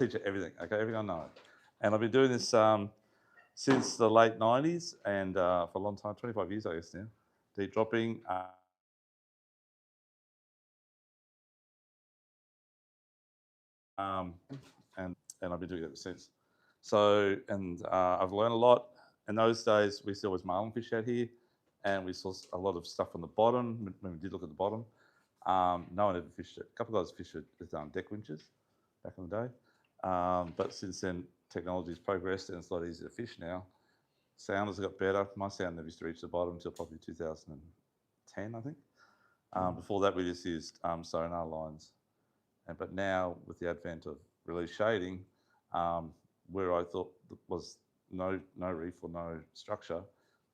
teach you everything, okay, everything I know. And I've been doing this since the late 90s and for a long time, 25 years, I guess now. Deep dropping. And I've been doing it ever since. So, and I've learned a lot. In those days, we used to always marlin fish out here, and we saw a lot of stuff on the bottom when we did look at the bottom. No one ever fished it. A couple of guys fished it with deck winches back in the day. But since then, technology's progressed and it's a lot easier to fish now. Sounders have got better. My sound never used to reach the bottom until probably 2010, I think. Before that, we just used sonar lines. But now, with the advent of release shading, where I thought was no reef or no structure,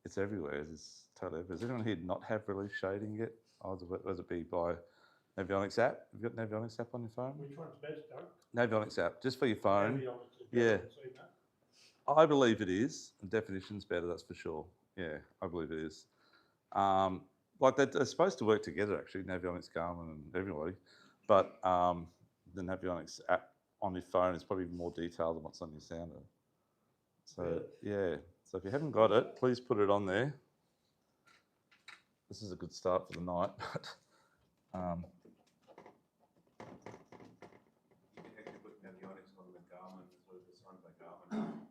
it's everywhere. It's totally everywhere. Does anyone here not have release shading yet? Whether it be by Navionics app. Have you got Navionics app on your phone? Which one's best, Doug? Navionics app, just for your phone. Navionics is Yeah. better than Seminer. I believe it is. The definition's better, that's for sure. Yeah, I believe it is. Like they're supposed to work together, actually, Navionics, Garmin, and everybody. But the Navionics app on your phone is probably more detailed than what's on your sounder. So yeah. So if you haven't got it, please put it on there. This is a good start for the night. But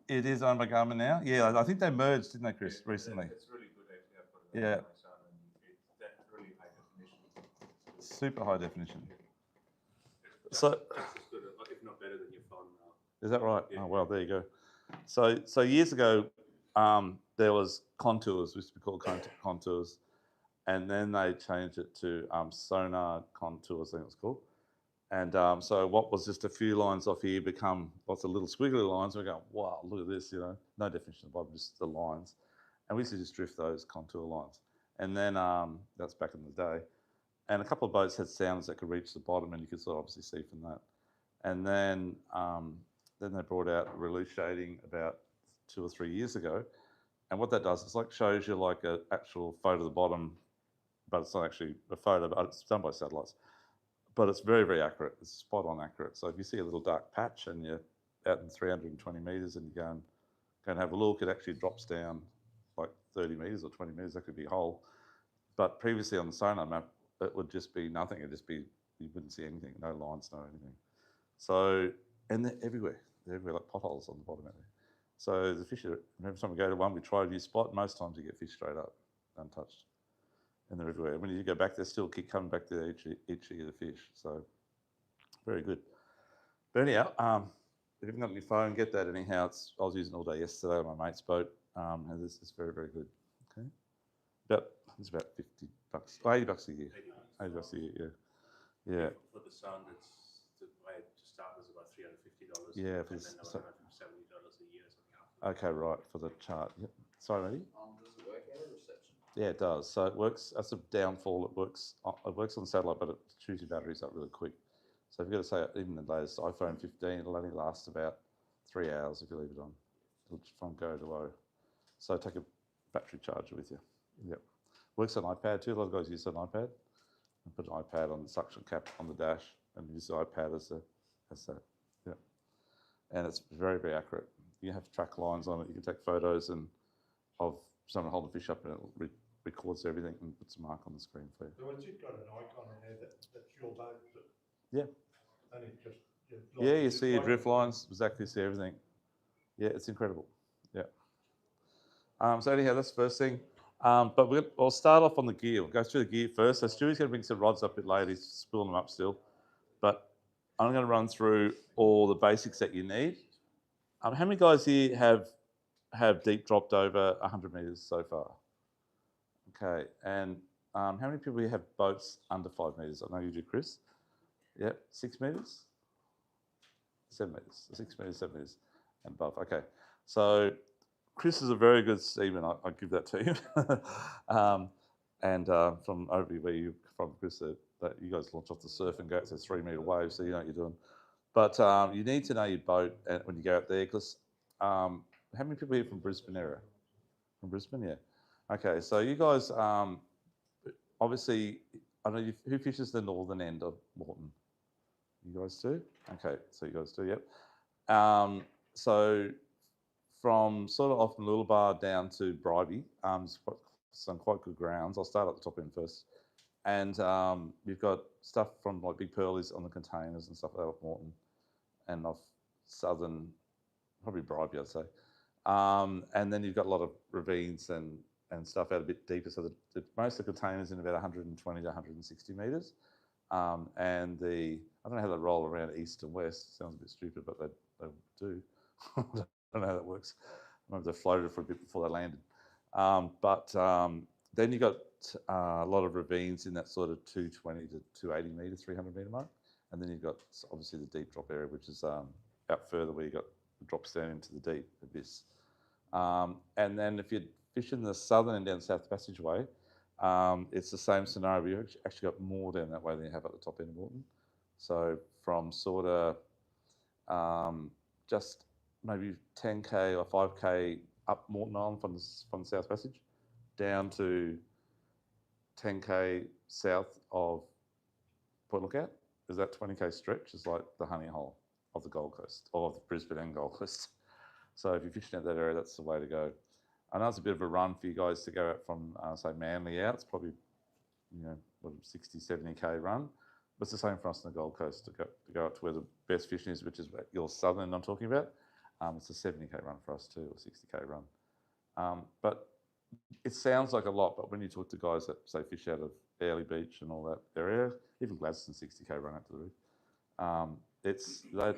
it is owned by Garmin now. Yeah, I think they merged, didn't they, Chris, recently? It's really good, actually. I've put it on my son, and it's that really high definition. Super high definition. Just as good, if not better than your phone now. Is that right? Yeah. Oh, well, there you go. So years ago, there was contours, which we call contours, and then they changed it to sonar contours, I think it was called. And so what was just a few lines off here become lots of little squiggly lines. And we go, wow, look at this, no definition of the bottom, just the lines. And we used to just drift those contour lines. And then that's back in the day. And a couple of boats had sounds that could reach the bottom, and you could sort of obviously see from that. And then they brought out release shading about 2 or 3 years ago. And what that does is like shows you like an actual photo of the bottom, but it's not actually a photo, but it's done by satellites. But it's very, very accurate. It's spot on accurate. So if you see a little dark patch and you're out in 320 metres and you go and have a look, it actually drops down like 30 metres or 20 metres. That could be a hole. But previously on the sonar map, it would just be nothing. It'd just be, you wouldn't see anything, no lines, no anything. So, and they're everywhere. They're everywhere, like potholes on the bottom out there. So the fish, every time we go to one, we try a new spot. Most times you get fish straight up, untouched. And they're everywhere. When you go back, they still keep coming back to each of the fish. So, very good. But anyhow, if you haven't got your phone, get that anyhow. I was using it all day yesterday on my mate's boat, and this is very, very good. Okay, it's about $50, $80 a year. $80 a year, yeah. For the sound, the way to start is about $350. Yeah, and then $170 a year or something. Okay, right, for the chart. Yep. Sorry, Matty? Does it work out of reception? Yeah, it does. So it works. That's a downfall. It works on satellite, but it chews your batteries up really quick. So if you've got to say, even the latest iPhone 15, it'll only last about 3 hours if you leave it on. It'll from go to low. So take a battery charger with you. Yep. Works on iPad too. A lot of guys use an iPad. And put an iPad on the suction cap on the dash and use the iPad as that. Yeah. And it's very, very accurate. You have track lines on it. You can take photos of someone holding fish up, and it records everything and puts a mark on the screen for you. So it's just got an icon on there that's your boat. Yeah. And it just you see your drift lines, exactly see everything. Yeah, it's incredible. Yeah. So anyhow, that's the first thing. But we'll start off on the gear. We'll go through the gear first. So Stewie's going to bring some rods up a bit later. He's spooling them up still. But I'm going to run through all the basics that you need. How many guys here have deep dropped over 100 metres so far? Okay. And how many people here have boats under 5 metres? I know you do, Chris. Yep. 6 metres? 7 metres. 6 metres, 7 metres and above. Okay. So Chris is a very good seaman. I give that to him. From over where you from, Chris, that you guys launch off the surf and go to 3 metre waves, so you know what you're doing. But you need to know your boat when you go out there, because how many people are here from Brisbane area? From Brisbane, yeah. Okay, so you guys, obviously, I know who fishes the northern end of Moreton? You guys do? Okay, so you guys do, yep. So from sort of off Bar down to Bribey, some quite good grounds. I'll start at the top end first. And you've got stuff from like Big Pearlies on the containers and stuff like that off Morton and off Southern, probably Bribey, I'd say. And then you've got a lot of ravines and stuff out a bit deeper. So most of the containers in about 120 to 160 metres. And I don't know how they roll around east and west. Sounds a bit stupid, but they do. I don't know how that works. Maybe they floated for a bit before they landed. Then you've got a lot of ravines in that sort of 220 to 280 metre, 300 metre mark. And then you've got obviously the deep drop area, which is out further where you got drops down into the deep abyss. And then if you're fishing the southern and down South Passageway, it's the same scenario. You've actually got more down that way than you have at the top end of Morton. So from sort of just maybe 10k or 5k up Morton Island from the South Passage, down to 10k south of Point Lookout. Is that 20k stretch? Is like the honey hole of the Gold Coast, or of the Brisbane and Gold Coast. So if you're fishing out that area, that's the way to go. I know it's a bit of a run for you guys to go out from, say, Manly out. It's probably, 60, 70k run. But it's the same for us on the Gold Coast to go up to where the best fishing is, which is your southern I'm talking about. It's a 70k run for us too, or 60k run. But it sounds like a lot, but when you talk to guys that, say, fish out of Airlie Beach and all that area, even Gladstone 60k run out to the reef,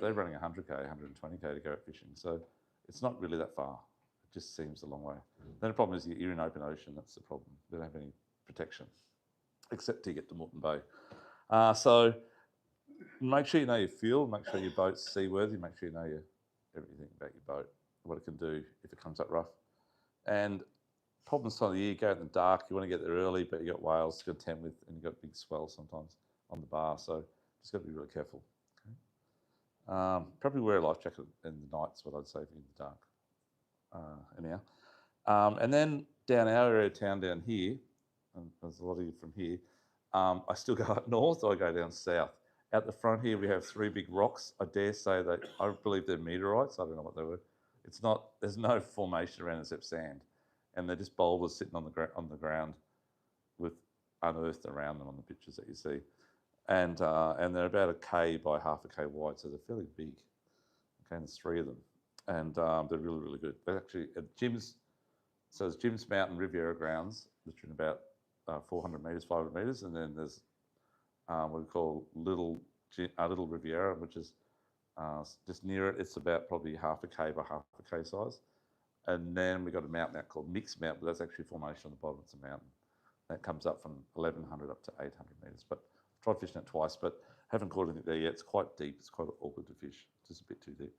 they're running 100k, 120k to go out fishing. So it's not really that far. It just seems a long way. Then the problem is you're in open ocean. That's the problem. They don't have any protection, except to get to Moreton Bay. So make sure you know your fuel. Make sure your boat's seaworthy. Make sure you know everything about your boat, what it can do if it comes up rough. And problems time of the year, go out in the dark. You want to get there early, but you got whales to contend with, and you got big swells sometimes on the bar. So just got to be really careful. Okay? Probably wear a life jacket in the night is what I'd say if you're in the dark. Anyhow, and then down our area of town down here, and there's a lot of you from here. I still go up north, or I go down south. Out the front here, we have 3 big rocks. I dare say I believe they're meteorites. I don't know what they were. It's not. There's no formation around except sand, and they're just boulders sitting on the ground, with unearthed around them on the pictures that you see, and they're about a k by half a k wide, so they're fairly big. Okay, and there's 3 of them, and they're really, really good. They're actually at Jim's. So there's Jim's Mountain Riviera grounds, which are about 400 metres, 500 metres, and then there's what we call Little Riviera, which is just near it. It's about probably half a k by half a k size. And then we've got a mountain out called Mixed Mountain, but that's actually a formation on the bottom. It's a mountain. That comes up from 1,100 up to 800 metres. But I've tried fishing it twice, but haven't caught anything there yet. It's quite deep. It's quite awkward to fish. It's just a bit too deep.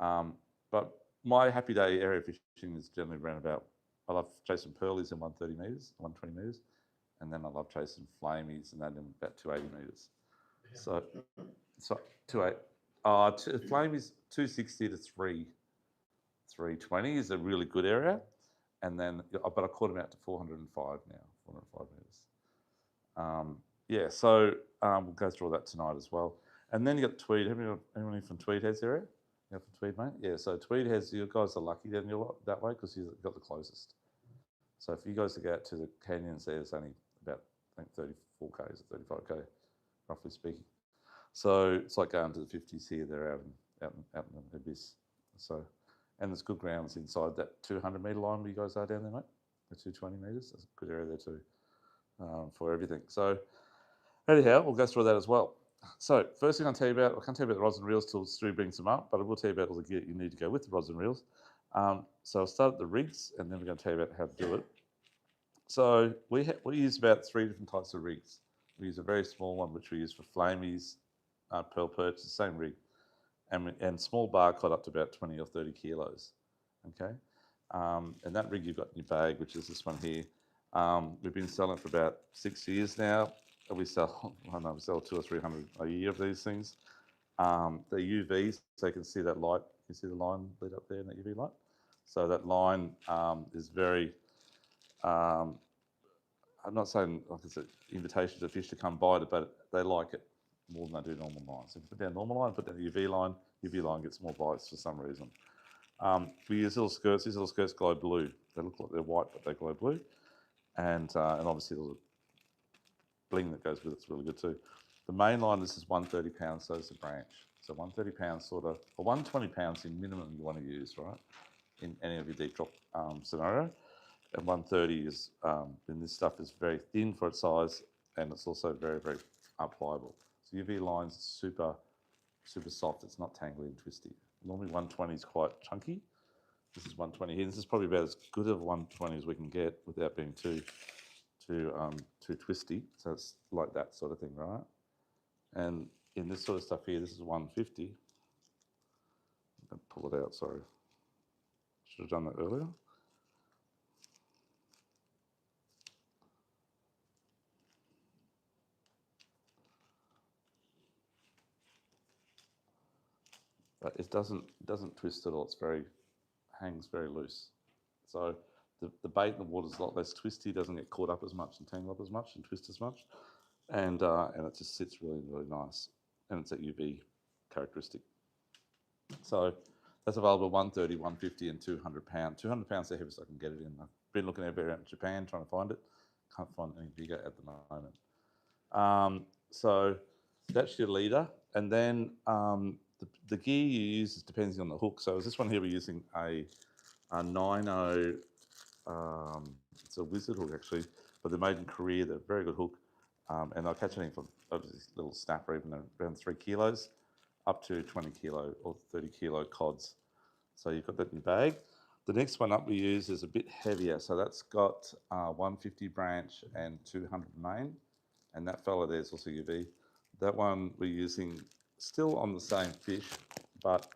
But my happy day area fishing is generally around about, I love chasing pearlies in 130 metres, 120 metres. And then I love chasing flamies, and that in about 280 metres. Yeah. So 28. Flamies 260 to 320 is a really good area, and then but I caught them out to 405 now, 405 metres. Yeah, so we'll go through all that tonight as well. And then you got Tweed. Anyone from Tweed Heads area? You from Tweed, mate? Yeah. So Tweed Heads, you guys are lucky then you're that way because you've got the closest. So if you guys to go out to the canyons, there's only about, I think, 34 k's or 35k, roughly speaking. So it's like going to the 50s here. They're out in the abyss. So, and there's good grounds inside that 200 metre line where you guys are down there, mate. The 220 metres. There's a good area there too for everything. So anyhow, we'll go through that as well. So first thing I'll tell you about, I can't tell you about the rods and reels till Stu brings them up, but I will tell you about all the gear you need to go with the rods and reels. So I'll start at the rigs, and then we're going to tell you about how to do it. So we use about 3 different types of rigs. We use a very small one, which we use for flamies, pearl perch, the same rig, and small bar caught up to about 20 or 30 kilos. Okay, and that rig you've got in your bag, which is this one here. We've been selling for about 6 years now. We sell, I don't know, we sell 200 or 300 a year of these things. They're UVs, so you can see that light. You see the line lit up there in that UV light. So that line is very. I'm not saying like it's an invitation to fish to come bite it, but they like it more than they do normal lines. So if you put down normal line, put down the UV line, UV line gets more bites for some reason. We use little skirts. These little skirts glow blue. They look like they're white, but they glow blue. And obviously there's a bling that goes with it's really good too. The main line, this is 130 pounds, so it's a branch. So 130 pounds sort of, or 120 pounds in minimum you want to use, right? In any of your deep drop scenario. And 130 is, and this stuff is very thin for its size, and it's also very, very pliable. So UV line's super soft. It's not tangly and twisty. Normally 120 is quite chunky. This is 120 here. This is probably about as good of 120 as we can get without being too twisty. So it's like that sort of thing, right? And in this sort of stuff here, this is 150. I'm going to pull it out, sorry. Should have done that earlier. But it doesn't twist at all. It's hangs very loose. So the bait in the water is a lot less twisty. Doesn't get caught up as much and tangle up as much and twist as much, and it just sits really, really nice. And it's a UV characteristic. So that's available 130, 150, and 200 pound. 200 pounds is the heaviest I can get it in. I've been looking everywhere in Japan trying to find it. Can't find any bigger at the moment. So that's your leader, and then the gear you use depends on the hook. So this one here, we're using a 9.0. It's a wizard hook actually, but they're made in Korea. They're a very good hook, and I'll catch anything from this little snapper, even around 3 kilos, up to 20 kilo or 30 kilo cods. So you've got that in your bag. The next one up we use is a bit heavier. So that's got 150 branch and 200 main, and that fella there is also UV. That one we're using still on the same fish, but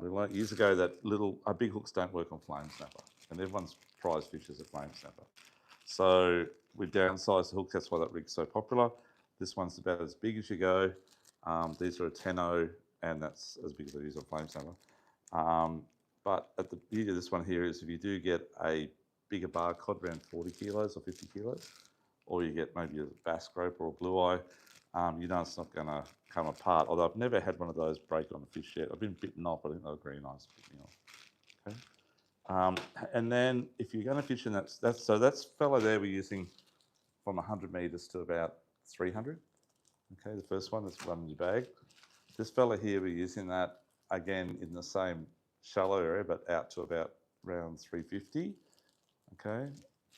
we learned years ago that big hooks don't work on flame snapper, and everyone's prize fish is a flame snapper. So we downsized the hook. That's why that rig's so popular. This one's about as big as you go. These are a 10.0, and that's as big as I use on flame snapper. But at the beauty of this one here is if you do get a bigger bar cod around 40 kilos or 50 kilos, or you get maybe a bass groper or blue eye, you know it's not going to come apart. Although I've never had one of those break on a fish yet. I've been bitten off, but I think they were very nice bitten off. Okay. And then if you're going to fish in that's fella there we're using from 100 metres to about 300. Okay, the first one that's one in your bag. This fella here we're using that again in the same shallow area, but out to about around 350. Okay,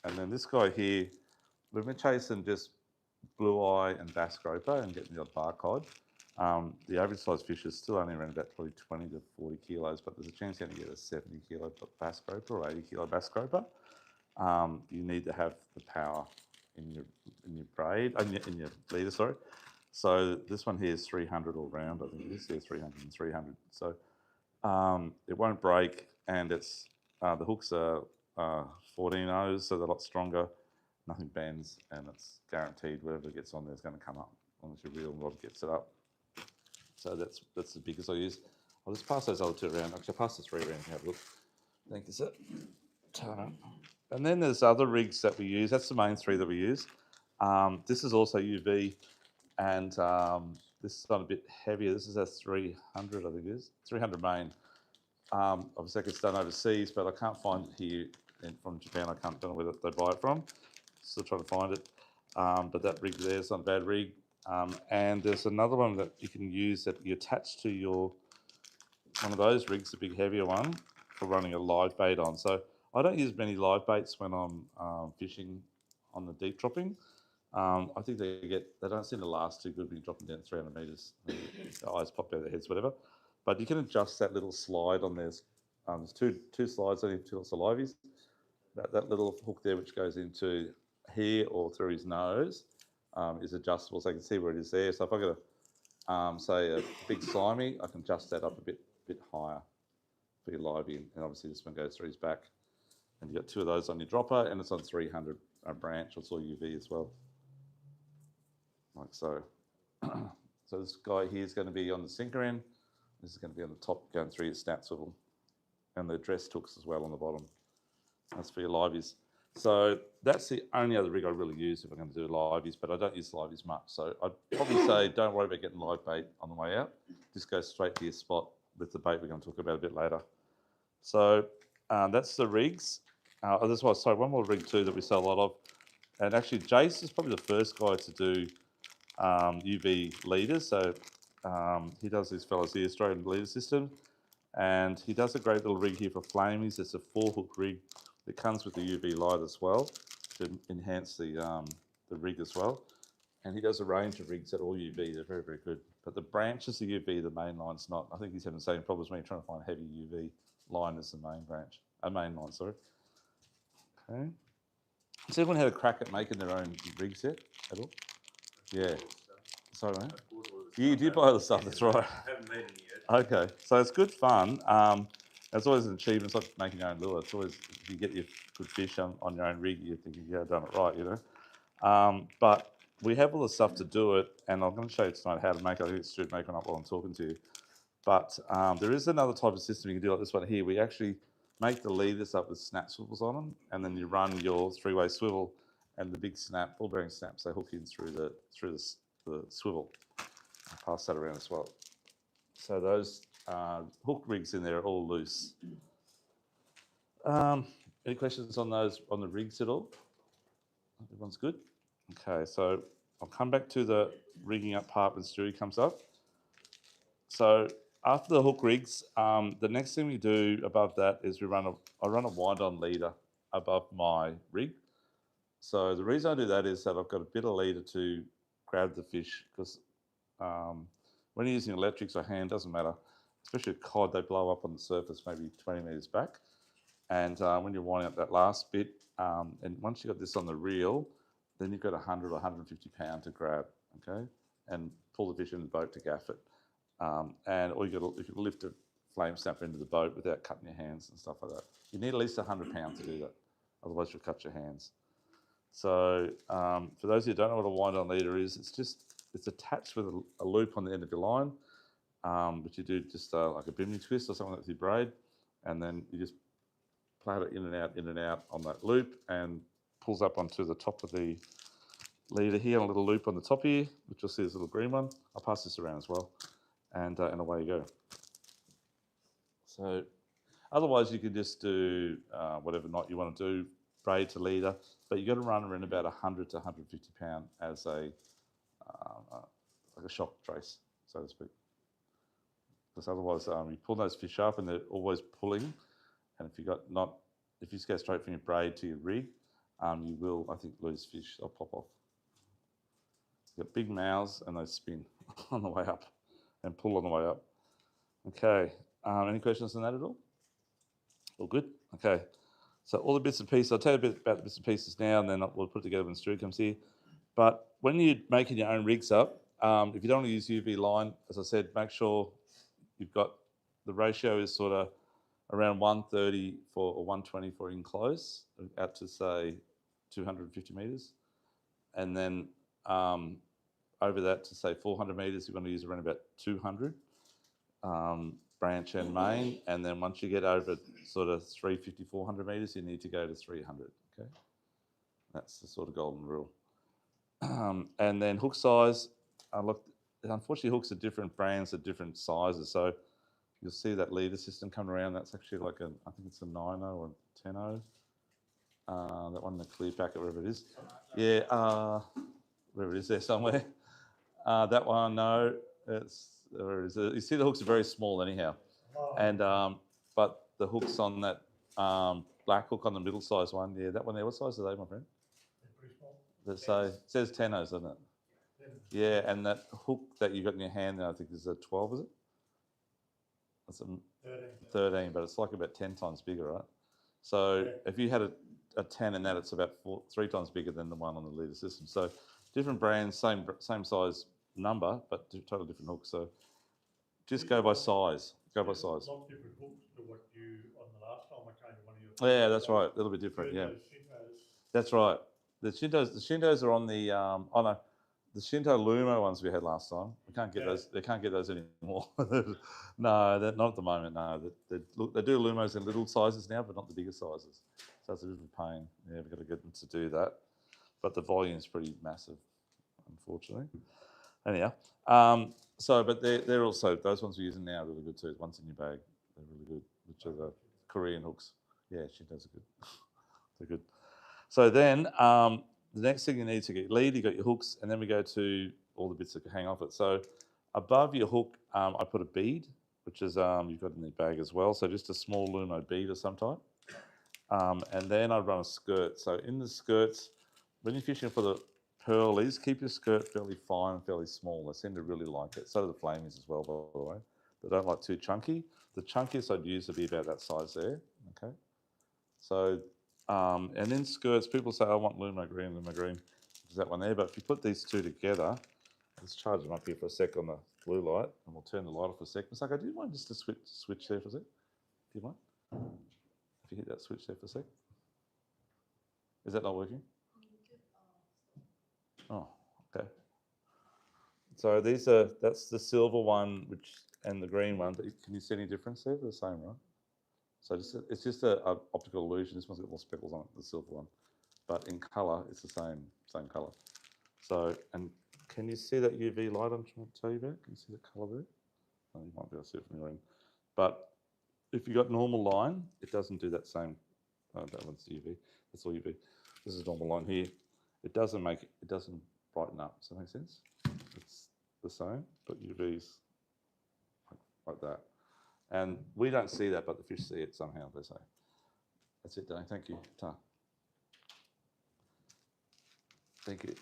and then this guy here, we've been chasing just blue eye and bass groper and getting the odd bar cod. The average size fish is still only around about probably 20 to 40 kilos, but there's a chance you're going to get a 70 kilo bass groper or 80 kilo bass groper. You need to have the power in your braid, in your leader, sorry. So this one here is 300 all round, I think it is. Yeah, 300 and 300. So it won't break, and it's the hooks are 14 O's, so they're a lot stronger. Nothing bends, and it's guaranteed whatever gets on there is going to come up unless your reel rod gets it up. So that's the biggest I use. I'll just pass those other two around. Actually, I'll pass the 3 around and have a look. Thank you, sir. Turn up. And then there's other rigs that we use. That's the main 3 that we use. This is also UV, and this is on a bit heavier. This is a 300, I think it is. 300 main. Obviously, it's done overseas, but I can't find it here from Japan. Don't know where they buy it from. Still trying to find it. But that rig there is not a bad rig. And there's another one that you can use that you attach to one of those rigs, the big heavier one, for running a live bait on. So I don't use many live baits when I'm fishing on the deep dropping. I think they don't seem to last too good when you drop them down 300 metres. The eyes pop out of their heads, whatever. But you can adjust that little slide on there. There's two slides on two lots of liveys. That little hook there, which goes into here or through his nose, is adjustable, so I can see where it is there. So if I've got say a big slimy, I can adjust that up a bit higher for your livey, and obviously this one goes through his back. And you've got 2 of those on your dropper, and it's on 300 branch. It's all UV as well, like so. So this guy here is going to be on the sinker end. This is going to be on the top, going through your snap swivel, and the dress hooks as well on the bottom. That's for your liveys. So that's the only other rig I really use if I'm going to do liveys, but I don't use liveys much. So I'd probably say don't worry about getting live bait on the way out. Just go straight to your spot with the bait we're going to talk about a bit later. So that's the rigs. That's why, sorry, one more rig too that we sell a lot of. And actually, Jace is probably the first guy to do UV leaders. So he does these fellas here, Australian leader system. And he does a great little rig here for flamies. It's a 4-hook rig that comes with the UV light as well to enhance the rig as well. And he does a range of rigs that are all UV. They're very, very good. But the branches are UV, the main line's not. I think he's having the same problems when you're trying to find heavy UV line as the main branch. Main line, sorry. Okay. Has everyone had a crack at making their own rig set at all? Yeah. Sorry, mate. You did buy the stuff, that's right. I haven't made any yet. Okay, so it's good fun. It's always an achievement. It's like making your own lure. It's always, if you get your good fish on your own rig, you think you've done it right, you know. But we have all the stuff to do it, and I'm going to show you tonight how to make it. I think it's Stuart making up while I'm talking to you. But there is another type of system you can do like this one here. We actually make the leaders up with snap swivels on them, and then you run your 3-way swivel, and the big snap, ball bearing snaps, they hook in through the swivel. I'll pass that around as well. So those hook rigs in there are all loose. Any questions on those, on the rigs at all? Everyone's good? Okay, so I'll come back to the rigging up part when Stewie comes up. So after the hook rigs, the next thing we do above that is I run a wind-on leader above my rig. So the reason I do that is that I've got a bit of leader to grab the fish, because when you're using electrics or hand, doesn't matter, especially a cod, they blow up on the surface maybe 20 metres back. And when you're winding up that last bit, and once you've got this on the reel, then you've got 100 or 150 pound to grab, okay? And pull the fish in the boat to gaff it. Or you can lift a flame snapper into the boat without cutting your hands and stuff like that. You need at least 100 pounds to do that, otherwise you'll cut your hands. So for those who don't know what a wind-on leader is, it's attached with a loop on the end of your line, which you do just like a bimini twist or something like that with your braid, and then you just plait it in and out on that loop, and pulls up onto the top of the leader here, on a little loop on the top here, which you'll see this little green one. I'll pass this around as well, and away you go. So otherwise you can just do whatever knot you want to do, braid to leader, but you've got to run around about 100 to 150 pound as a like a shock trace, so to speak. Because otherwise you pull those fish up and they're always pulling, and if you just go straight from your braid to your rig, you will, I think, lose fish. They'll pop off. You've got big mouths and they spin on the way up and pull on the way up. Okay, any questions on that at all? All good? Okay. So all the bits and pieces, I'll tell you a bit about the bits and pieces now, and then we'll put it together when Stu comes here. But when you're making your own rigs up, if you don't want to use UV line, as I said, make sure you've got, the ratio is sort of around 130 or 120 for in close, out to say 250 metres. And then over that to say 400 metres, you're going to use around about 200. Branch and main, and then once you get over sort of 350, 400 metres, you need to go to 300, okay? That's the sort of golden rule. And then hook size, look, unfortunately hooks are different brands at different sizes, so you'll see that leader system coming around, that's actually like I think it's a 9.0 or 10.0, that one in the clear packet, wherever it is. Yeah, wherever it is there somewhere. That one, no, you see the hooks are very small anyhow, and but the hooks on that black hook on the middle size one, yeah, that one there, what size are they, my friend? They're pretty small. It says 10.0, doesn't it? Yeah, and that hook that you got in your hand there, I think is a 12, is it? That's a 13, but it's like about 10 times bigger, right? So if you had a 10 in that, it's about 3 times bigger than the one on the leader system. So different brands, same size number, but totally different hooks. So just go by size. Go by size. Lots of different hooks to what you, on the last time I came to one of your... Yeah, that's right. A little bit different, yeah. That's right. The Shintos are on the, oh no, the Shinto Lumo ones we had last time. We can't get Yeah. those. They can't get those anymore. No, they're not at the moment. No, they do Lumos in little sizes now, but not the bigger sizes. So it's a bit of a pain. Yeah, we've got to get them to do that. But the volume's pretty massive, unfortunately. Anyhow, but they're also, those ones we're using now are really good too. Ones in your bag, they're really good, which are the Korean hooks. Yeah, Shintos are good. They're good. So then the next thing you need to get lead, you got your hooks, and then we go to all the bits that hang off it. So above your hook, I put a bead, which is you've got in the bag as well. So just a small Lumo bead of some type. And then I run a skirt. So in the skirts, when you're fishing for the pearlies, keep your skirt fairly fine and fairly small. They seem to really like it. So do the flamies as well, by the way. They don't like too chunky. The chunkiest I'd use would be about that size there. Okay. So, and then skirts, people say, I want Lumo green, is that one there. But if you put these two together, let's charge them up here for a sec on the blue light, and we'll turn the light off for a sec. It's like, do you mind just to switch there for a sec? Do you mind? If you hit that switch there for a sec. Is that not working? Oh, okay. So that's the silver one, and the green one. But can you see any difference there? They're the same, right? So it's just an optical illusion. This one's got more speckles on it, the silver one. But in colour, it's the same colour. So, and can you see that UV light I'm trying to tell you about? Can you see the colour there? Oh, you might be able to see it from your end. But if you've got normal line, it doesn't do that same. Oh, that one's UV. That's all UV. This is normal line here. It doesn't brighten up. Does that make sense? It's the same, but UV's like that. And we don't see that, but the fish see it somehow, they say. That's it, Danny. Thank you. Ta. Thank you.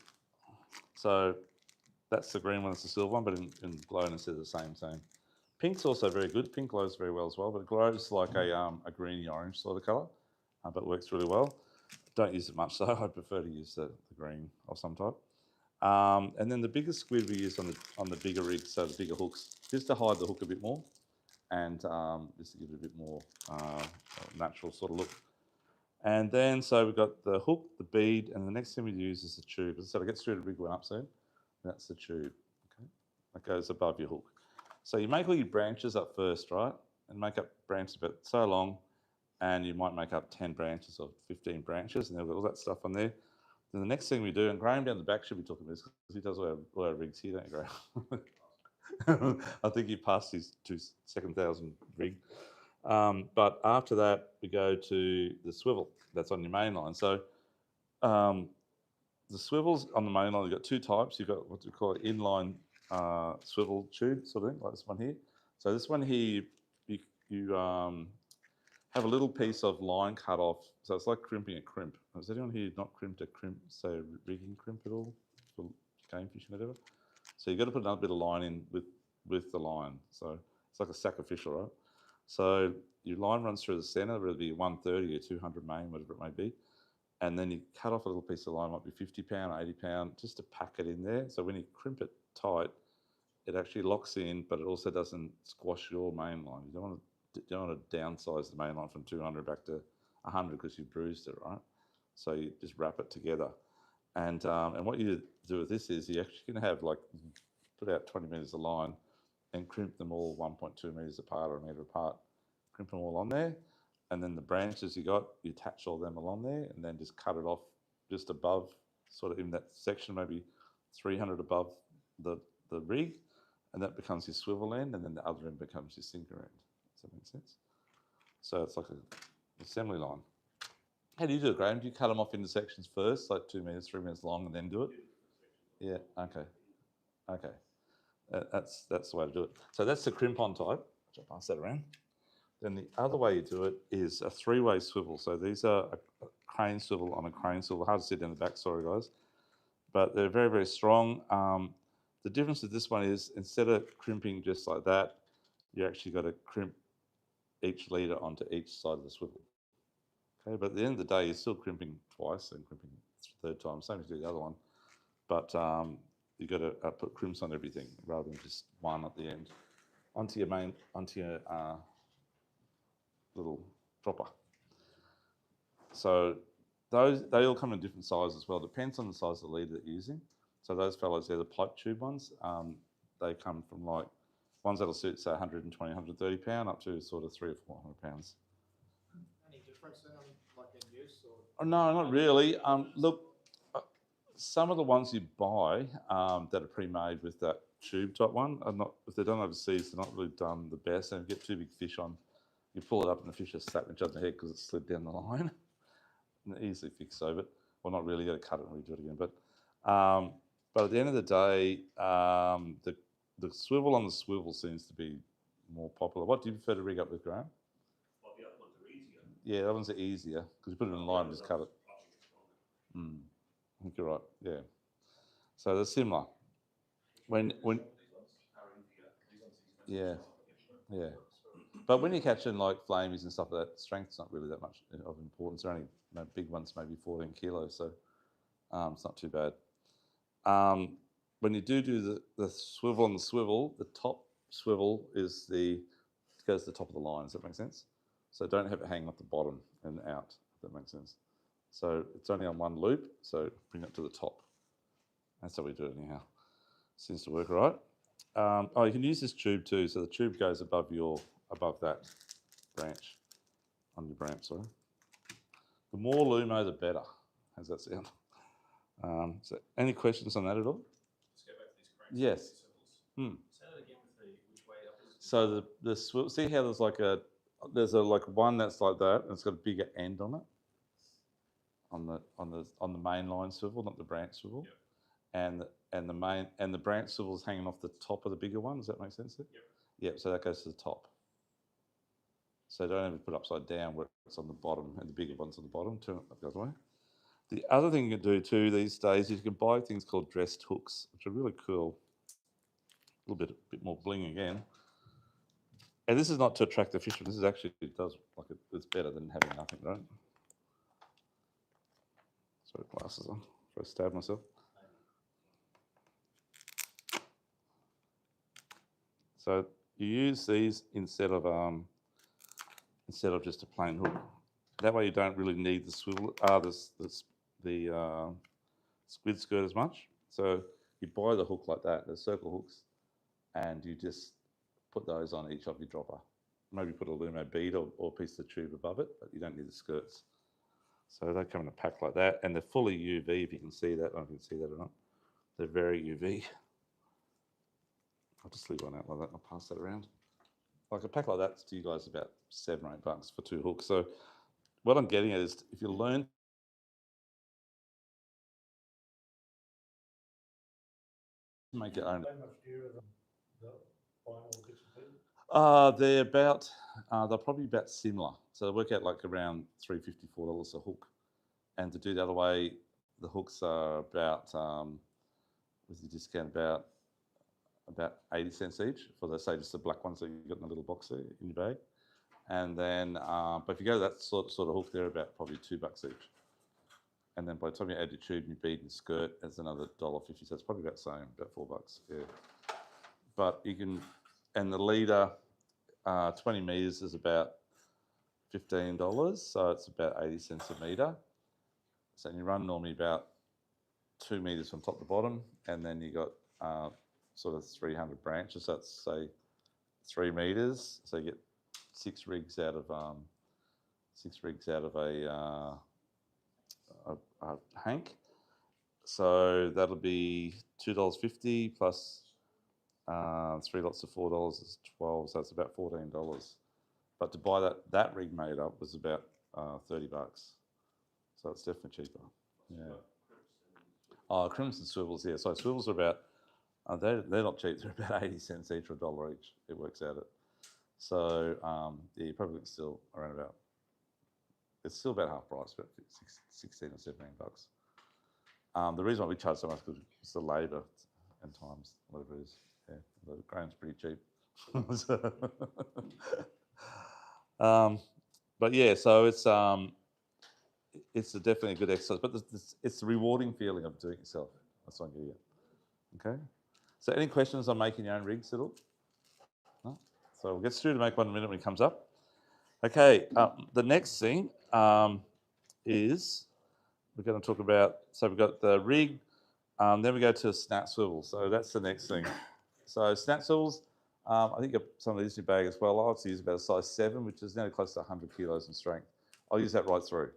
So that's the green one, it's the silver one, but in glow instead of the same. Pink's also very good. Pink glows very well as well, but it glows like a greeny orange sort of colour, but works really well. Don't use it much though. I prefer to use the green of some type. And then the bigger squid we use on the bigger rigs, so the bigger hooks, just to hide the hook a bit more, and just to give it a bit more natural sort of look. And then, so we've got the hook, the bead, and the next thing we use is the tube. So I get through the big one up soon. That's the tube. Okay, that goes above your hook. So you make all your branches up first, right? And make up branches about so long, and you might make up 10 branches or 15 branches, and they've got all that stuff on there. Then the next thing we do, and Graham down the back should be talking about this because he does all our rigs here, don't you, Graham? I think he passed his second 1,000 rig. But after that, we go to the swivel. That's on your main line. So the swivels on the main line, you've got two types. You've got what we call an inline swivel tube sort of thing, like this one here. So this one here, you have a little piece of line cut off. So it's like crimping a crimp. Has anyone here not crimped a crimp, say rigging crimp at all for game fishing or whatever? So you've got to put another bit of line in with the line. So it's like a sacrificial, right? So your line runs through the centre, whether it be 130 or 200 main, whatever it may be. And then you cut off a little piece of line, might be 50 pound, 80 pound, just to pack it in there. So when you crimp it tight, it actually locks in, but it also doesn't squash your main line. You don't want to downsize the main line from 200 back to 100 because you bruised it, right? So you just wrap it together. And what you do with this is you're actually going to have put out 20 metres of line and crimp them all 1.2 metres apart or a metre apart. Crimp them all on there. And then the branches you attach all them along there and then just cut it off just above, sort of in that section, maybe 300 above the rig. And that becomes your swivel end, and then the other end becomes your sinker end. Does that make sense? So it's like an assembly line. How do you do it, Graham? Do you cut them off into sections first, like 2 metres, 3 metres long, and then do it? Yeah, okay. That's the way to do it. So that's the crimp-on type. I'll pass that around. Then the other way you do it is a three-way swivel. So these are a crane swivel on a crane swivel. Hard to see down the back, sorry guys. But they're very, very strong. The difference with this one is instead of crimping just like that, you actually got to crimp each leader onto each side of the swivel. Okay, but at the end of the day, you're still crimping twice and crimping the third time, same as you do the other one. But you've got to put crimps on everything rather than just one at the end. Onto your little dropper. So they all come in different sizes as well. Depends on the size of the leader that you're using. So those fellows, they're the pipe tube ones. They come from like ones that'll suit say 120, 130 pound up to sort of 300 or 400 pounds. Any difference in them, like in use or? Oh, no, not really. Look, some of the ones you buy that are pre-made with that tube type one are not. If they're done overseas, they're not really done the best. And if you get too big fish on, you pull it up and the fish just slap each other in the head because it slid down the line. And easily fixed over it. Well, not really. You got to cut it and redo it again. But at the end of the day, the swivel on the swivel seems to be more popular. What do you prefer to rig up with, Graham? Well, the other ones are easier. Yeah, that one's easier because you put it in line and just cut it. I think you're right. Yeah. So they're similar. When yeah, yeah. But when you're catching like flamies and stuff like that, strength's not really that much of importance. They're only big ones, maybe 14 kilos, so it's not too bad. When you do the swivel on the swivel, the top swivel goes to the top of the line. Does that make sense? So don't have it hanging off the bottom and out. If that makes sense. So it's only on one loop. So bring it to the top. That's how we do it anyhow. Seems to work all right. You can use this tube too. So the tube goes above that branch on your branch. Sorry. The more lumo, the better. How's that sound? So any questions on that at all? Let's go back to these cranks. Yes. Say that again with which way up is. So the swivel. See how there's like one that's like that, and it's got a bigger end on it. On the main line swivel, not the branch swivel. Yep. And the branch swivel is hanging off the top of the bigger one. Does that make sense? Yep. Yep. So that goes to the top. So don't ever put it upside down where it's on the bottom, and the bigger one's on the bottom. Turn it the other way. The other thing you can do too these days is you can buy things called dressed hooks, which are really cool. A little bit more bling again. And this is not to attract the fishermen. This is actually, it does like it's better than having nothing, right? Sorry, glasses on. If I stab myself. So you use these instead of just a plain hook. That way you don't really need the swivel, the squid skirt as much. So you buy the hook like that, the circle hooks, and you just put those on each of your dropper. Maybe put a lumo bead or a piece of tube above it, but you don't need the skirts. So they come in a pack like that, and they're fully UV, if you can see that. I don't know if you can see that or not. They're very UV. I'll just leave one out like that. I'll pass that around. Like a pack like that's to you guys about $7 or $8 for 2 hooks. So what I'm getting at is if you learn to make your own. How much dearer than the final bits and pieces? They're probably about similar. So they work out like around $3.54 a hook. And to do the other way, the hooks are about, with the discount, about 80 cents each for the, say, just the black ones that you got in the little box there in your bag. And then, but if you go to that sort of hook, they're about probably $2 each. And then by the time you add your tube and your bead and skirt, it's another $1.50. So it's probably about the same, about $4. Yeah. But you can, and the leader, 20 meters is about $15. So it's about 80 cents a meter. So you run normally about 2 meters from top to bottom, and then you got sort of 300 branches. So that's say 3 meters. So you get 6 rigs out of a hank. So that'll be $2.50 plus 3 lots of $4 is $12. So it's about $14. But to buy that rig made up was about $30. So it's definitely cheaper. Yeah. Oh, crimson swivels, yeah. So swivels are about, they're not cheap. They're about 80 cents each or $1 each. It works out at. So yeah, you probably still around about. It's still about half price, about 16 or $17. The reason why we charge so much is because it's the labour and times, whatever it is. Yeah, the grain's pretty cheap. But yeah, so it's definitely a good exercise, but it's the rewarding feeling of doing it yourself. That's what I'm getting at. Okay. So any questions on making your own rigs at all? No? So we'll get Stu to make one in a minute when he comes up. Okay. The next thing is we're going to talk about. So we've got the rig. Then we go to snap swivel. So that's the next thing. So snap swivels, I think some of these in your bag as well. I like to use about a size 7, which is now close to 100 kilos in strength. I'll use that right through,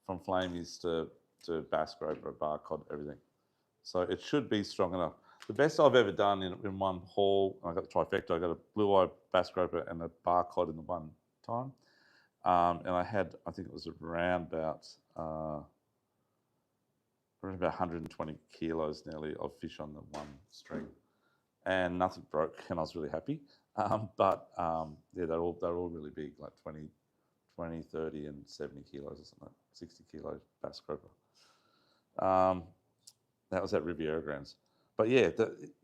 from flamies to bass groper, bar cod, everything. So it should be strong enough. The best I've ever done in one haul, I got the trifecta. I got a blue eye bass groper and a bar cod in the one time. And I think it was around about 120 kilos nearly of fish on the one string, and nothing broke, and I was really happy. Yeah, they're all really big, like 20, 30, and 70 kilos or something, 60 kilo bass groper. That was at Riviera Grounds. But yeah,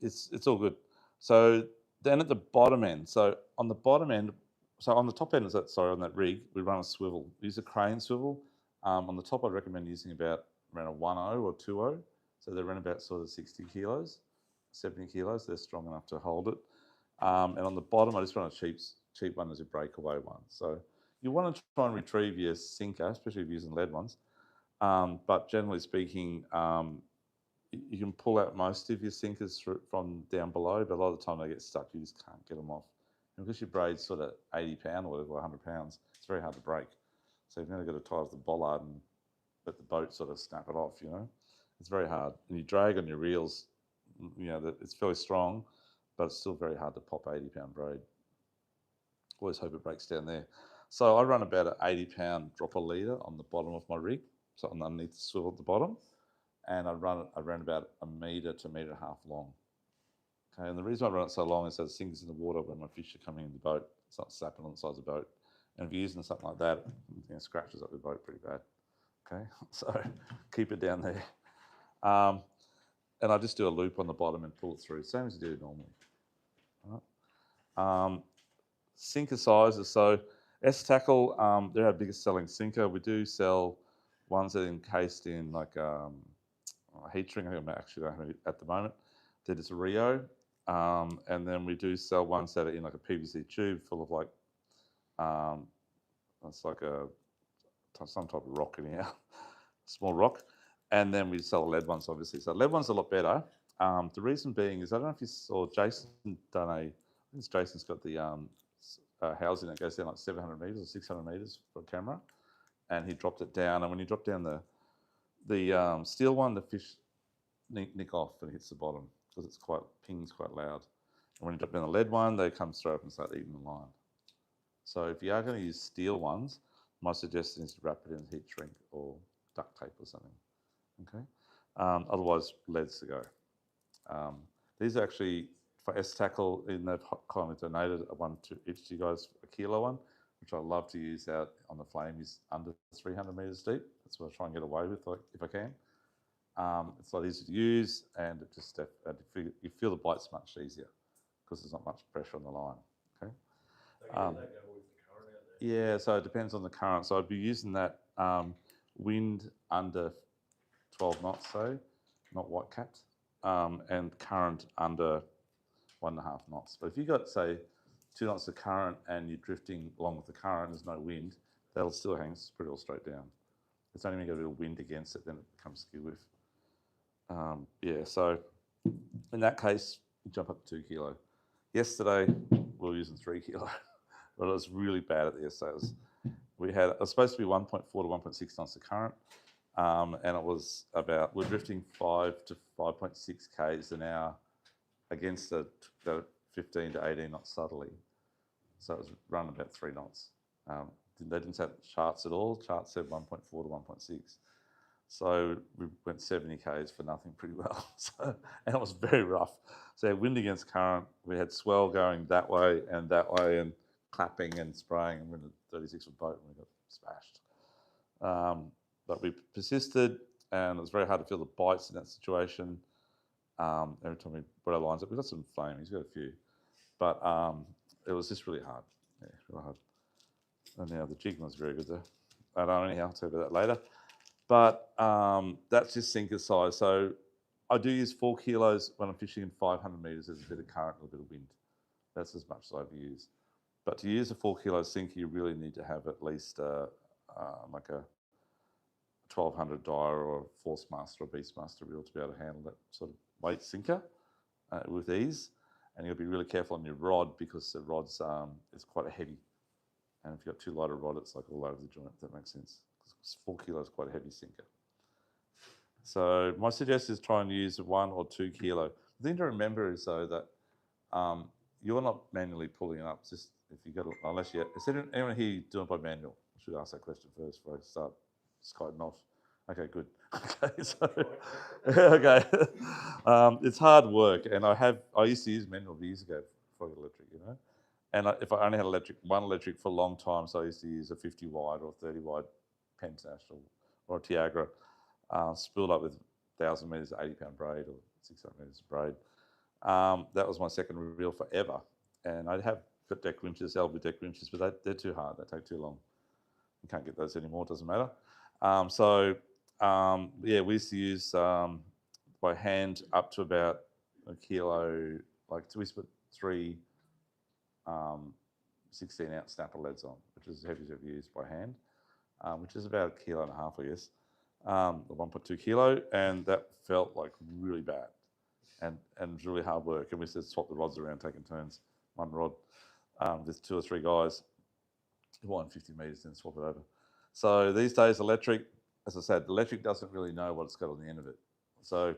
it's all good. So then at the bottom end, so on the top end on that rig, we run a swivel. We use a crane swivel. On the top, I'd recommend using around a 1.0 or 2.0. So they run about sort of 60 kilos, 70 kilos. They're strong enough to hold it. And on the bottom, I just run a cheap one as a breakaway one. So you want to try and retrieve your sinker, especially if you're using lead ones. But generally speaking, you can pull out most of your sinkers from down below, but a lot of the time they get stuck. You just can't get them off. And because your braid's sort of 80 pound or whatever, 100 pounds, it's very hard to break. So you've never got to tie off the bollard and let the boat sort of snap it off, you know. It's very hard. And you drag on your reels, you know, it's fairly strong, but it's still very hard to pop 80 pound braid. Always hope it breaks down there. So I run about an 80 pound dropper leader on the bottom of my rig, so underneath the swivel at the bottom. And I run about 1 metre to 1.5 metres long. Okay, and the reason I run it so long is that it sinks in the water when my fish are coming in the boat. It's not slapping on the sides of the boat. And if you're using something like that, it scratches up the boat pretty bad. Okay, so keep it down there. And I just do a loop on the bottom and pull it through, same as you do normally. All right. Sinker sizes. So S-Tackle, they're our biggest selling sinker. We do sell ones that are encased in like a heat shrink. I think I actually don't have it at the moment. That is a Rio. And then we do sell ones that are in like a PVC tube full of like, it's like some type of rock in here, small rock. And then we sell lead ones, obviously. So lead ones are a lot better. The reason being is, I don't know if you saw Jason I think Jason's got the housing that goes down like 700 metres or 600 metres for a camera. And he dropped it down. And when you drop down the steel one, the fish nick off and hits the bottom because it's pings quite loud. And when you drop down the lead one, they come straight up and start eating the line. So if you are going to use steel ones, my suggestion is to wrap it in heat shrink or duct tape or something. Okay. Otherwise, lead's to go. These are actually for S-Tackle, and they've kindly donated one to each of you guys, a kilo one, which I love to use out on the flamies under 300 metres deep. That's what I try and get away with, like, if I can. It's a lot easier to use, and it just you feel the bite's much easier because there's not much pressure on the line. Okay. Yeah, so it depends on the current. So I'd be using that wind under 12 knots, say, not white capped, and current under 1.5 knots. But if you got, say, 2 knots of current and you're drifting along with the current, there's no wind, that'll still hang pretty all straight down. It's only when you get a bit of wind against it, then it becomes skew with. Yeah, so in that case, you jump up to 2 kilo. Yesterday, we were using 3 kilo, but it was really bad at the essays. It was supposed to be 1.4 to 1.6 knots of current, and it was we're drifting 5 to 5.6 k's an hour against the 15 to 18 knots southerly. So it was running about 3 knots. They didn't have charts at all. Charts said 1.4 to 1.6. So we went 70 k's for nothing pretty well. And it was very rough. So wind against current. We had swell going that way, and clapping and spraying. And we're in a 36-foot boat, and we got smashed. But we persisted, and it was very hard to feel the bites in that situation. Every time we put our lines up, we got some flamies, we got a few, but it was just really hard. Yeah, really hard. And now the jigging was very good there. I don't know, anyhow, I'll tell you about that later. But that's just sinker size. So I do use 4 kilos when I'm fishing in 500 metres. There's a bit of current and a bit of wind. That's as much as I ever use. But to use a 4 kilo sinker, you really need to have at least like a 1200 Dyer or Forcemaster or Beastmaster reel to be able to handle that sort of weight sinker with ease. And you'll be really careful on your rod because the rod's is quite a heavy. And if you've got too light a rod, it's like all over the joint, if that makes sense. 4 kilos is quite a heavy sinker. So my suggestion is try and use 1 or 2 kilo. The thing to remember is though that you're not manually pulling it up. It's just if you got unless you is anyone here doing it by manual? I should ask that question first before I start skiting off. Okay, good. Okay, so okay, it's hard work, and I used to use manual years ago before I got electric, you know. And if I only had one electric for a long time, so I used to use a 50 wide or 30 wide Pentash or a Tiagra, spooled up with 1,000 meters of 80-pound braid or 600 meters of braid. That was my second reel forever, and I'd have deck winches, elbow deck winches, but they're too hard. They take too long. You can't get those anymore. It doesn't matter. Yeah, we used to use by hand up to about a kilo. Like we used to put 3 16-ounce snapper leads on, which is as heavy as I've used by hand, which is about 1.5 kilos, I guess, the 1.2 kilo, and that felt like really bad, and it was really hard work. And we used to swap the rods around, taking turns, one rod with 2 or 3 guys, 150 meters, then swap it over. So these days, electric, as I said, the electric doesn't really know what it's got on the end of it. So if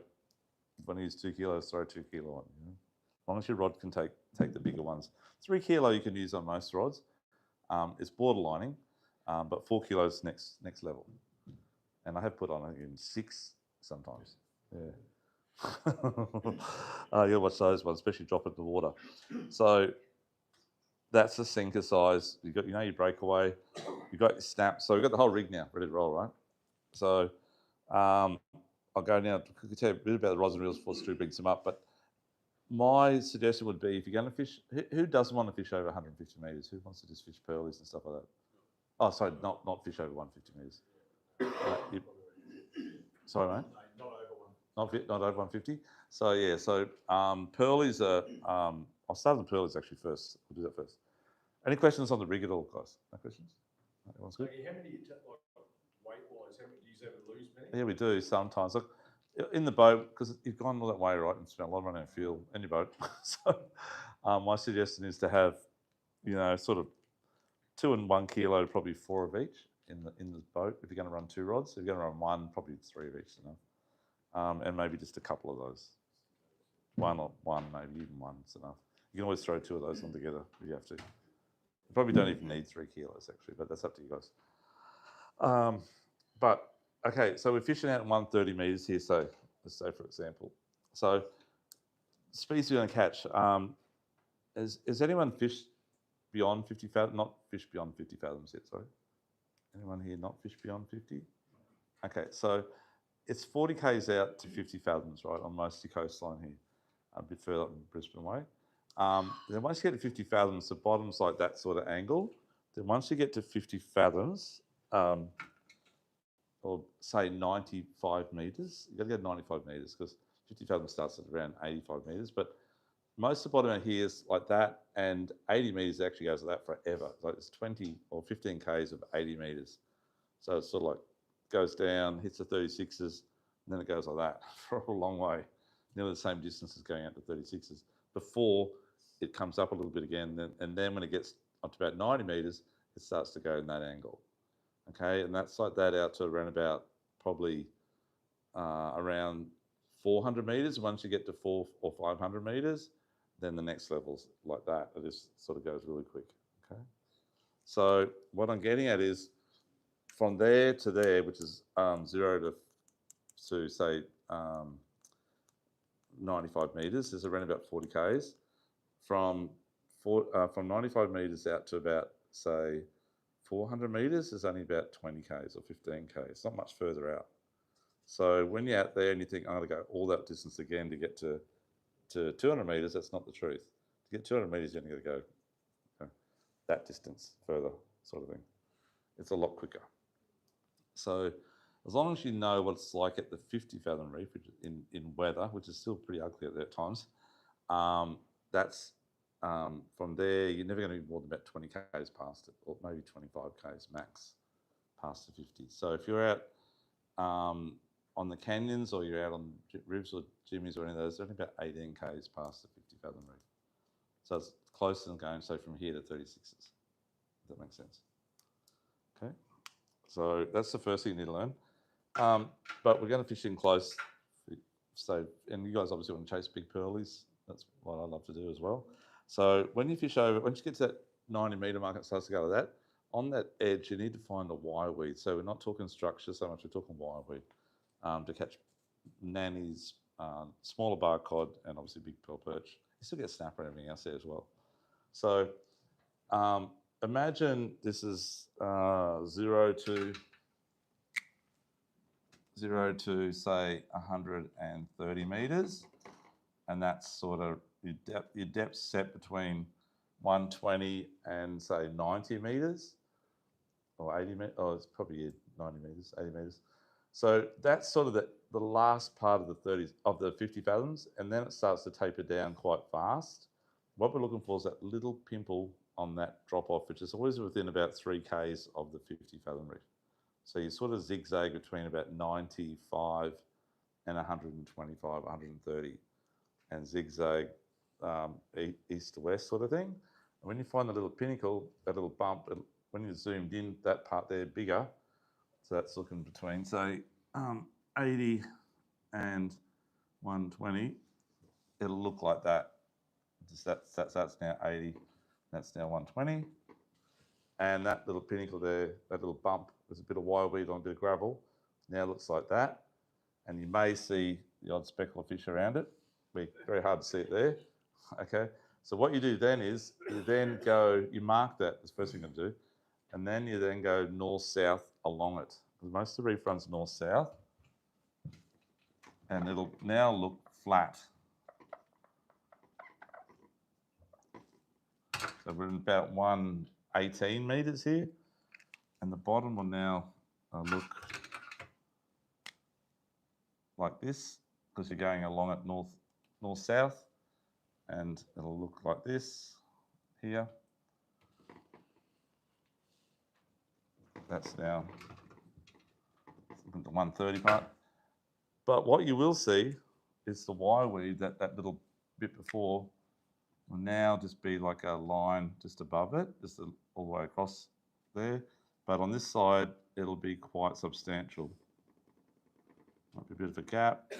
you want to use 2 kilos, throw 2 kilo on. You know? As long as your rod can take the bigger ones. 3 kilo you can use on most rods. It's borderlining, but 4 kilos next level. And I have put on in 6 sometimes. Yeah. You'll watch those ones, especially drop it in the water. So that's the sinker size. You got, your breakaway, you got your snap. So we've got the whole rig now ready to roll, right? So I'll go now to tell you a bit about the rods and reels before Stu brings them up. But my suggestion would be, if you're going to fish, who doesn't want to fish over 150 meters? Who wants to just fish pearlies and stuff like that? Oh, sorry, not fish over 150 meters. Sorry, mate. Not over 150. So yeah, so pearlies are. I'll start with pearlies actually first. We'll do that first. Any questions on the rig at all, guys? No questions? Everyone's good. How many weight-wise? Do you ever lose many? Yeah, we do sometimes. Look, in the boat, because you've gone all that way, right, and spent a lot of money on fuel in your boat. So my suggestion is to have, sort of 2 and 1 kilo, probably 4 of each in the boat. If you're going to run 2 rods, if you're going to run 1, probably 3 of each, and maybe just a couple of those. One, maybe even 1 is enough. You can always throw 2 of those on together if you have to. You probably don't even need 3 kilos actually, but that's up to you guys. But okay, so we're fishing out at 130 meters here. So let's say, for example, so species we're going to catch. Has anyone fished beyond 50 fathoms? Not fished beyond 50 fathoms yet. Sorry, anyone here not fished beyond 50? Okay, so it's 40 k's out to 50 fathoms, right, on most of the coastline here, a bit further up in Brisbane way. Then once you get to 50 fathoms, the bottom's like that sort of angle. Then once you get to 50 fathoms, or say 95 metres, you've got to go 95 metres because 50 fathoms starts at around 85 metres. But most of the bottom out here is like that, and 80 metres actually goes like that forever. Like it's 20 or 15 k's of 80 metres. So it's sort of like goes down, hits the 36s, and then it goes like that for a long way. Nearly the same distance as going out to 36s before it comes up a little bit again. And then when it gets up to about 90 metres, it starts to go in that angle. Okay, and that's like that out to around about probably around 400 metres. Once you get to 400 or 500 metres, then the next level's like that. It just sort of goes really quick. Okay, so what I'm getting at is from there to there, which is 0 to say 95 metres, is around about 40 k's. From 95 metres out to about say 400 metres is only about 20 k's or 15 k's. It's not much further out. So when you're out there and you think, I'm going to go all that distance again to get to 200 metres, that's not the truth. To get 200 metres, you're only going to go that distance further, sort of thing. It's a lot quicker. So as long as you know what it's like at the 50 fathom reef, which in weather, which is still pretty ugly at times, that's from there, you're never going to be more than about 20 k's past it, or maybe 25 k's max past the 50. So if you're out on the canyons or you're out on ribs or jimmies or any of those, they're only about 18 k's past the 50 fathom reef. So it's closer than going, say, from here to 36s. Does that make sense? Okay. So that's the first thing you need to learn. But we're going to fish in close. So, and you guys obviously want to chase big pearlies. That's what I love to do as well. So when you fish over, once you get to that 90 metre mark, it starts to go to that. On that edge, you need to find a wire weed. So we're not talking structure so much, we're talking wire weed to catch nannies, smaller bar cod, and obviously big pearl perch. You still get snapper and everything else there as well. So imagine this is 0 to say 130 metres, and that's sort of your depth set between 120 and say 90 metres, or 80 metres. Oh, it's probably 90 metres, 80 metres. So that's sort of the last part of the 30s of the 50 fathoms, and then it starts to taper down quite fast. What we're looking for is that little pimple on that drop off, which is always within about 3 k's of the 50 fathom reef. So you sort of zigzag between about 95 and 125, 130, and zigzag east to west sort of thing. And when you find the little pinnacle, that little bump, when you're zoomed in, that part there bigger, so that's looking between, say, 80 and 120, it'll look like that. Just that's now 80, that's now 120. And that little pinnacle there, that little bump, there's a bit of wire weed on a bit of gravel, now looks like that. And you may see the odd speckle of fish around it. Very hard to see it there. Okay, so what you do then is you then go, you mark that, that's the first thing you do, and then you then go north-south along it. Because most of the reef runs north-south, and it'll now look flat. So we're in about 118 metres here, and the bottom will now look like this, because you're going along it north-south, and it'll look like this here. That's now the 130 part. But what you will see is the wire weed, that little bit before, will now just be like a line just above it, just all the way across there. But on this side, it'll be quite substantial. Might be a bit of a gap,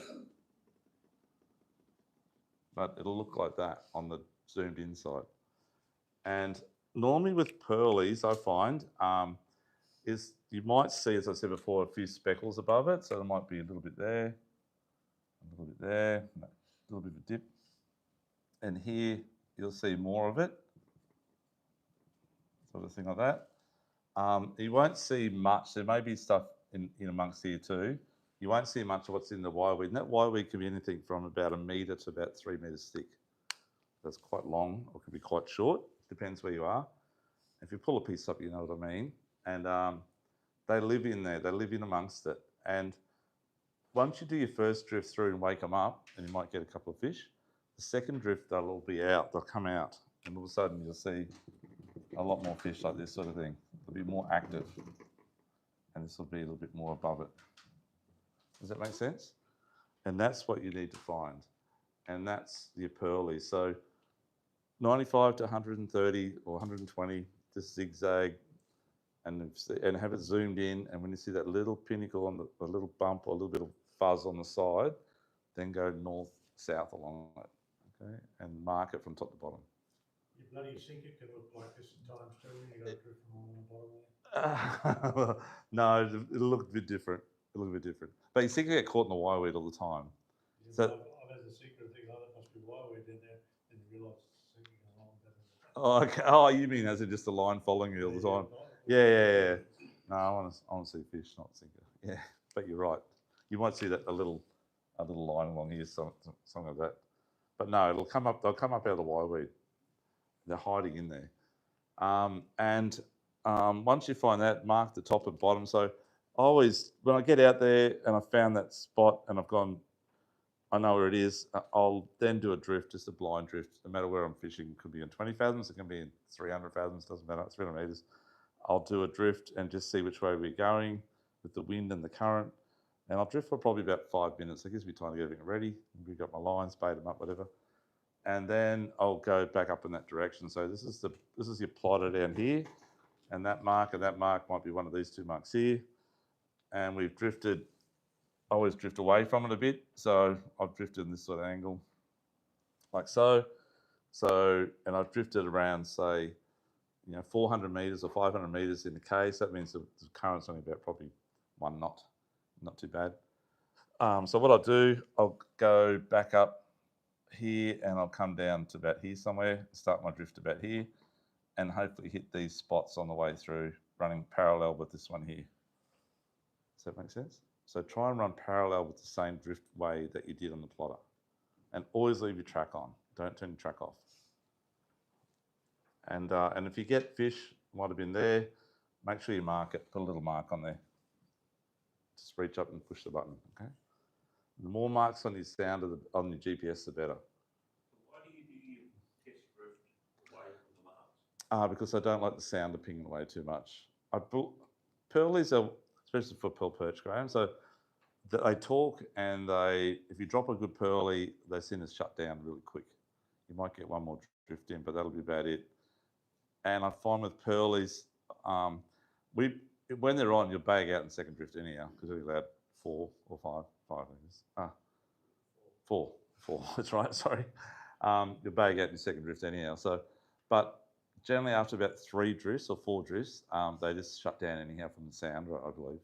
but it'll look like that on the zoomed in side. And normally with pearlies, I find, is you might see, as I said before, a few speckles above it. So there might be a little bit there, a little bit there, a little bit of a dip. And here, you'll see more of it, sort of thing like that. You won't see much. There may be stuff in amongst here too. You won't see much of what's in the wire weed. And that wire weed can be anything from about 1 metre to about 3 metres thick. That's quite long, or can be quite short, depends where you are. If you pull a piece up, you know what I mean. And they live in there, they live in amongst it. And once you do your first drift through and wake them up, and you might get a couple of fish, the second drift, they'll all be out, they'll come out. And all of a sudden you'll see a lot more fish like this sort of thing. They'll be more active. And this will be a little bit more above it. Does that make sense? And that's what you need to find. And that's your pearly. So 95 to 130 or 120, just zigzag and have it zoomed in. And when you see that little pinnacle on the little bump or a little bit of fuzz on the side, then go north-south along it, okay? And mark it from top to bottom. Your bloody sinker can look like this at times too, when you got a drift from on the bottom there. No, it'll look a bit different. It'll look a bit different. But you seem to get caught in the wire weed all the time. Yeah, So, I've had the sinker and think, oh, that must be wire weed in there, and you realise it's the sinker going on. oh, okay. Oh, you mean as in just a line following you all the time? Yeah. No, I want to see fish, not sinker. Yeah, but you're right. You might see that a little line along here, something like that. But no, it'll come up. They'll come up out of the wire weed. They're hiding in there. Once you find that, mark the top and bottom. So always, when I get out there and I found that spot and I've gone, I know where it is, I'll then do a drift, just a blind drift, no matter where I'm fishing. It could be in 20 fathoms, it can be in 300 fathoms, doesn't matter, 300 metres. I'll do a drift and just see which way we're going with the wind and the current. And I'll drift for probably about 5 minutes. It gives me time to get everything ready. We've got my lines, bait them up, whatever. And then I'll go back up in that direction. So this is your plotter down here, and that mark might be one of these two marks here. And we've drifted, I always drift away from it a bit. So I've drifted in this sort of angle, like so. And I've drifted around, say, 400 meters or 500 meters in the case. That means the current's only about probably 1 knot, not too bad. So what I'll do, I'll go back up here and I'll come down to about here somewhere, start my drift about here, and hopefully hit these spots on the way through, running parallel with this one here. Does that make sense? So try and run parallel with the same drift way that you did on the plotter. And always leave your track on. Don't turn your track off. And if you get fish, might have been there, make sure you mark it, put a little mark on there. Just reach up and push the button, okay? The more marks on your sound on your GPS, the better. Why do you test drift away from the marks? Because I don't like the sound of pinging away too much. Pearlies are, especially for pearl perch, Graham, so they talk, and if you drop a good pearly, they seem to shut down really quick. You might get one more drift in, but that'll be about it. And I find with pearlies, when they're on, you'll bag out in second drift anyhow, because you're allowed 4 or 5 meters. 4, that's right, sorry. You'll bag out in second drift anyhow. But generally after about 3 drifts or 4 drifts, they just shut down anyhow from the sound, I believe.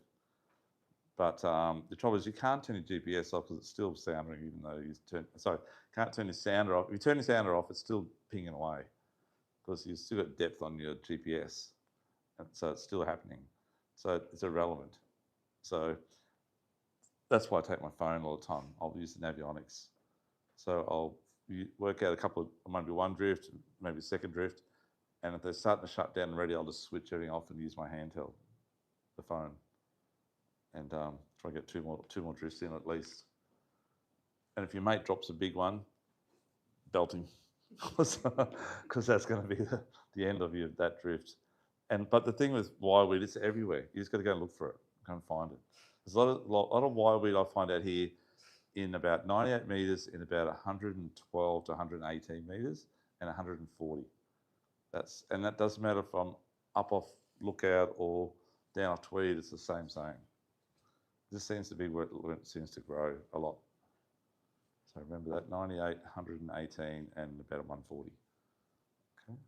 But the trouble is you can't turn your GPS off because it's still sounding, even though can't turn your sounder off. If you turn your sounder off, it's still pinging away because you've still got depth on your GPS, and so it's still happening. So it's irrelevant. So that's why I take my phone all the time. I'll use the Navionics. So I'll work out maybe 1 drift, maybe 2nd drift, and if they're starting to shut down and ready, I'll just switch everything off and use my handheld, the phone, and try to get two more drifts in at least. And if your mate drops a big one, belting, because that's going to be the end of that drift. But the thing with wireweed, it's everywhere. You just got to go and look for it, go and find it. There's a lot of wireweed I find out here in about 98 metres, in about 112 to 118 metres, and 140. That doesn't matter if I'm up off Lookout or down off Tweed, it's the same. This seems to be where it seems to grow a lot. So remember that, 98, 118, and about 140. Okay.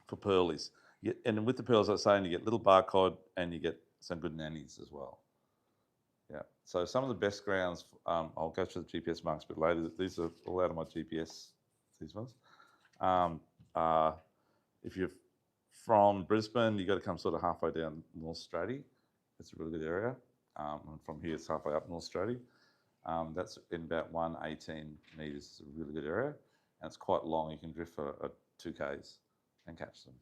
For pearlies. And with the pearls, I was saying, you get little barcode and you get some good nannies as well. Yeah. So some of the best grounds, I'll go through the GPS marks a bit later. These are all out of my GPS, these ones. If you're from Brisbane, you've got to come sort of halfway down North Stratty. It's a really good area. And from here, it's halfway up North Stratty. That's in about 118 metres. It's a really good area. And it's quite long. You can drift for 2 Ks and catch them.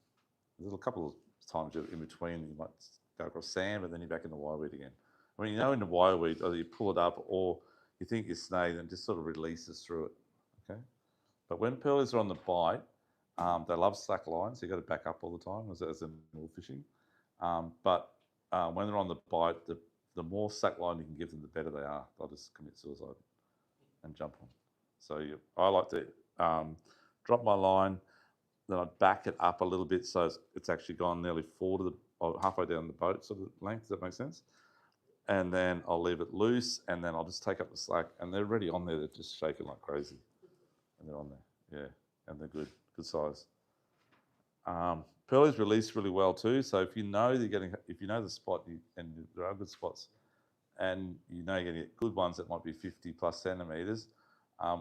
There's a couple of times in between, you might go across sand, and then you're back in the wireweed again. I mean, in the wireweed, either you pull it up or you think you're snagged and just sort of releases through it, okay? But when pearlies are on the bite, they love slack lines, so you've got to back up all the time as in mill fishing. But when they're on the bite, the more slack line you can give them, the better they are. They'll just commit suicide and jump on. So I like to drop my line, then I back it up a little bit so it's actually gone nearly halfway down the boat sort of length. Does that make sense? And then I'll leave it loose, and then I'll just take up the slack, and they're already on there. They're just shaking like crazy, and they're on there. Yeah, and they're good size. Pearlies release really well too. So if you know the spot, and there are good spots, and you know you're going to get good ones that might be 50 plus centimetres,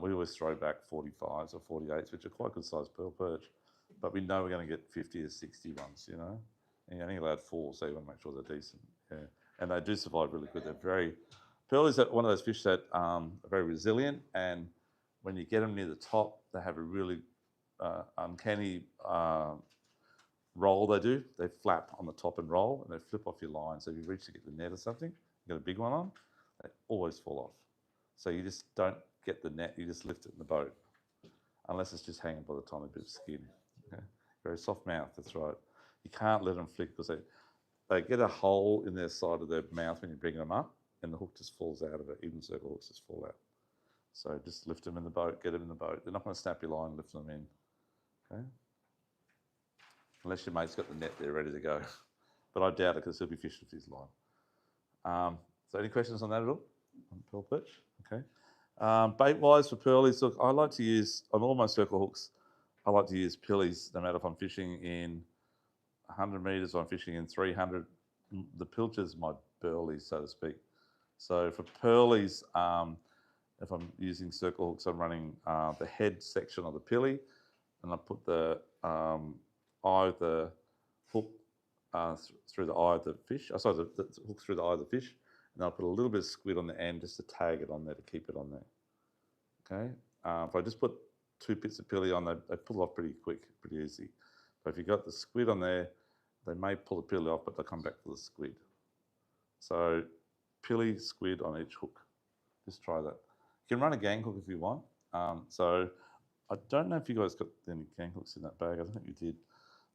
we always throw back 45s or 48s, which are quite good sized pearl perch. But we know we're going to get 50 to 60 ones, and you're only allowed 4, so you want to make sure they're decent. Yeah. And they do survive really good. Pearlies are one of those fish that are very resilient, and when you get them near the top, they have a really uncanny roll they do. They flap on the top and roll, and they flip off your line. So if you reach to get the net or something, you got a big one on, they always fall off. So you just don't get the net, you just lift it in the boat, unless it's just hanging by the tiny bit of skin. Okay? Very soft mouth, that's right. You can't let them flick because they get a hole in their side of their mouth when you're bringing them up, and the hook just falls out of it. Even circle hooks just fall out. So just lift them in the boat, get them in the boat. They're not going to snap your line, lift them in. Okay. Unless your mate's got the net there ready to go. But I doubt it because he'll be fishing with his line. So any questions on that at all? On pearl perch? Okay. Bait-wise for pearlies, look, I like to use, on all my circle hooks, I like to use pillies no matter if I'm fishing in 100 metres or I'm fishing in 300. The pilchar's my burley, so to speak. So for pearlies, if I'm using circle hooks, I'm running the head section of the pilly, and I put the eye of the hook through the eye of the fish. Sorry, the hook through the eye of the fish, and I'll put a little bit of squid on the end just to tag it on there, to keep it on there. Okay. If I just put 2 bits of pilly on, they pull off pretty quick, pretty easy. But if you've got the squid on there, they may pull the pilly off, but they'll come back to the squid. So pilly, squid on each hook. Just try that. You can run a gang hook if you want. So I don't know if you guys got any gang hooks in that bag. I don't think you did.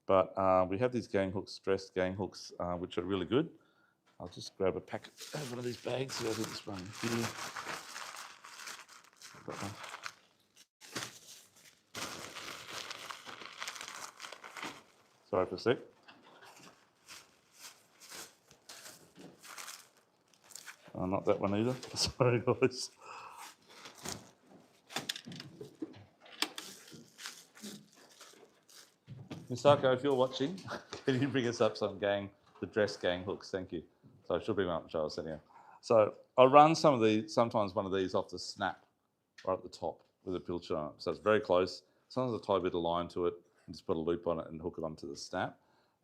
But we have these gang hooks, stressed gang hooks, which are really good. I'll just grab a packet out of one of these bags. I think this one here. That one. Sorry for a sec. Not that one either. Sorry, guys. Misako, if you're watching, can you bring us up some the dress gang hooks? Thank you. So I should bring them up, Charles, anyhow. So I'll run sometimes one of these off the snap right at the top with a pilcher on it. So it's very close. Sometimes I tie a bit of line to it and just put a loop on it and hook it onto the snap.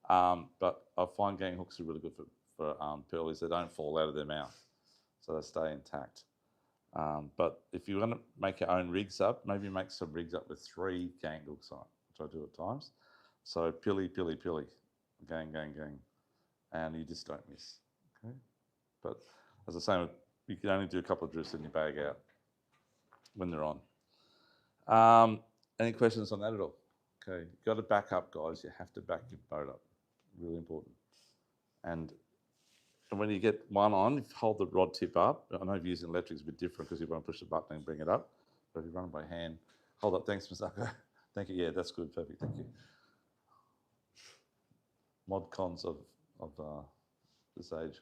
But I find gang hooks are really good for pearlies. They don't fall out of their mouth, so they stay intact. But if you want to make your own rigs up, maybe make some rigs up with 3 gang hooks on it, which I do at times. So pilly, pilly, pilly, gang, gang, gang, and you just don't miss. Okay, but as I say, you can only do a couple of drifts in your bag out when they're on. Any questions on that at all? Okay, you've got to back up, guys. You have to back your boat up. Really important. And when you get one on, if you hold the rod tip up. I know if you're using electric, it's a bit different because you want to push the button and bring it up. But if you run it by hand, hold up. Thanks, Misako. Thank you. Yeah, that's good. Perfect. Thank you. Mod cons of this age.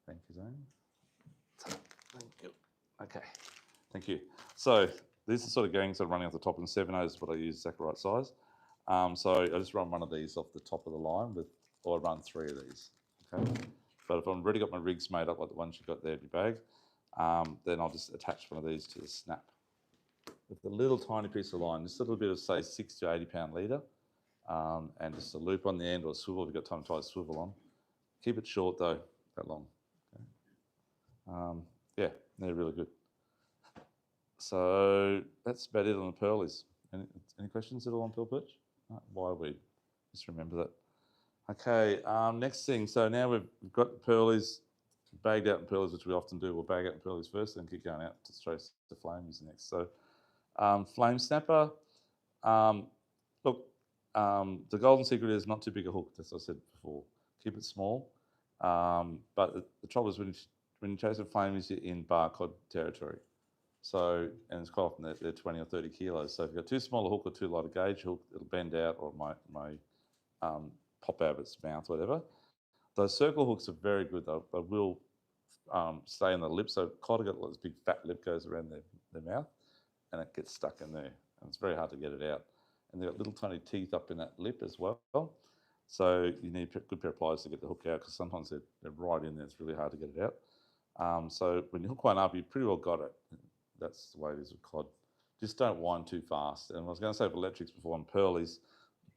Thank you, Zane. Thank you. Okay. Thank you. So these are sort of gangs that are running off the top, and 7/0 is what I use, exactly right size. So I just run one of these off the top of the line or I run 3 of these. Okay. But if I've already got my rigs made up like the ones you've got there in your bag, then I'll just attach one of these to the snap with a little tiny piece of line, just a little bit of, say, 60 to 80 pound leader, and just a loop on the end or a swivel if you've got time to tie a swivel on. Keep it short though, that long. Okay. Yeah, they're really good. So that's about it on the pearlies. Any questions at all on pearl perch? No, why weed? Just remember that. Okay, next thing. So now we've got the pearlies bagged out in pearlies, which we often do. We'll bag out in pearlies first, then keep going out to straight to flames next. So flame snapper. Look, the golden secret is not too big a hook, as I said before. Keep it small. But the trouble is when you chase a flame, you're in barcode territory. So, and it's quite often they're 20 or 30 kilos. So if you've got too small a hook or too light a gauge hook, it'll bend out or it may pop out of its mouth, whatever. Those circle hooks are very good though. They will stay in the lip. So cod have got this big fat lip goes around their mouth and it gets stuck in there. And it's very hard to get it out. And they've got little tiny teeth up in that lip as well. So you need a good pair of pliers to get the hook out because sometimes they're right in there. It's really hard to get it out. So when you hook one up, you've pretty well got it. That's the way it is with cod. Just don't wind too fast. And I was going to say for electrics before on pearlies,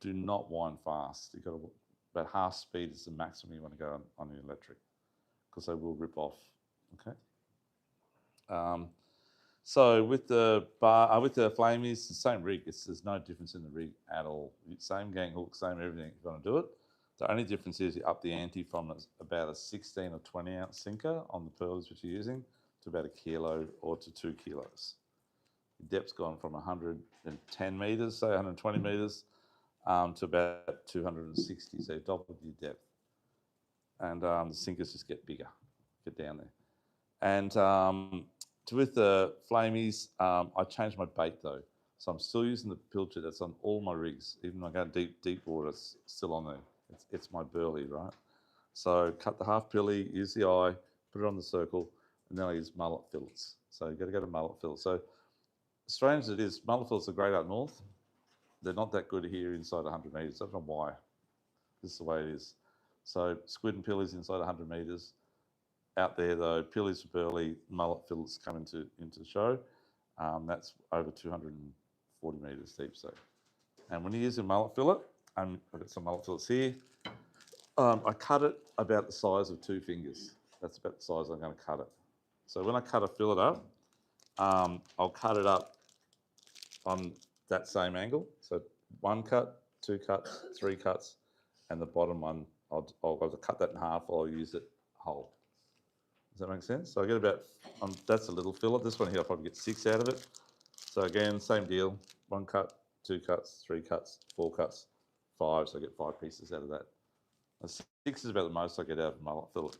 do not wind fast. You've got to, about half speed is the maximum you want to go on your electric because they will rip off. Okay. So with the flamies, the same rig. There's no difference in the rig at all. Same gang hook, same everything. If you want to do it, the only difference is you up the ante from about a 16 or 20 ounce sinker on the pearls which you're using to about 1 kilo or to 2 kilos. Your depth's gone from 110 meters, say 120 meters, to about 260. So you doubled your depth, and the sinkers just get bigger, get down there. And with the flamies, I changed my bait though. So I'm still using the pilchard that's on all my rigs. Even when I go deep water, it's still on there. It's my burley, right? So cut the half pilly, use the eye, put it on the circle, and then I use mullet fillets. So you've got to go to mullet fillets. So strange as it is, mullet fillets are great up north. They're not that good here inside 100 metres. I don't know why. This is the way it is. So squid and pillies inside 100 metres. Out there though, pillies for burley, mullet fillets come into the show. That's over 240 metres deep. So, and when you use a mullet fillet, I've got some mullet fillets here. I cut it about the size of 2 fingers. That's about the size I'm going to cut it. So when I cut a fillet up, I'll cut it up on that same angle. So 1 cut, 2 cuts, 3 cuts, and the bottom one, I'll either cut that in half or I'll use it whole. Does that make sense? So I get about, that's a little fillet. This one here, I'll probably get 6 out of it. So again, same deal. 1 cut, 2 cuts, 3 cuts, 4 cuts, 5. So I get 5 pieces out of that. 6 is about the most I get out of a mullet fillet.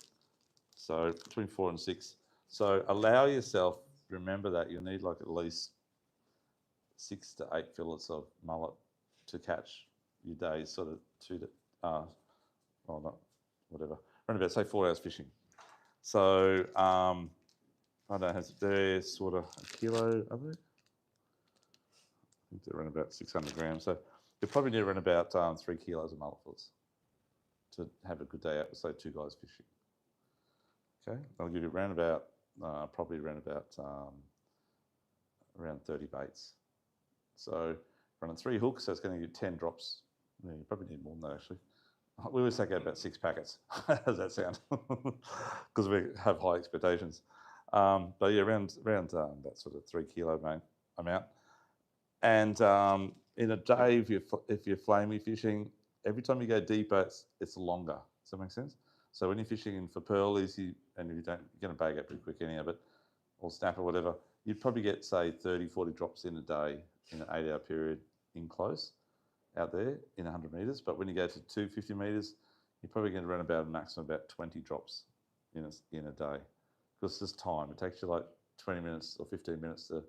So between 4 and 6. So allow yourself, remember that you'll need like at least 6 to 8 fillets of mullet to catch your days, sort of whatever. Around about, say, 4 hours fishing. So, I don't know, they're sort of a kilo, are they? I think they're around about 600 grams. So you probably need around about 3 kilos of mullet fillets to have a good day out with, say, 2 guys fishing. Okay, I'll give you around about, probably around about, around 30 baits. So running 3 hooks, so it's going to give you 10 drops. Yeah, you probably need more than that actually. We always take out about 6 packets. How does that sound? Because we have high expectations. But yeah, around that sort of 3 kilo amount. And in a day, if you're flamey fishing, every time you go deeper, it's longer. Does that make sense? So when you're fishing for pearlies, and if you're going to bag out pretty quick anyhow, or snap or whatever, you'd probably get, say, 30, 40 drops in a day in an 8-hour period in close out there in 100 metres. But when you go to 250 metres, you're probably going to run about a maximum of about 20 drops in a day. Because it's just time. It takes you like 20 minutes or 15 minutes to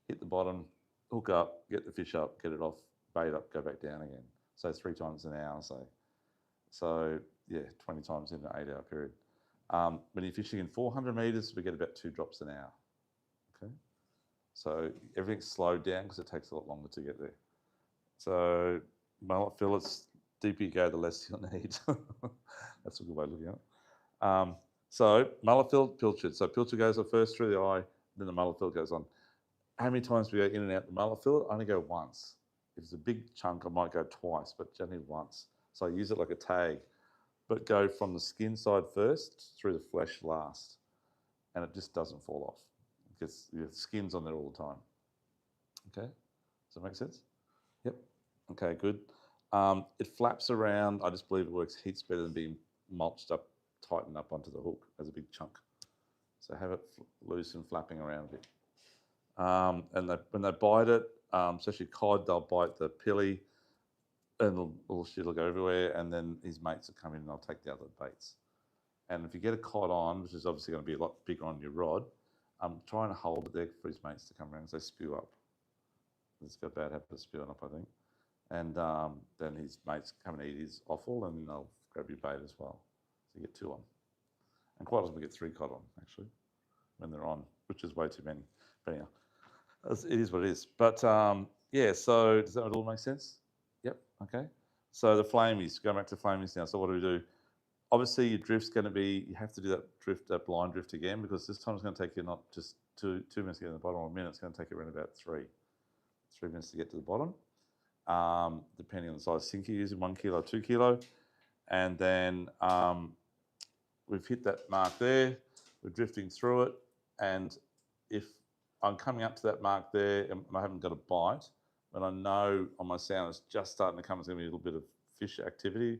hit the bottom, hook up, get the fish up, get it off, bait up, go back down again. So 3 times an hour, say. So yeah, 20 times in an 8-hour period. When you're fishing in 400 metres, we get about 2 drops an hour. Okay, so everything's slowed down because it takes a lot longer to get there. So mullet fillets, deeper you go, the less you'll need. That's a good way of looking at it. So mullet fillet, pilchard. So pilchard goes on first through the eye, then the mullet fillet goes on. How many times do we go in and out the mullet fillet? I only go once. If it's a big chunk, I might go twice, but generally once. So I use it like a tag, but go from the skin side first through the flesh last, and it just doesn't fall off because your skin's on there all the time. Okay, does that make sense? Yep. Okay, good. It flaps around. I just believe it works heaps better than being mulched up, tightened up onto the hook as a big chunk. So have it loose and flapping around a bit. And when they bite it, especially cod, they'll bite the pilly and the little shit will go everywhere, and then his mates will come in and they'll take the other baits. And if you get a cod on, which is obviously going to be a lot bigger on your rod, try and hold it there for his mates to come around because they spew up. It's got a bad habit of spewing up, I think. And then his mates come and eat his offal, and they'll grab your bait as well. So you get 2 on. And quite often we get 3 cod on, actually, when they're on, which is way too many. But anyhow, it is what it is. But yeah, so does that all make sense? Yep, okay. So the flamies, go back to flamies now. So what do? Obviously your drift's going to be, you have to do that blind drift again, because this time it's going to take you not just 2 minutes to get to the bottom, or a minute. It's going to take you around about 3 minutes to get to the bottom, depending on the size sink you're using, 1 kilo, 2 kilo. And then we've hit that mark there, we're drifting through it, and if I'm coming up to that mark there and I haven't got a bite, when I know on my sound it's just starting to come, it's going to be a little bit of fish activity,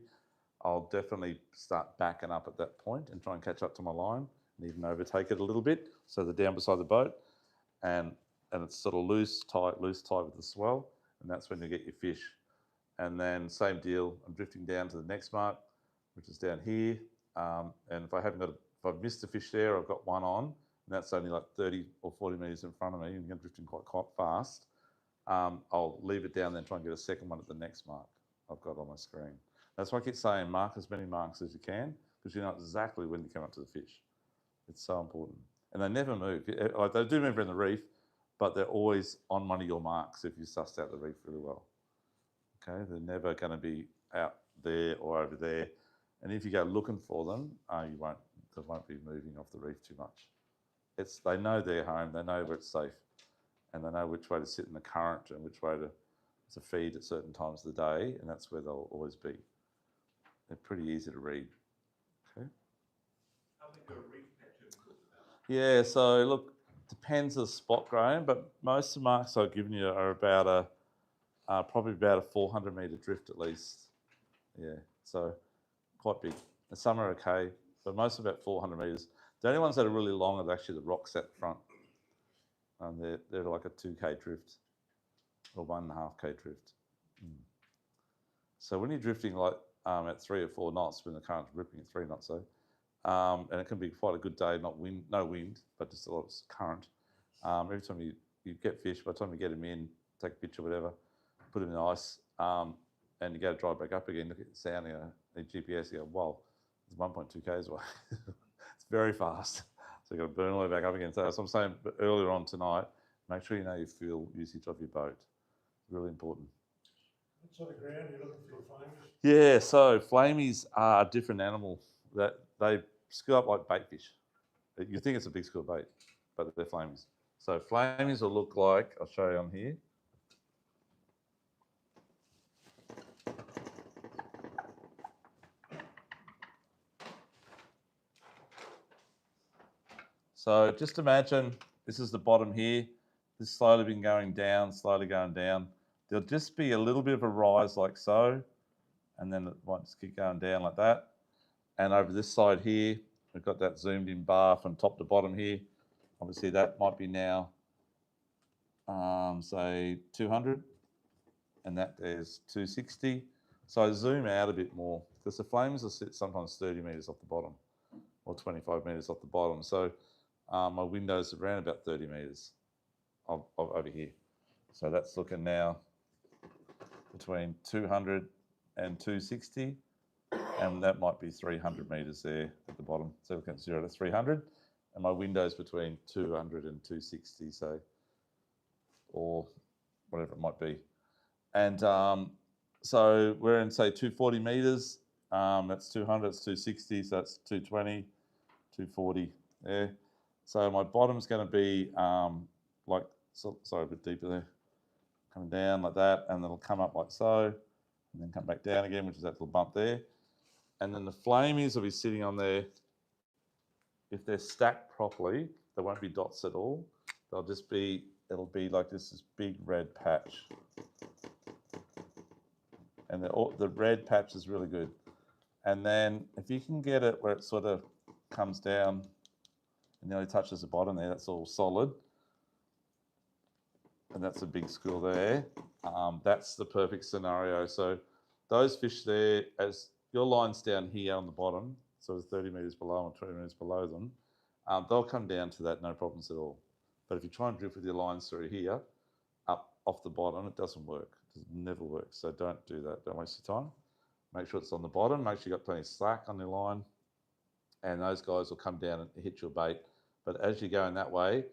I'll definitely start backing up at that point and try and catch up to my line and even overtake it a little bit, so they're down beside the boat, and it's sort of loose, tight with the swell, and that's when you get your fish. And then same deal, I'm drifting down to the next mark, which is down here, and if I've missed a fish there, I've got one on, and that's only like 30 or 40 metres in front of me, and you're drifting quite fast, I'll leave it down there and try and get a second one at the next mark I've got on my screen. That's why I keep saying mark as many marks as you can, because you know exactly when you come up to the fish. It's so important. And they never move. Like they do move around the reef, but they're always on one of your marks if you sussed out the reef really well. Okay, they're never going to be out there or over there. And if you go looking for them, they won't be moving off the reef too much. They know their home, they know where it's safe, and they know which way to sit in the current and which way to feed at certain times of the day, and that's where they'll always be. They're pretty easy to read. Okay. How big are reef patches? Yeah, so look, depends on the spot, Graham, but most of the marks I've given you are about probably about a 400 metre drift at least. Yeah, so quite big. And some are okay, but most are about 400 metres. The only ones that are really long are actually the rocks at the front. They're like a 2K drift or 1.5K drift. So when you're drifting like at 3 or 4 knots, when the current's ripping at 3 knots, and it can be quite a good day, no wind, but just a lot of current. Every time you get fish, by the time you get them in, take a picture, whatever, put them in the ice, and you go to drive back up again, look at the sound, the GPS, you go, wow, it's 1.2 k's away. It's very fast. So you've got to burn all the way back up again. So that's what I'm saying earlier on tonight, make sure you know your fuel usage of your boat. It's really important. What sort of ground are you looking for flamies? Yeah, so flamies are a different animal. That they school up like bait fish. You think it's a big school bait, but they're flamies. So flamies will look like, I'll show you on here. So just imagine this is the bottom here. This slowly been going down, slowly going down. There'll just be a little bit of a rise like so, and then it might just keep going down like that. And over this side here, we've got that zoomed in bar from top to bottom here. Obviously that might be now, say 200, and that is 260. So I zoom out a bit more because the flames will sit sometimes 30 metres off the bottom or 25 metres off the bottom. So my window's around about 30 metres of over here. So that's looking now between 200 and 260, and that might be 300 metres there at the bottom. So we're at 0 to 300, and my window's between 200 and 260, so, or whatever it might be. And so we're in, say, 240 metres, that's 200, it's 260, so that's 220, 240 there. So my bottom's going to be sorry, a bit deeper there, coming down like that, and it'll come up like so, and then come back down again, which is that little bump there. And then the flamies will be sitting on there. If they're stacked properly, there won't be dots at all. It'll be like this big red patch. And the red patch is really good. And then if you can get it where it sort of comes down and nearly touches the bottom there, that's all solid. And that's a big school there. That's the perfect scenario. So those fish there, as your line's down here on the bottom, so it's 30 metres below and 20 metres below them, they'll come down to that, no problems at all. But if you try and drift with your lines through here, up off the bottom, it doesn't work. It never works. So don't do that. Don't waste your time. Make sure it's on the bottom. Make sure you've got plenty of slack on your line. And those guys will come down and hit your bait. But as you're going that way,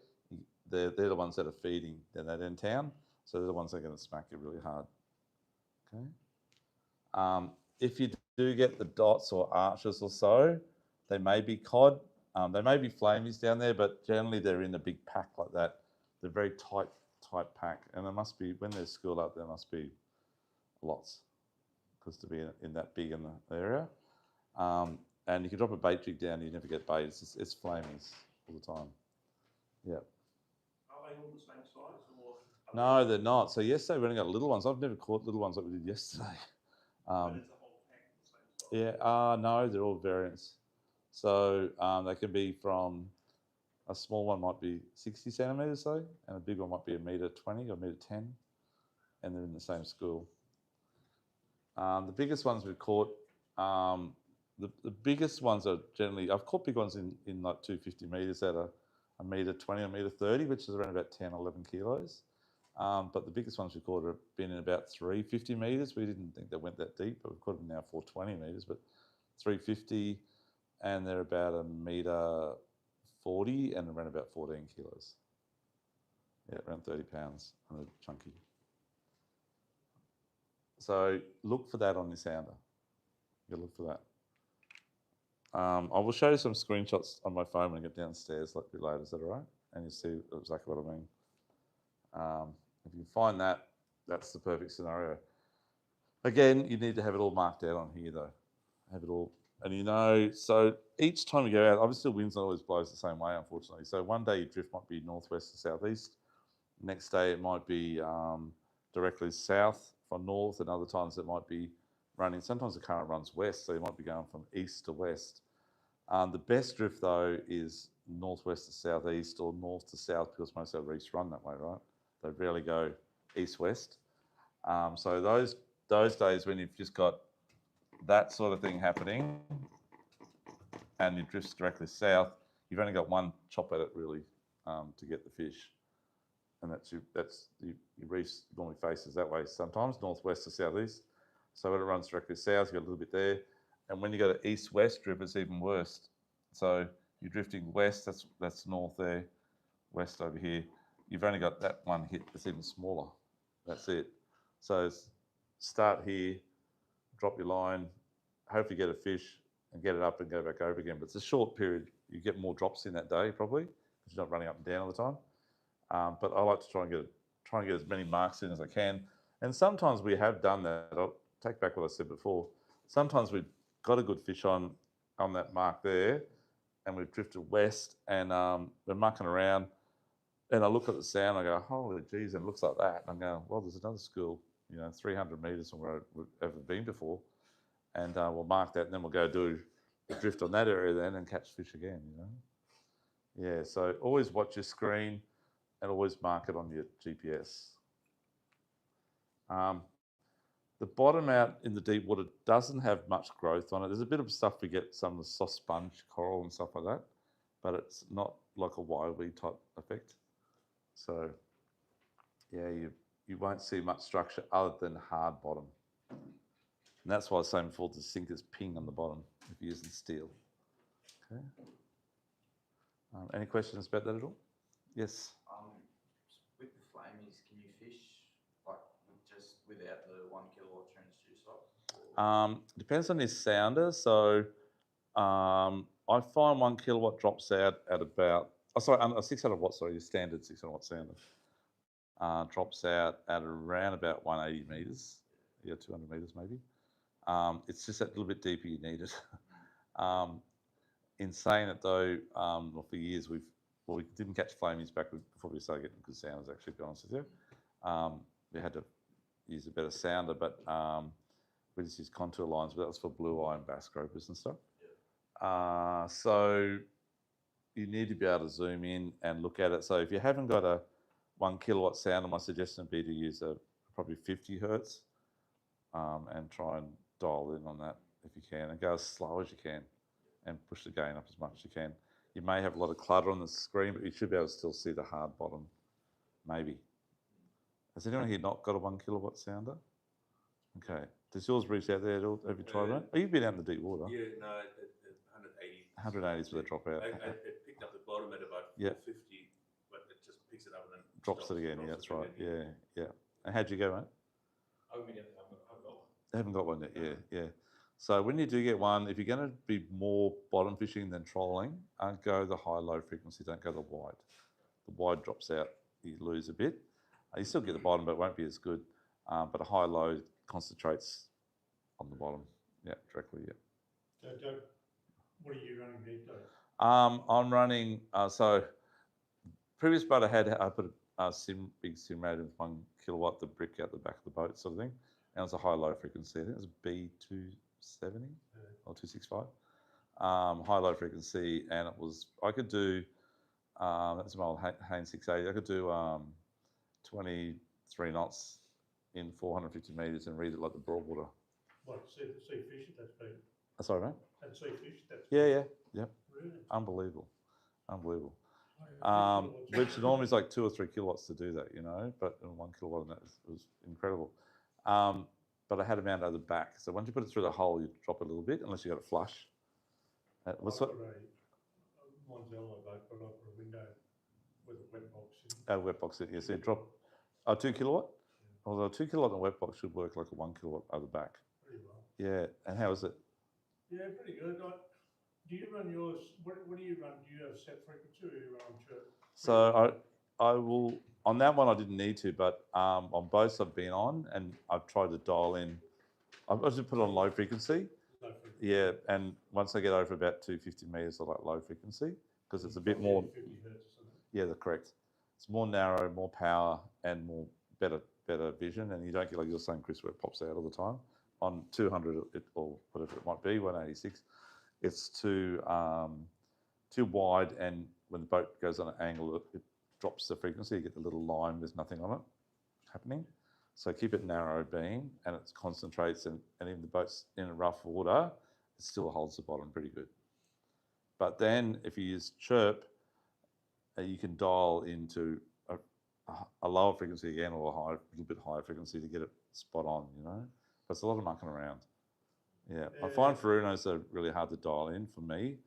they're the ones that are feeding in that end town. So they're the ones that are going to smack you really hard. Okay. If you do get the dots or arches or so, they may be cod. They may be flamies down there, but generally they're in a big pack like that. They're very tight pack. And there must be, when they're schooled up, there must be lots, because to be in that big in the area. And you can drop a bait jig down, you never get bait. It's flamies all the time. Yeah. Are they all the same size? Or no, they're not. So yesterday we only got little ones. I've never caught little ones like we did yesterday. but it's a whole pack the same size? Yeah, no, they're all variants. So they can be from, a small one might be 60 centimetres, say, and a big one might be 1.20 metre or 1.10 metre, and they're in the same school. The biggest ones we've caught, the biggest ones are generally, I've caught big ones in like 250 metres that are a metre 20 or a metre 30, which is around about 10, 11 kilos. But the biggest ones we caught have been in about 350 metres. We didn't think they went that deep, but we've caught them now 420 metres, but 350, and they're about a metre 40 and around about 14 kilos. Yeah, around 30 pounds, and they're chunky. So look for that on your sounder. You look for that. I will show you some screenshots on my phone when I get downstairs a bit later. Is that all right? And you see exactly what I mean. If you find that, that's the perfect scenario. Again, you need to have it all marked out on here though. Have it all, and you know, so each time you go out, obviously the wind's not always blows the same way, unfortunately. So one day your drift might be northwest to southeast. Next day it might be directly south from north, and other times it might be running. Sometimes the current runs west, so you might be going from east to west. The best drift though is northwest to southeast or north to south, because most of our reefs run that way, right? They rarely go east-west. So those days when you've just got that sort of thing happening and your drift's directly south, you've only got one chop at it really to get the fish. And your reefs normally faces that way sometimes, northwest to southeast. So when it runs directly south, you've got a little bit there. And when you go to east-west drift, it's even worse. So you're drifting west, that's north there, west over here. You've only got that one hit that's even smaller. That's it. So start here, drop your line, hopefully get a fish and get it up and go back over again. But it's a short period. You get more drops in that day probably, because you're not running up and down all the time. But I like to try and get as many marks in as I can. And sometimes we have done that. I'll take back what I said before. Sometimes we've got a good fish on that mark there, and we've drifted west, and we're mucking around, and I look at the sound, I go, holy geez, and it looks like that. And I'm going, well, there's another school, 300 metres from where we've ever been before, and we'll mark that, and then we'll go do a drift on that area then and catch fish again, Yeah, so always watch your screen and always mark it on your GPS. The bottom out in the deep water doesn't have much growth on it. There's a bit of stuff we get, some of the soft sponge coral and stuff like that, but it's not like a wild-weed type effect. So, yeah, you won't see much structure other than hard bottom. And that's why I was saying before, the sinkers ping on the bottom if you're using steel. Okay. Any questions about that at all? Yes. With the flamies, can you fish like just without the 1 kilowatt transducer? Depends on your sounder. So I find 1 kilowatt drops out at about, a 600 watt, your standard 600 watt sounder drops out at around about 180 metres, 200 metres maybe. It's just that little bit deeper you need it. In saying it though, for years we didn't catch flamies back before we started getting good sounders, actually, to be honest with you. We had to use a better sounder, but we just used contour lines, but that was for blue eye and bass gropers and stuff. So you need to be able to zoom in and look at it. So if you haven't got a 1 kilowatt sounder, my suggestion would be to use a probably 50 hertz and try and dial in on that if you can, and go as slow as you can and push the gain up as much as you can. You may have a lot of clutter on the screen, but you should be able to still see the hard bottom, maybe. Has anyone here not got a 1 kilowatt sounder? Okay. Does yours reach out there at all? Have you tried that? Oh, you've been out in the deep water. Yeah, no, at 180. 180 is where they drop out. It picked up the bottom at about 450, but it just picks it up and then drops it again. Yeah, that's right. Yeah. And how'd you go, mate? I haven't got one. Haven't got one yet. Yeah. So when you do get one, if you're going to be more bottom fishing than trolling, go the high-low frequency. Don't go the wide. The wide drops out. You lose a bit. You still get the bottom, but it won't be as good. But a high-low concentrates on the bottom. Yeah, directly. Yeah. So, Doug, what are you running these days? I'm running. So previous boat I put a big sim rate of 1 kilowatt, the brick out the back of the boat, sort of thing. And it's a high-low frequency. I think it was B270 or 265. High-low frequency, and it was, I could do, that's my old Haynes 680, I could do 23 knots in 450 metres and read it like the Broadwater. What, see fish at that speed? Sorry, mate? And see fish at that speed? Yeah. Really? Unbelievable. which normally is like 2 or 3 kilowatts to do that, you know, but 1 kilowatt on that was incredible. But I had a mount at the back. So once you put it through the hole, you drop it a little bit, unless you got it flush. What's what? Mine's on my boat, but I put a window with a wet box in. Wet box it, yeah. So you drop 2 kilowatt? Yeah. Although 2 kilowatt on the wet box should work like a 1 kilowatt over the back. Pretty well. Yeah, and how is it? Yeah, pretty good. Do you run yours? What do you run? Do you have set frequency, or you run on chirp? So I will, on that one I didn't need to, but on both I've been on, and I've tried to dial in. I've just put it on low frequency. Low frequency. Yeah, and once I get over about 250 meters, I like low frequency because it's a bit more. 50 hertz or something. Yeah, that's correct. It's more narrow, more power, and more better vision, and you don't get, like you're saying, Chris, where it pops out all the time. On 200 or whatever it might be, 186, it's too wide, and when the boat goes on an angle, it drops the frequency. You get the little line with nothing on it happening. So keep it narrow beam, and it concentrates, and even the boat's in a rough water, it still holds the bottom pretty good. But then if you use chirp, you can dial into a lower frequency again, or a little bit higher frequency to get it spot on, you know. But it's a lot of mucking around. Yeah, I find Furunos are really hard to dial in for me.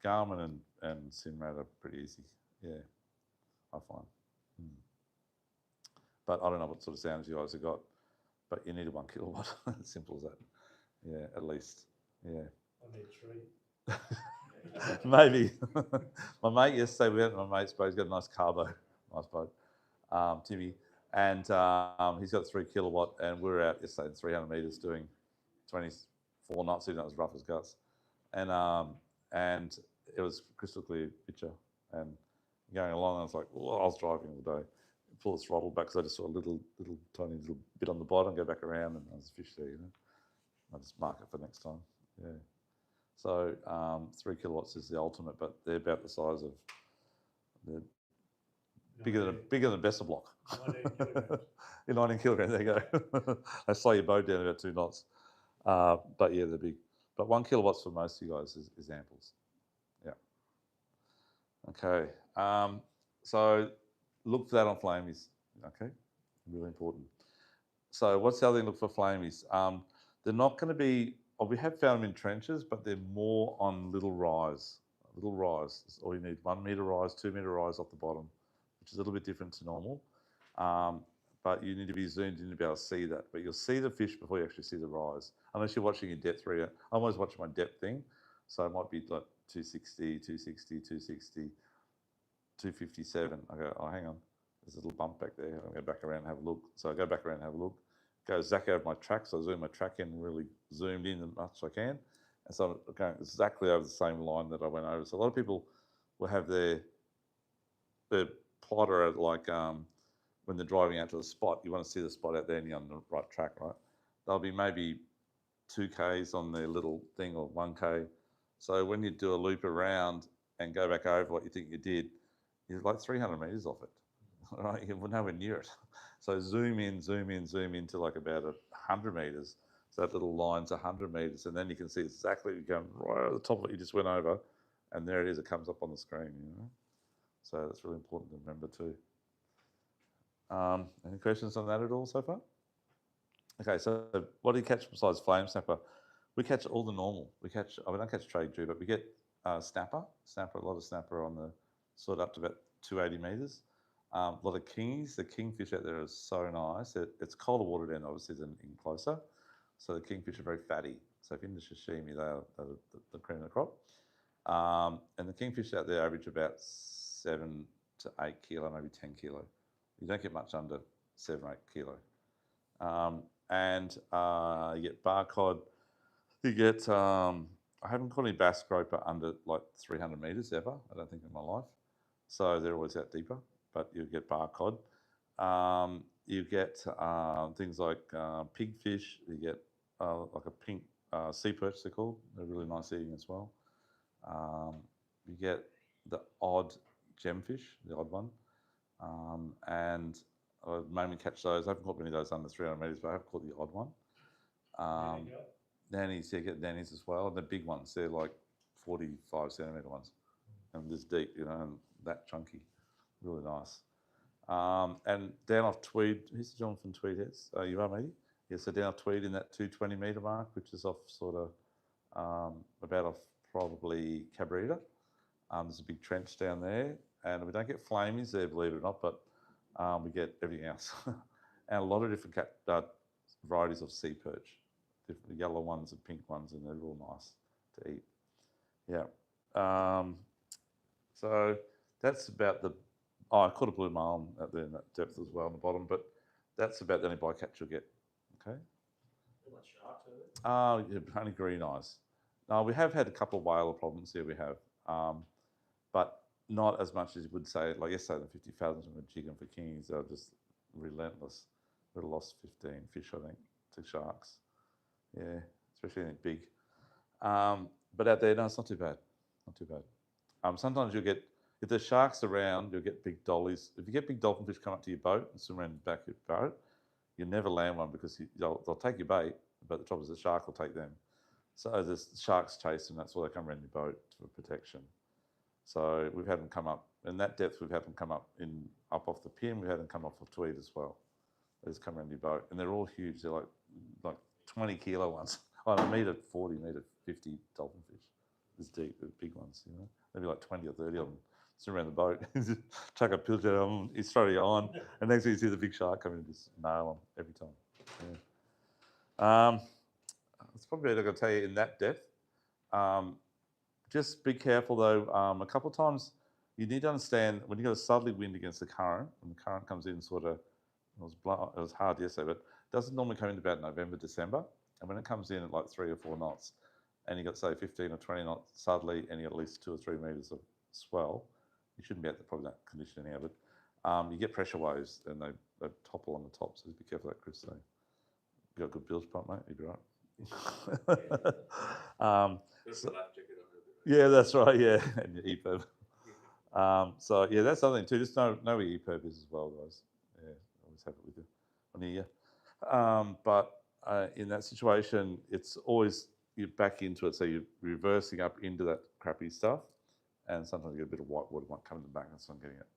Garmin and Seminer are pretty easy. Yeah, I find. But I don't know what sort of sounds you guys have got, but you need a 1 kilowatt. Simple as that. Yeah, at least. Yeah. I need 3. Maybe. My mate yesterday, we went to my mate's boat. He's got a nice carbo, nice boat, Timmy, and he's got 3 kilowatt, and we were out yesterday 300 meters doing 24 knots, even though it was rough as guts, and it was crystal clear picture, and going along, I was like, well, I was driving all day, pull the throttle back because I just saw a little tiny little bit on the bottom, go back around, and there's a fish there, you know. I just mark it for next time. Yeah. So 3 kilowatts is the ultimate, but they're about the size of bigger than a Bessa block. 19 kilograms. 19 kilograms. There you go. They slow your boat down about 2 knots. But yeah, they're big. But 1 kilowatts for most of you guys is amples. Yeah. Okay. So look for that on flamies. Okay. Really important. So what's the other thing to look for flamies? They're not going to be. We have found them in trenches, but they're more on little rise. Little rise. All you need, 1 metre rise, 2 metre rise off the bottom, which is a little bit different to normal. But you need to be zoomed in to be able to see that. But you'll see the fish before you actually see the rise, unless you're watching your depth reader. I'm always watching my depth thing, so it might be like 260, 260, 260, 257. I go, oh, hang on, there's a little bump back there. I'll go back around and have a look. So I go back around and have a look. Go exactly over my track, so I zoom my track in, really zoomed in as much as I can. And so I'm going exactly over the same line that I went over. So a lot of people will have their plotter at like when they're driving out to the spot, you want to see the spot out there and you're on the right track, right? There'll be maybe 2Ks on their little thing or 1K. So when you do a loop around and go back over what you think you did, you're like 300 meters off it, right? You're nowhere near it. So zoom in to like about 100 meters. So that little line's 100 meters, and then you can see exactly going right at the top of what you just went over, and there it is. It comes up on the screen, you know. So that's really important to remember too. Any questions on that at all so far? Okay, so what do you catch besides flame snapper? We catch all the normal. We don't catch trade jew, but we get snapper, a lot of snapper on the sort up to about 280 meters. A lot of kingies. The kingfish out there is so nice. It's colder water down, obviously, than in closer. So the kingfish are very fatty. So if you're into sashimi, they're the cream of the crop. And the kingfish out there average about 7 to 8 kilo, maybe 10 kilo. You don't get much under 7 or 8 kilo. And you get bar cod. You get, I haven't caught any bass groper under like 300 meters ever, I don't think, in my life. So they're always out deeper, but you get bar cod. You get things like pigfish. You get like a pink sea perch, they're called. They're really nice eating as well. You get the odd gemfish, the odd one. And I mainly catch those. I haven't caught many of those under 300 meters, but I have caught the odd one. Nannies, you get nannies as well. And the big ones, they're like 45 centimetre ones. and this deep, and that chunky, really nice. And down off Tweed, who's the gentleman from Tweed Heads? You are, maybe? Yeah, so down off Tweed in that 220 metre mark, which is off sort of about off probably Cabarita. There's a big trench down there, and we don't get flamies there, believe it or not, but we get everything else. And a lot of different varieties of sea perch, different yellow ones and pink ones, and they're real nice to eat. Yeah. So that's about the. Oh, I caught a blue marlin out there in that depth as well on the bottom, but that's about the only bycatch you'll get. Okay. Much sharks, Yeah, only green eyes. No, we have had a couple of whaler problems here. We have, but not as much as you would say. Like yesterday, the 50,000 from a jigging for kings, they're just relentless. We lost 15 fish, I think, to sharks. Yeah, especially anything big. But out there, no, it's not too bad. Not too bad. Sometimes you'll get, if there's sharks around, you'll get big dollies. If you get big dolphin fish come up to your boat and swim around the back of your boat, you'll never land one because they'll take your bait, but the trouble is the shark will take them. So the sharks chase them, that's why they come around your boat for protection. So we've had them come up, in that depth we've had them come up up off the pin, we've had them come off of Tweed as well. They just come around your boat, and they're all huge. They're like 20 kilo ones. Oh, a metre 40, metre 50 dolphin fish. It's deep, they're big ones, Maybe like 20 or 30 of them. Swim around the boat, chuck a pilch at them, he's throwing it on, and next thing you see the big shark come in and just nail them every time. Yeah. That's probably what I'm going to tell you in that depth. Just be careful though. A couple of times you need to understand when you got a southerly wind against the current, and the current comes in sort of, it was hard yesterday, but it doesn't normally come in about November, December. And when it comes in at like 3 or 4 knots, and you got say 15 or 20 knots southerly, and you got at least 2 or 3 metres of swell, you shouldn't be at probably that condition anyhow, but you get pressure waves and they topple on the top, so be careful of that, Chris. So you got a good bilge pump, mate? You'd be right. Yeah, that's right. Yeah, and your EPIRB. So yeah, that's something too. Just know where your EPIRB is as well, guys. Yeah, always have it with you on ear. But in that situation, it's always you're back into it, so you're reversing up into that crappy stuff, and sometimes you get a bit of white water might come in the back, and so I'm getting it.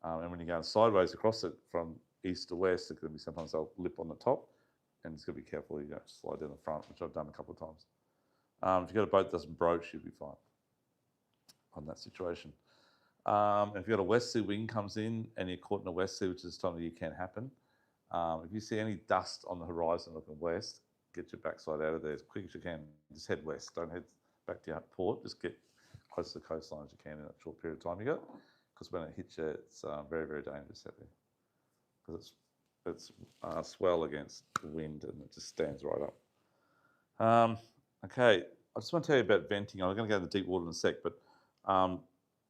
And when you're going sideways across it from east to west, it's going to be sometimes they'll lip on the top, and it's got to be careful you don't slide down the front, which I've done a couple of times. If you've got a boat that doesn't broach, you'll be fine on that situation. And if you've got a west sea wind comes in and you're caught in a west sea, which is time of year can happen, if you see any dust on the horizon looking west, get your backside out of there as quick as you can. Just head west. Don't head back to your port. Just get close to the coastline as you can in that short period of time you got. Because when it hits you, it's very, very dangerous out there. Because it's swell against the wind and it just stands right up. Okay, I just want to tell you about venting. I'm going to go into deep water in a sec, but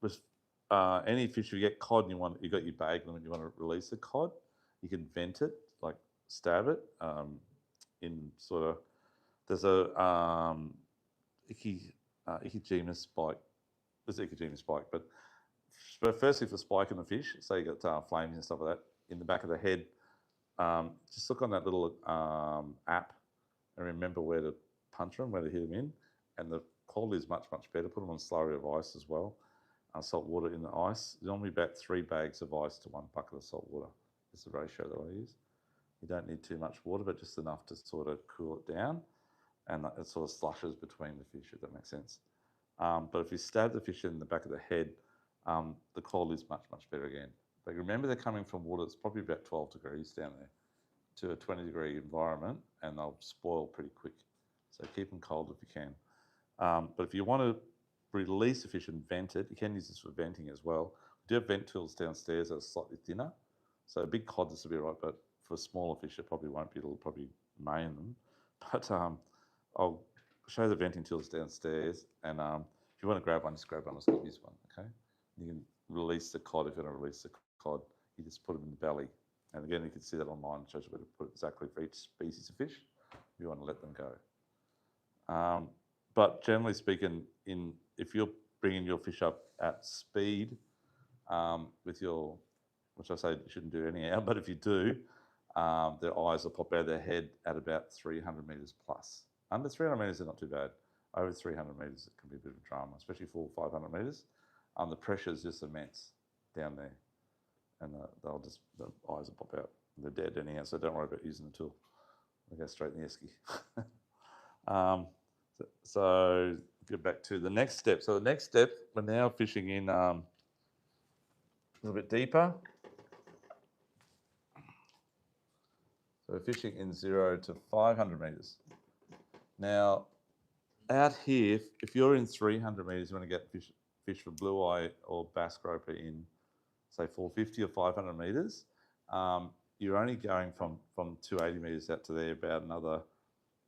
with any fish, you get cod and you got your bag limit, you want to release the cod, you can vent it, like stab it in sort of, there's a Ichthyogenous spike. There's Ichthyogenous spike, but firstly for spiking the fish, so you got flames and stuff like that, in the back of the head, just look on that little app and remember where to punch them, where to hit them in, and the quality is much, much better. Put them on a slurry of ice as well. Salt water in the ice. Normally about 3 bags of ice to 1 bucket of salt water is the ratio that I use. You don't need too much water, but just enough to sort of cool it down, and it sort of slushes between the fish, if that makes sense. But if you stab the fish in the back of the head, the quality is much, much better again. But remember, they're coming from water that's probably about 12 degrees down there to a 20-degree environment, and they'll spoil pretty quick. So keep them cold if you can. But if you want to release the fish and vent it, you can use this for venting as well. We do have vent tools downstairs that are slightly thinner. So big cod, this will be right, but for smaller fish, it probably won't be. It'll probably maim them. But I'll show you the venting tools downstairs, and if you want to grab one, just grab one. I'll just use one, okay? You can release the cod. If you want to release the cod, you just put them in the belly. And again, you can see that online. It shows you where to put it exactly for each species of fish. If you want to let them go. But generally speaking, if you're bringing your fish up at speed with your, which I say you shouldn't do anyhow, but if you do, their eyes will pop out of their head at about 300 metres plus. Under 300 metres, they're not too bad. Over 300 metres, it can be a bit of a drama, especially 400 or 500 metres. the pressure is just immense down there, and the eyes will pop out. They're dead anyhow, so don't worry about using the tool. They go straight in the esky. So get back to the next step. So the next step, we're now fishing in a little bit deeper. So we're fishing in 0 to 500 metres. Now, out here, if you're in 300 metres, you want to get fish for blue eye or bass groper in, say, 450 or 500 metres, you're only going from 280 metres out to there about another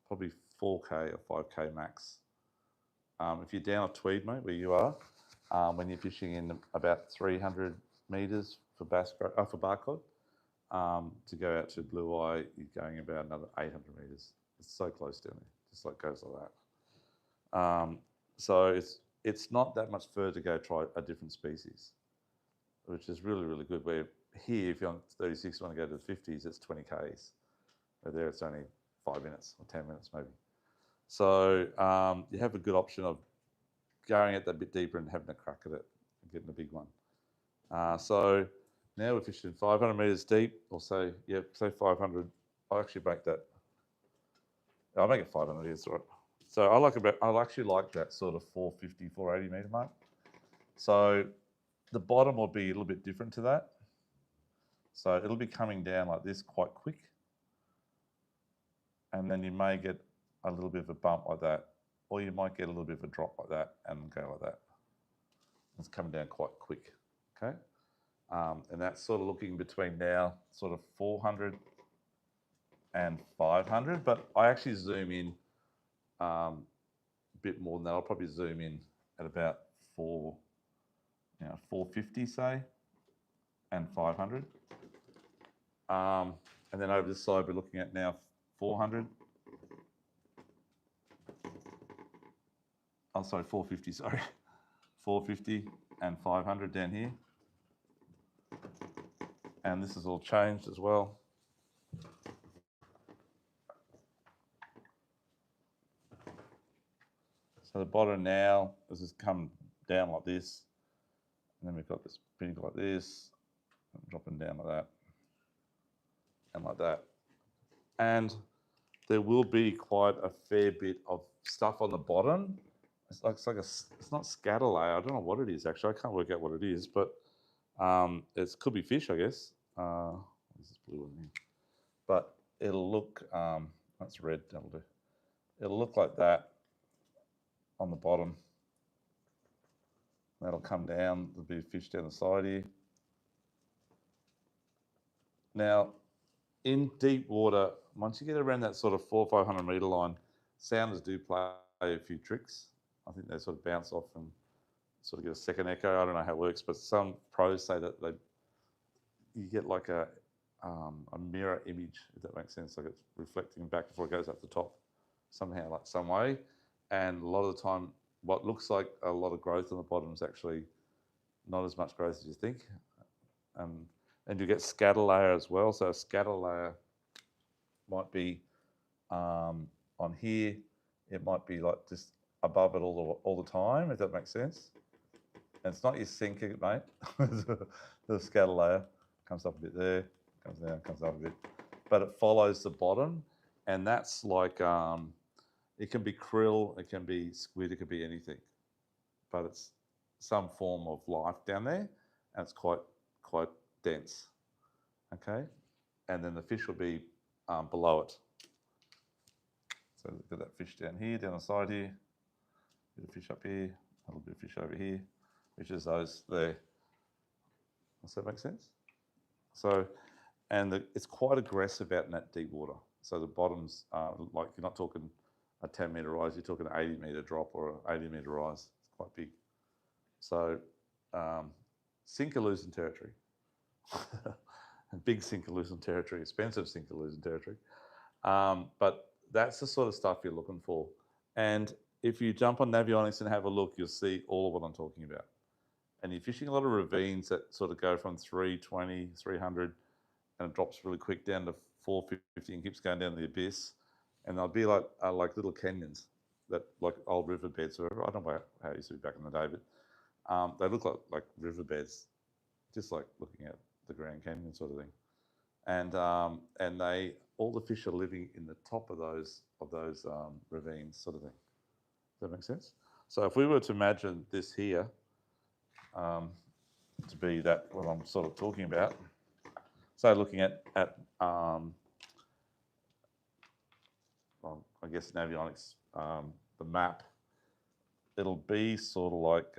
probably 4K or 5K max. If you're down at Tweed, mate, where you are, when you're fishing in about 300 metres for for barcod, to go out to blue eye, you're going about another 800 metres. It's so close down there, just like goes like that. So it's not that much further to go try a different species, which is really, really good. Where here, if you're on 36, you want to go to the 50s, it's 20 Ks. But there, it's only 5 minutes or 10 minutes maybe. So you have a good option of going out that bit deeper and having a crack at it and getting a big one. So now we're fishing 500 metres deep, or say 500. I'll actually make that. I'll make it 500 metres, right? So I actually like that sort of 450, 480 metre mark. So the bottom will be a little bit different to that. So it'll be coming down like this quite quick. And then you may get a little bit of a bump like that, or you might get a little bit of a drop like that and go like that. It's coming down quite quick, okay? And that's sort of looking between now, sort of 400 and 500, but I actually zoom in a bit more than that. I'll probably zoom in at about 450, say, and 500. And then over this side, we're looking at now 400. Oh, sorry, 450, sorry. 450 and 500 down here. And this is all changed as well. So the bottom now has just come down like this. And then we've got this pinnacle like this, dropping down like that, and like that. And there will be quite a fair bit of stuff on the bottom. It's not scatter layer. I don't know what it is actually. I can't work out what it is, but it could be fish, I guess. This is blue one here. But it'll look, that's red, that'll do. It'll look like that on the bottom. That'll come down, there'll be fish down the side here. Now, in deep water, once you get around that sort of 400 or 500 metre line, sounders do play a few tricks. I think they sort of bounce off and sort of get a second echo. I don't know how it works, but some pros say that you get like a mirror image, if that makes sense, like it's reflecting back before it goes up the top, somehow, like some way. And a lot of the time, what looks like a lot of growth on the bottom is actually not as much growth as you think. And you get scatter layer as well. So a scatter layer might be on here. It might be like just above it all the time, if that makes sense. And it's not your sinker, mate. The scatter layer comes up a bit there, comes down, comes up a bit. But it follows the bottom. And that's like, it can be krill, it can be squid, it could be anything. But it's some form of life down there, and it's quite dense, okay? And then the fish will be below it. So look at that fish down here, down the side here, a bit of fish up here, a little bit of fish over here, which is those there. Does that make sense? So, and it's quite aggressive out in that deep water. So the bottoms, like you're not talking a 10 metre rise, you're talking an 80 metre drop or an 80 metre rise. It's quite big. So sinker losing territory. Big sinker losing territory, expensive sinker losing territory. But that's the sort of stuff you're looking for. And if you jump on Navionics and have a look, you'll see all of what I'm talking about. And you're fishing a lot of ravines that sort of go from 320, 300, and it drops really quick down to 450 and keeps going down the abyss. And they'll be like little canyons, that like old riverbeds or whatever. I don't know how it used to be back in the day, but They look like riverbeds, just like looking at the Grand Canyon sort of thing. And they all the fish are living in the top of those ravines sort of thing. Does that make sense? So if we were to imagine this here to be that what I'm sort of talking about, so looking at well, I guess Navionics, the map, it'll be sort of like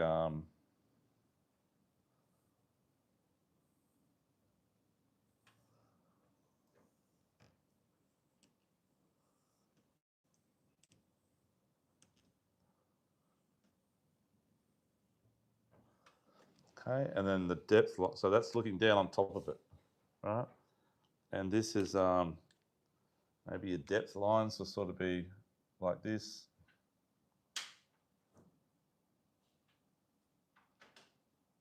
okay, and then the depth, so that's looking down on top of it, right? And this is maybe a depth line, so sort of be like this.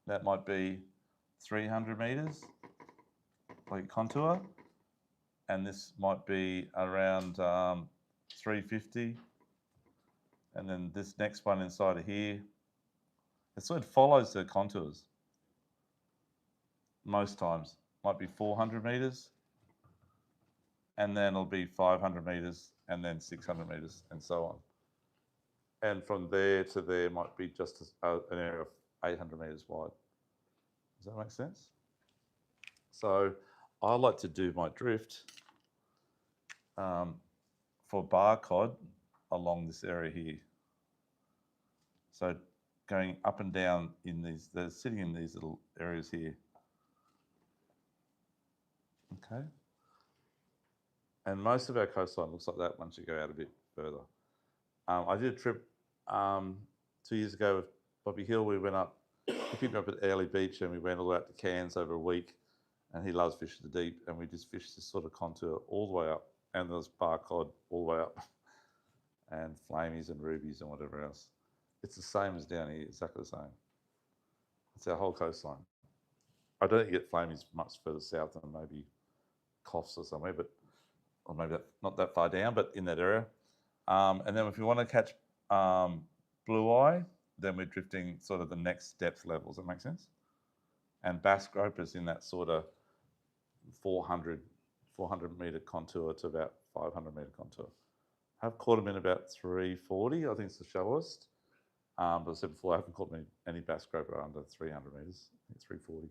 That might be 300 meters, like contour, and this might be around 350, and then this next one inside of here, it sort of follows the contours. Most times, might be 400 meters, and then it'll be 500 meters, and then 600 meters, and so on. And from there to there might be just an area of 800 meters wide. Does that make sense? So I like to do my drift for bar cod along this area here. So going up and down in these, they're sitting in these little areas here. Okay. And most of our coastline looks like that once you go out a bit further. I did a trip 2 years ago with Bobby Hill. We went up, he picked me up at Airlie Beach and we went all the way out to Cairns over a week. And he loves fishing the deep. And we just fished this sort of contour all the way up. And there was bar cod all the way up. And flamies and rubies and whatever else. It's the same as down here, exactly the same. It's our whole coastline. I don't think you get flamies much further south than maybe Coffs or somewhere, but or maybe not that far down, but in that area. And then if you want to catch blue eye, then we're drifting sort of the next depth level. Does that make sense? And bass gropers in that sort of 400 metre contour to about 500 metre contour. I've caught them in about 340, I think it's the shallowest. But I said before, I haven't caught any bass groper under 300 metres, I think 340.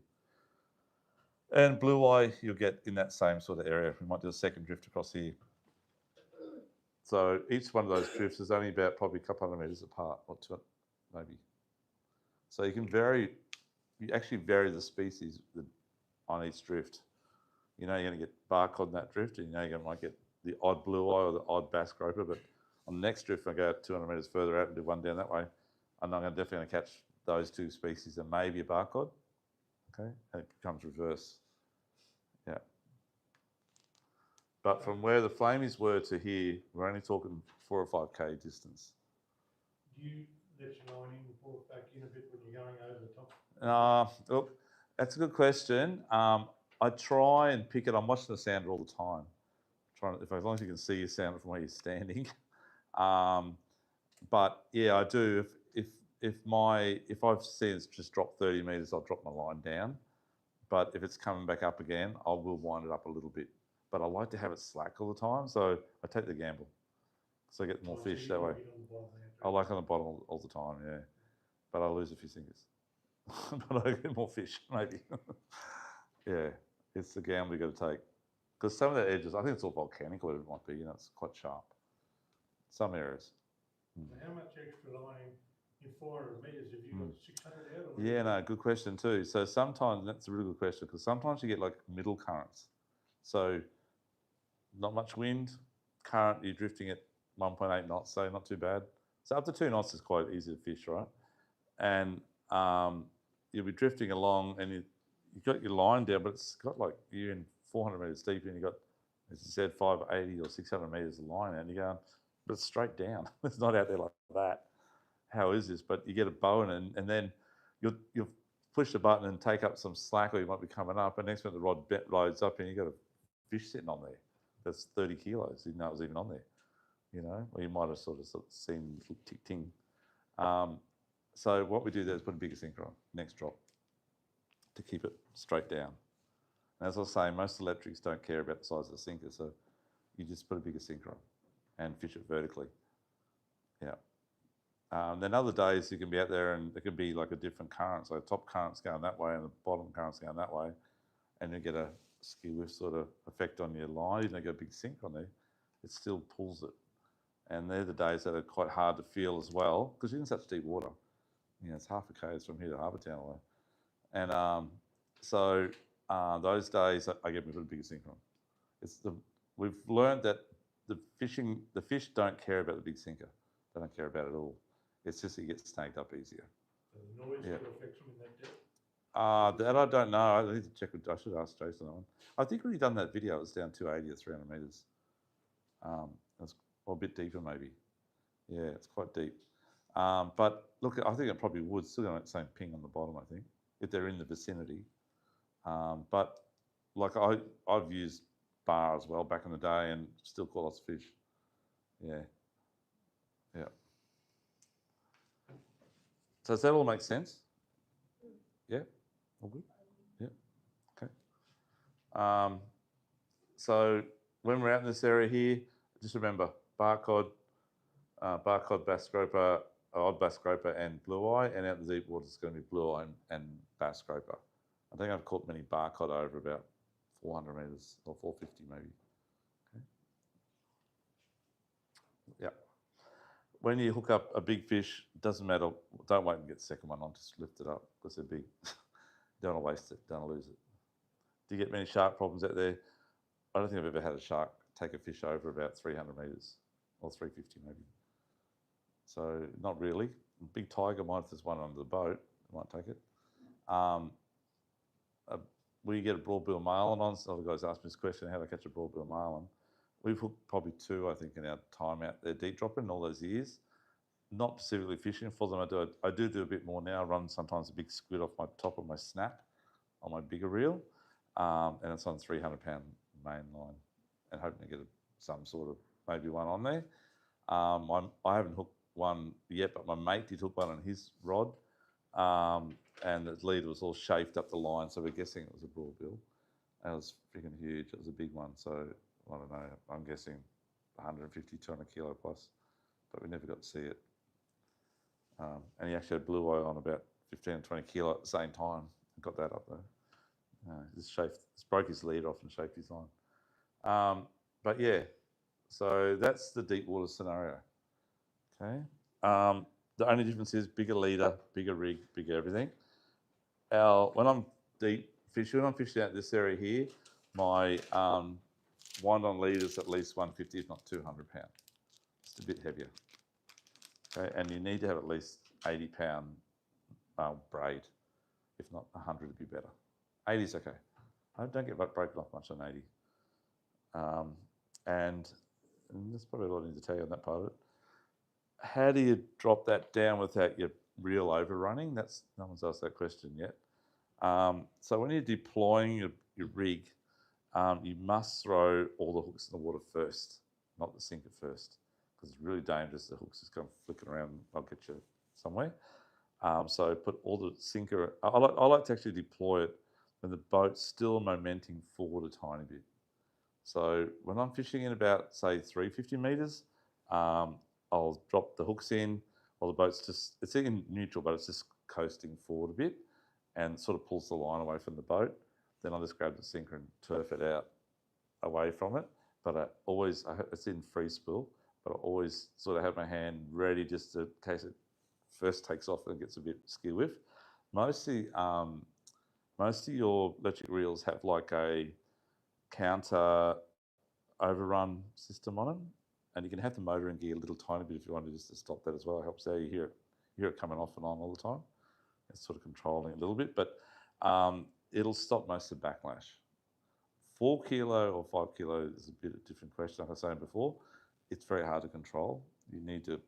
And blue eye, you'll get in that same sort of area. We might do a second drift across here. So each one of those drifts is only about probably a couple hundred metres apart, or two, maybe. So you can actually vary the species on each drift. You know you're going to get bar cod in that drift, and you know you might get the odd blue eye or the odd bass groper, but on the next drift, I go 200 metres further out and do one down that way, and I'm definitely going to catch those two species and maybe a bar cod. Okay, and it becomes reverse. Yeah. But from where the flamies were to here, we're only talking 4 or 5K distance. Do you let your line in and pull it back in a bit when you're going over the top? Look, that's a good question. I try and pick it. I'm watching the sounder all the time. As long as you can see your sounder from where you're standing. But yeah, I do. If I've seen it's just dropped 30 metres, I'll drop my line down. But if it's coming back up again, I will wind it up a little bit. But I like to have it slack all the time, so I take the gamble. So I get more fish that way. I like on the bottom all the time, yeah. But I lose a few fingers. But I get more fish, maybe. Yeah, it's the gamble you got to take. Because some of the edges, I think it's all volcanic or whatever it might be, it's quite sharp. Some areas. How much extra line in 400 metres have you got 600 out? Or Yeah, no, good question too. So sometimes, that's a really good question, because sometimes you get like middle currents. So not much wind, current, you're drifting at 1.8 knots, so not too bad. So up to 2 knots is quite easy to fish, right? And you'll be drifting along and you've got your line down, but it's got like, you're in 400 metres deep and you've got, as you said, 580 or 600 metres of line, and you're going, but it's straight down. It's not out there like that. How is this? But you get a bow and then you'll push the button and take up some slack, or you might be coming up, and next minute the rod loads up and you've got a fish sitting on there that's 30 kilos. You didn't know it was even on there, or you might have sort of seen a little tick-ting. So what we do there is put a bigger sinker on, next drop, to keep it straight down. And as I was saying, most electrics don't care about the size of the sinker, so you just put a bigger sinker on and fish it vertically. Yeah. Then other days you can be out there and there can be like a different current. So top current's going that way and the bottom current's going that way, and you get a skew whiff sort of effect on your line. You don't get a big sink on there, it still pulls it. And they're the days that are quite hard to feel as well because you're in such deep water. You know, it's half a k's from here to Harbour Town away. And those days I get a bit bigger sinker on. We've learned that the fish don't care about the big sinker. They don't care about it at all. It's just it gets snagged up easier. The noise Yeah. still affects them in that depth? That I don't know. I need to check. I should ask Jason that one. I think when he done that video, it was down 280 or 300 metres. It's a bit deeper maybe. Yeah, it's quite deep. But look, I think it probably would still get the same ping on the bottom. I think if they're in the vicinity. But like I've used bar as well back in the day and still caught lots of fish. Yeah. Yeah. So does that all make sense? Yeah? All good? Yeah. Okay. So when we're out in this area here, just remember barcod, bass groper, odd bass groper and blue eye, and out in the deep water it's going to be blue eye and bass groper. I think I've caught many barcod over about 400 metres or 450 maybe. Okay. Yeah. When you hook up a big fish, doesn't matter, don't wait and get the second one on, just lift it up because they're big. Don't want to waste it, don't want to lose it. Do you get many shark problems out there? I don't think I've ever had a shark take a fish over about 300 metres or 350 maybe. So not really. Big tiger might, if there's one under the boat, might take it. We get a broadbill marlin on. So the guys asked me this question, how do I catch a broadbill marlin? We've hooked probably 2, I think, in our time out there deep dropping in all those years. Not specifically fishing for them. I do a bit more now. I run sometimes a big squid off my top of my snap on my bigger reel, and it's on 300-pound main line, and hoping to get some sort of maybe one on there. I haven't hooked one yet, but my mate did hook one on his rod, and the leader was all chafed up the line, so we're guessing it was a broadbill. And it was freaking huge. It was a big one, so I don't know. I'm guessing 150, 200 kilo plus, but we never got to see it. And he actually had blue eye on about 15 and 20 kilo at the same time. Got that up though. Just broke his lead off and shaped his line. But yeah, so that's the deep water scenario. Okay. The only difference is bigger leader, bigger rig, bigger everything. When I'm deep fishing, when I'm fishing out this area here, my wind on leader is at least 150, if not 200 pounds. It's a bit heavier. Okay, and you need to have at least 80-pound braid. If not 100 would be better. 80 is okay. I don't get broken off much on 80. And there's probably a lot I need to tell you on that part of it. How do you drop that down without your reel overrunning? No one's asked that question yet. So when you're deploying your rig, you must throw all the hooks in the water first, not the sinker first, because it's really dangerous. The hooks just come flicking around. I'll get you somewhere. So put all the sinker. I like to actually deploy it when the boat's still momenting forward a tiny bit. So when I'm fishing in about say 350 meters, I'll drop the hooks in, while the boat's it's in neutral, but it's just coasting forward a bit, and sort of pulls the line away from the boat. Then I'll just grab the sinker and turf it out away from it. But it's in free spool, but I always sort of have my hand ready just in case it first takes off and gets a bit skew whiff. Most of your electric reels have like a counter overrun system on them, and you can have the motor in gear a little tiny bit if you wanted just to stop that as well. It helps out. You hear it coming off and on all the time. It's sort of controlling it a little bit, but it'll stop most of the backlash. 4 kilo or 5 kilo is a bit of a different question. Like I was saying before, it's very hard to control. You need to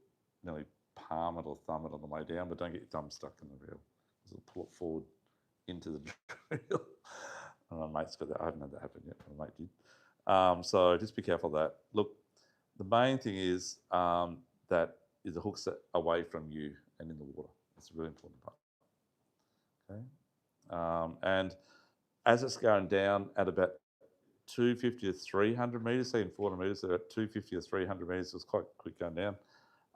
nearly palm it or thumb it on the way down, but don't get your thumb stuck in the reel. It'll pull it forward into the reel. And my mate's got that. I haven't had that happen yet. My mate did. So just be careful of that. Look, the main thing is that the hook's away from you and in the water. That's a really important part. Okay. And as it's going down at about 250 to 300 metres, say in 400 metres, so at 250 to 300 metres, it's quite quick going down.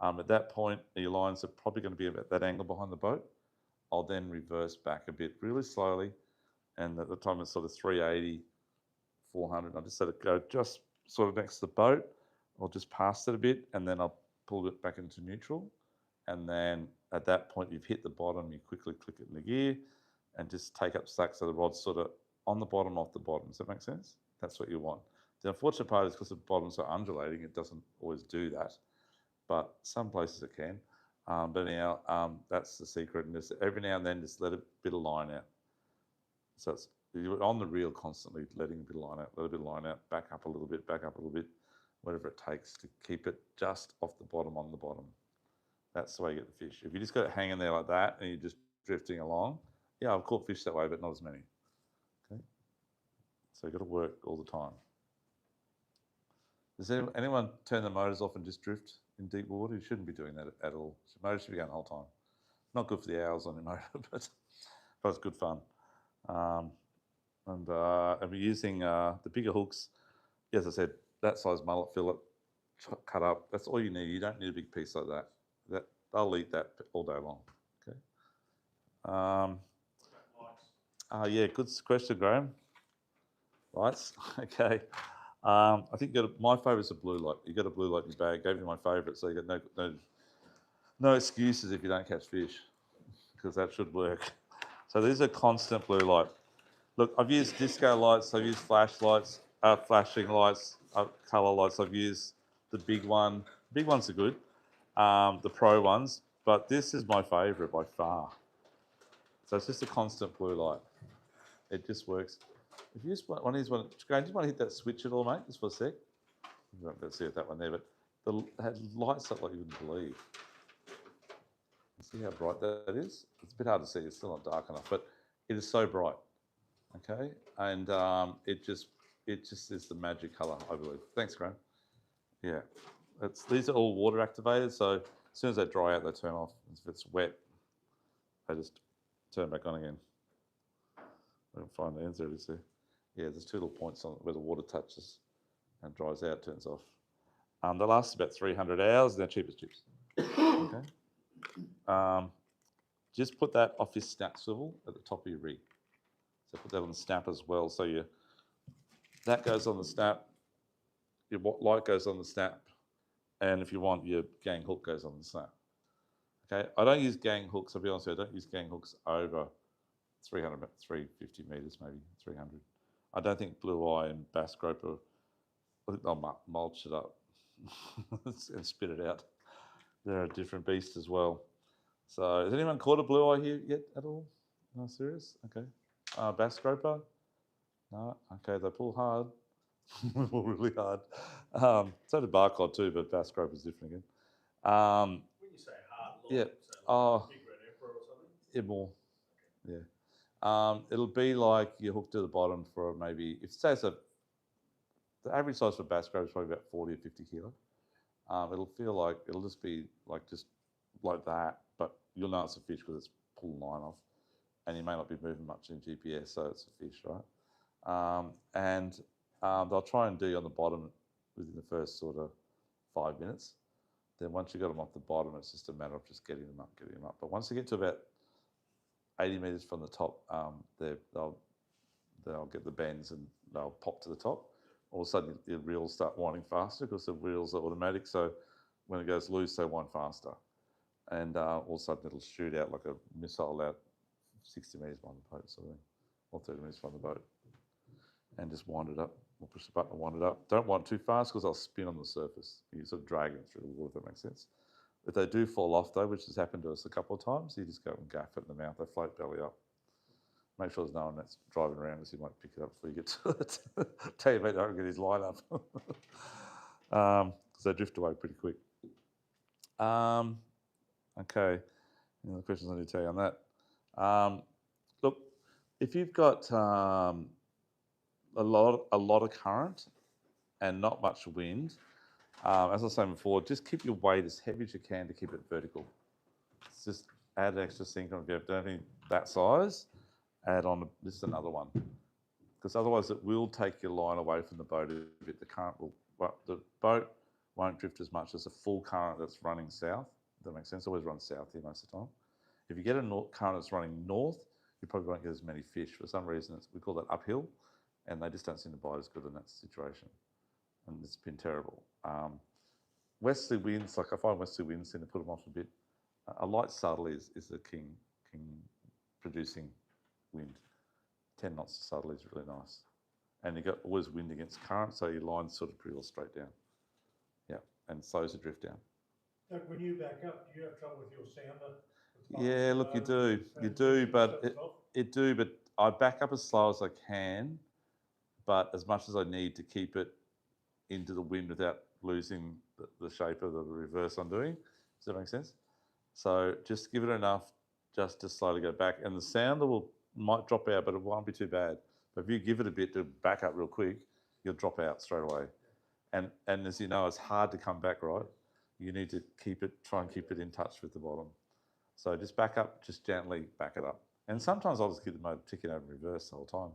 At that point, your lines are probably going to be about that angle behind the boat. I'll then reverse back a bit really slowly. And at the time it's sort of 380, 400, I'll just let it go just sort of next to the boat. I'll just pass it a bit and then I'll pull it back into neutral. And then at that point, you've hit the bottom, you quickly click it in the gear and just take up slack so the rod's sort of on the bottom, off the bottom. Does that make sense? That's what you want. The unfortunate part is because the bottoms are undulating, it doesn't always do that. But some places it can. But anyhow, that's the secret. And just every now and then, just let a bit of line out. So it's, you're on the reel constantly, letting a bit of line out, let a bit of line out, back up a little bit, back up a little bit, whatever it takes to keep it just off the bottom, on the bottom. That's the way you get the fish. If you just got it hanging there like that and you're just drifting along, yeah, I've caught fish that way, but not as many. Okay, so you've got to work all the time. Does anyone turn the motors off and just drift in deep water? You shouldn't be doing that at all. The motor should be going the whole time. Not good for the hours on your motor, but it's good fun. And we're using the bigger hooks. As I said, that size mullet fillet cut up. That's all you need. You don't need a big piece like that. They'll eat that all day long. Okay. Yeah, good question, Graham. Lights. Okay. I think my favourite's a blue light. You got a blue light in your bag. Gave you my favourite, so you got no excuses if you don't catch fish, because that should work. So these are constant blue light. Look, I've used disco lights. I've used flashlights, flashing lights, colour lights. I've used the big one. Big ones are good, the pro ones, but this is my favourite by far. So it's just a constant blue light. It just works. If you just want one of these, Graham, do you want to hit that switch at all, mate? Just for a sec. You won't be able to see it that one there, but it lights up like you wouldn't believe. See how bright that is? It's a bit hard to see. It's still not dark enough, but it is so bright. Okay, and it just is the magic colour, I believe. Thanks, Graham. Yeah, these are all water activated, so as soon as they dry out, they turn off. If it's wet, they just turn back on again. I can find the ends there, is there? Yeah, there's two little points on it where the water touches and dries out, turns off. They last about 300 hours, and they're cheap as chips. Okay. Just put that off your snap swivel at the top of your rig. So put that on the snap as well. So that goes on the snap, your light goes on the snap, and if you want, your gang hook goes on the snap. Okay, I don't use gang hooks, I'll be honest with you, I don't use gang hooks over 300, 350 metres, maybe 300. I don't think blue eye and bass groper, I'll mulch it up and spit it out. They're a different beast as well. So has anyone caught a blue eye here yet at all? No, serious? Okay. Bass groper? No? Okay, they pull hard. They pull really hard. So did barcod too, but bass groper's different again. When you say hard line, Yeah. so like Big Red Emperor or something? Yeah, more. Yeah. It'll be like you hook to the bottom for maybe, if say so, the average size for bass groper is probably about 40 or 50 kilo. It'll just be just like that, but you'll know it's a fish because it's pulling line off, and you may not be moving much in GPS, so it's a fish, right? They'll try and do on the bottom within the first sort of 5 minutes. Then once you got them off the bottom, it's just a matter of just getting them up. But once they get to about 80 metres from the top, they'll get the bends and they'll pop to the top. All of a sudden, your reels start winding faster because the reels are automatic. So when it goes loose, they wind faster. And all of a sudden, it'll shoot out like a missile out 60 metres behind the boat, sort of thing, or 30 metres behind the boat, and just wind it up. We'll push the button and wind it up. Don't wind too fast because they'll spin on the surface. You sort of drag them through the water, if that makes sense. If they do fall off, though, which has happened to us a couple of times, you just go and gaff it in the mouth. They float belly up. Make sure there's no one that's driving around because he might pick it up before you get to it. Tell you mate, don't get his line up. Because they drift away pretty quick. Okay. Any other questions I need to tell you on that? Look, if you've got a lot of current and not much wind, as I was saying before, just keep your weight as heavy as you can to keep it vertical. It's just add an extra sink on. If you don't need that size, add on. This is another one, because otherwise it will take your line away from the boat a bit. The current will, well, the boat won't drift as much as a full current that's running south. Does that make sense? Always run south here most of the time. If you get a current that's running north, you probably won't get as many fish. For some reason, we call that uphill, and they just don't seem to bite as good in that situation. And it's been terrible. Westerly winds, like I find westerly winds seem to put them off a bit. A light saddle is the king producing wind. 10 knots of saddle is really nice. And you've got always wind against current, so your line's sort of pretty well straight down. Yeah, and slows the drift down. Doug, when you back up, do you have trouble with your sounder? Yeah, look, you do, but but I back up as slow as I can, but as much as I need to keep it into the wind without losing the shape of the reverse I'm doing. Does that make sense? So just give it enough just to slowly go back, and the sounder might drop out, but it won't be too bad. But if you give it a bit to back up real quick, you'll drop out straight away. And as you know, it's hard to come back, right? You need to try and keep it in touch with the bottom. So just back up, just gently back it up. And sometimes I'll just keep the motor ticking over in reverse the whole time.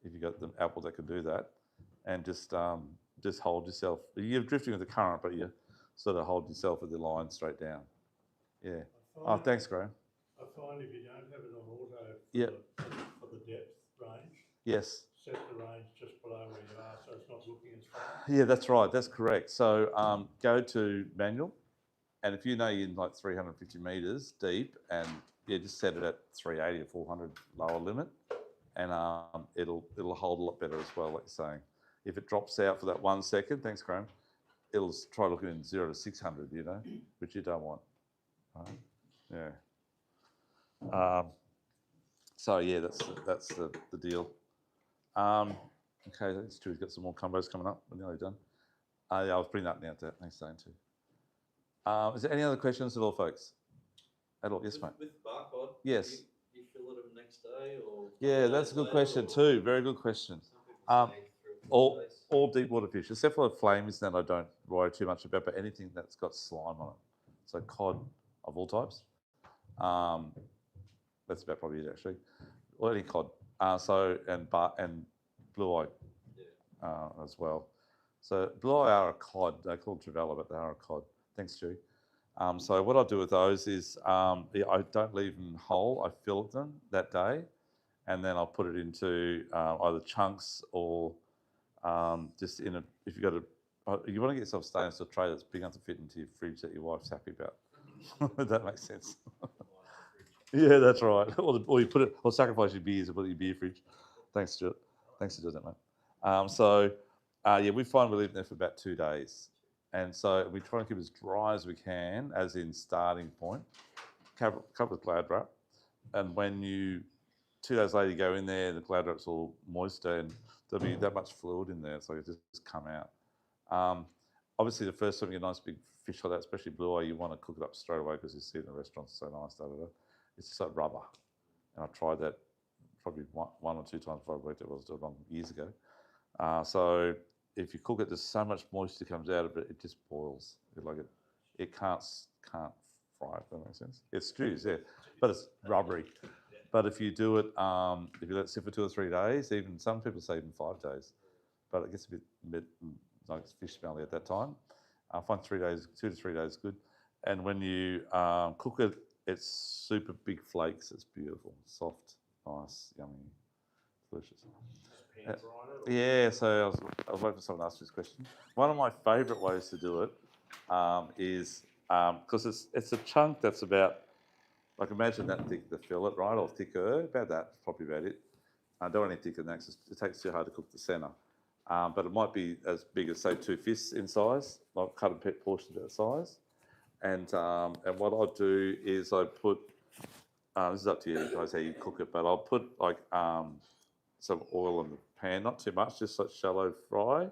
If you've got the Apple that can do that, and just hold yourself. You're drifting with the current, but you sort of hold yourself with the line straight down. Yeah. Oh, thanks, Graham. I find if you don't have it on auto for the depth range, yes, set the range just below where you are, so it's not looking as far. Yeah, that's right. That's correct. So go to manual, and if you know you're in like 350 meters deep, and just set it at 380 or 400 lower limit, and it'll hold a lot better as well, like you're saying. If it drops out for that 1 second, thanks, Graham, it'll try looking in 0 to 600, which you don't want. Right? Yeah. So yeah, that's the deal. Okay, that's true. We've got some more combos coming up. We're nearly done. Yeah, I was bringing that out there. Thanks, Dane, too. Is there any other questions at all, folks? At all? Yes, mate. With barcode, yes. Do you fill it next day or? Yeah, that's a good question too. Very good question. All deep water fish, except for the flamies, that I don't worry too much about, but anything that's got slime on it. So cod of all types. That's about probably it, actually. Or any cod. And blue eye as well. So blue eye are a cod. They're called trevella, but they are a cod. Thanks, Stu. So what I do with those is I don't leave them whole. I fillet them that day, and then I'll put it into either chunks or just in a. If you want to get yourself a stainless steel tray that's big enough to fit into your fridge that your wife's happy about. That makes sense. Yeah, that's right. Or you put it, or sacrifice your beers and put it in your beer fridge. Thanks, Stuart. Thanks for doing that, mate. We find we leave them there for about 2 days. And so we try and keep it as dry as we can, as in starting point. Cover with Glad wrap. And when 2 days later, you go in there, the Glad wrap's all moisture and there'll be that much fluid in there, so it just come out. Obviously, the first time you get a nice big fish like that, especially blue eye, you want to cook it up straight away because you see it in the restaurants, it's so nice. It's just like rubber. And I tried that probably one or two times before I worked it. I was doing it years ago. So if you cook it, there's so much moisture comes out of it, it just boils. It can't fry, if that makes sense. It stews, yeah, but it's rubbery. But if you do it, if you let it sit for 2 or 3 days, even some people say even 5 days, but it gets a bit like fish smelly at that time. I find 2 to 3 days is good. And when you cook it, it's super big flakes. It's beautiful, soft, nice, yummy, delicious. Yeah, so I was waiting for someone to ask this question. One of my favourite ways to do it is because it's a chunk that's about, like imagine that thick, the fillet, right, or thicker, about that, probably about it. I don't want any thicker than that because it takes too hard to cook the centre. But it might be as big as, say, 2 fists in size, like cut and pet portions of that size. And what I'll do is I put, this is up to you guys how you cook it, but I'll put like some oil in the pan, not too much, just like shallow fry.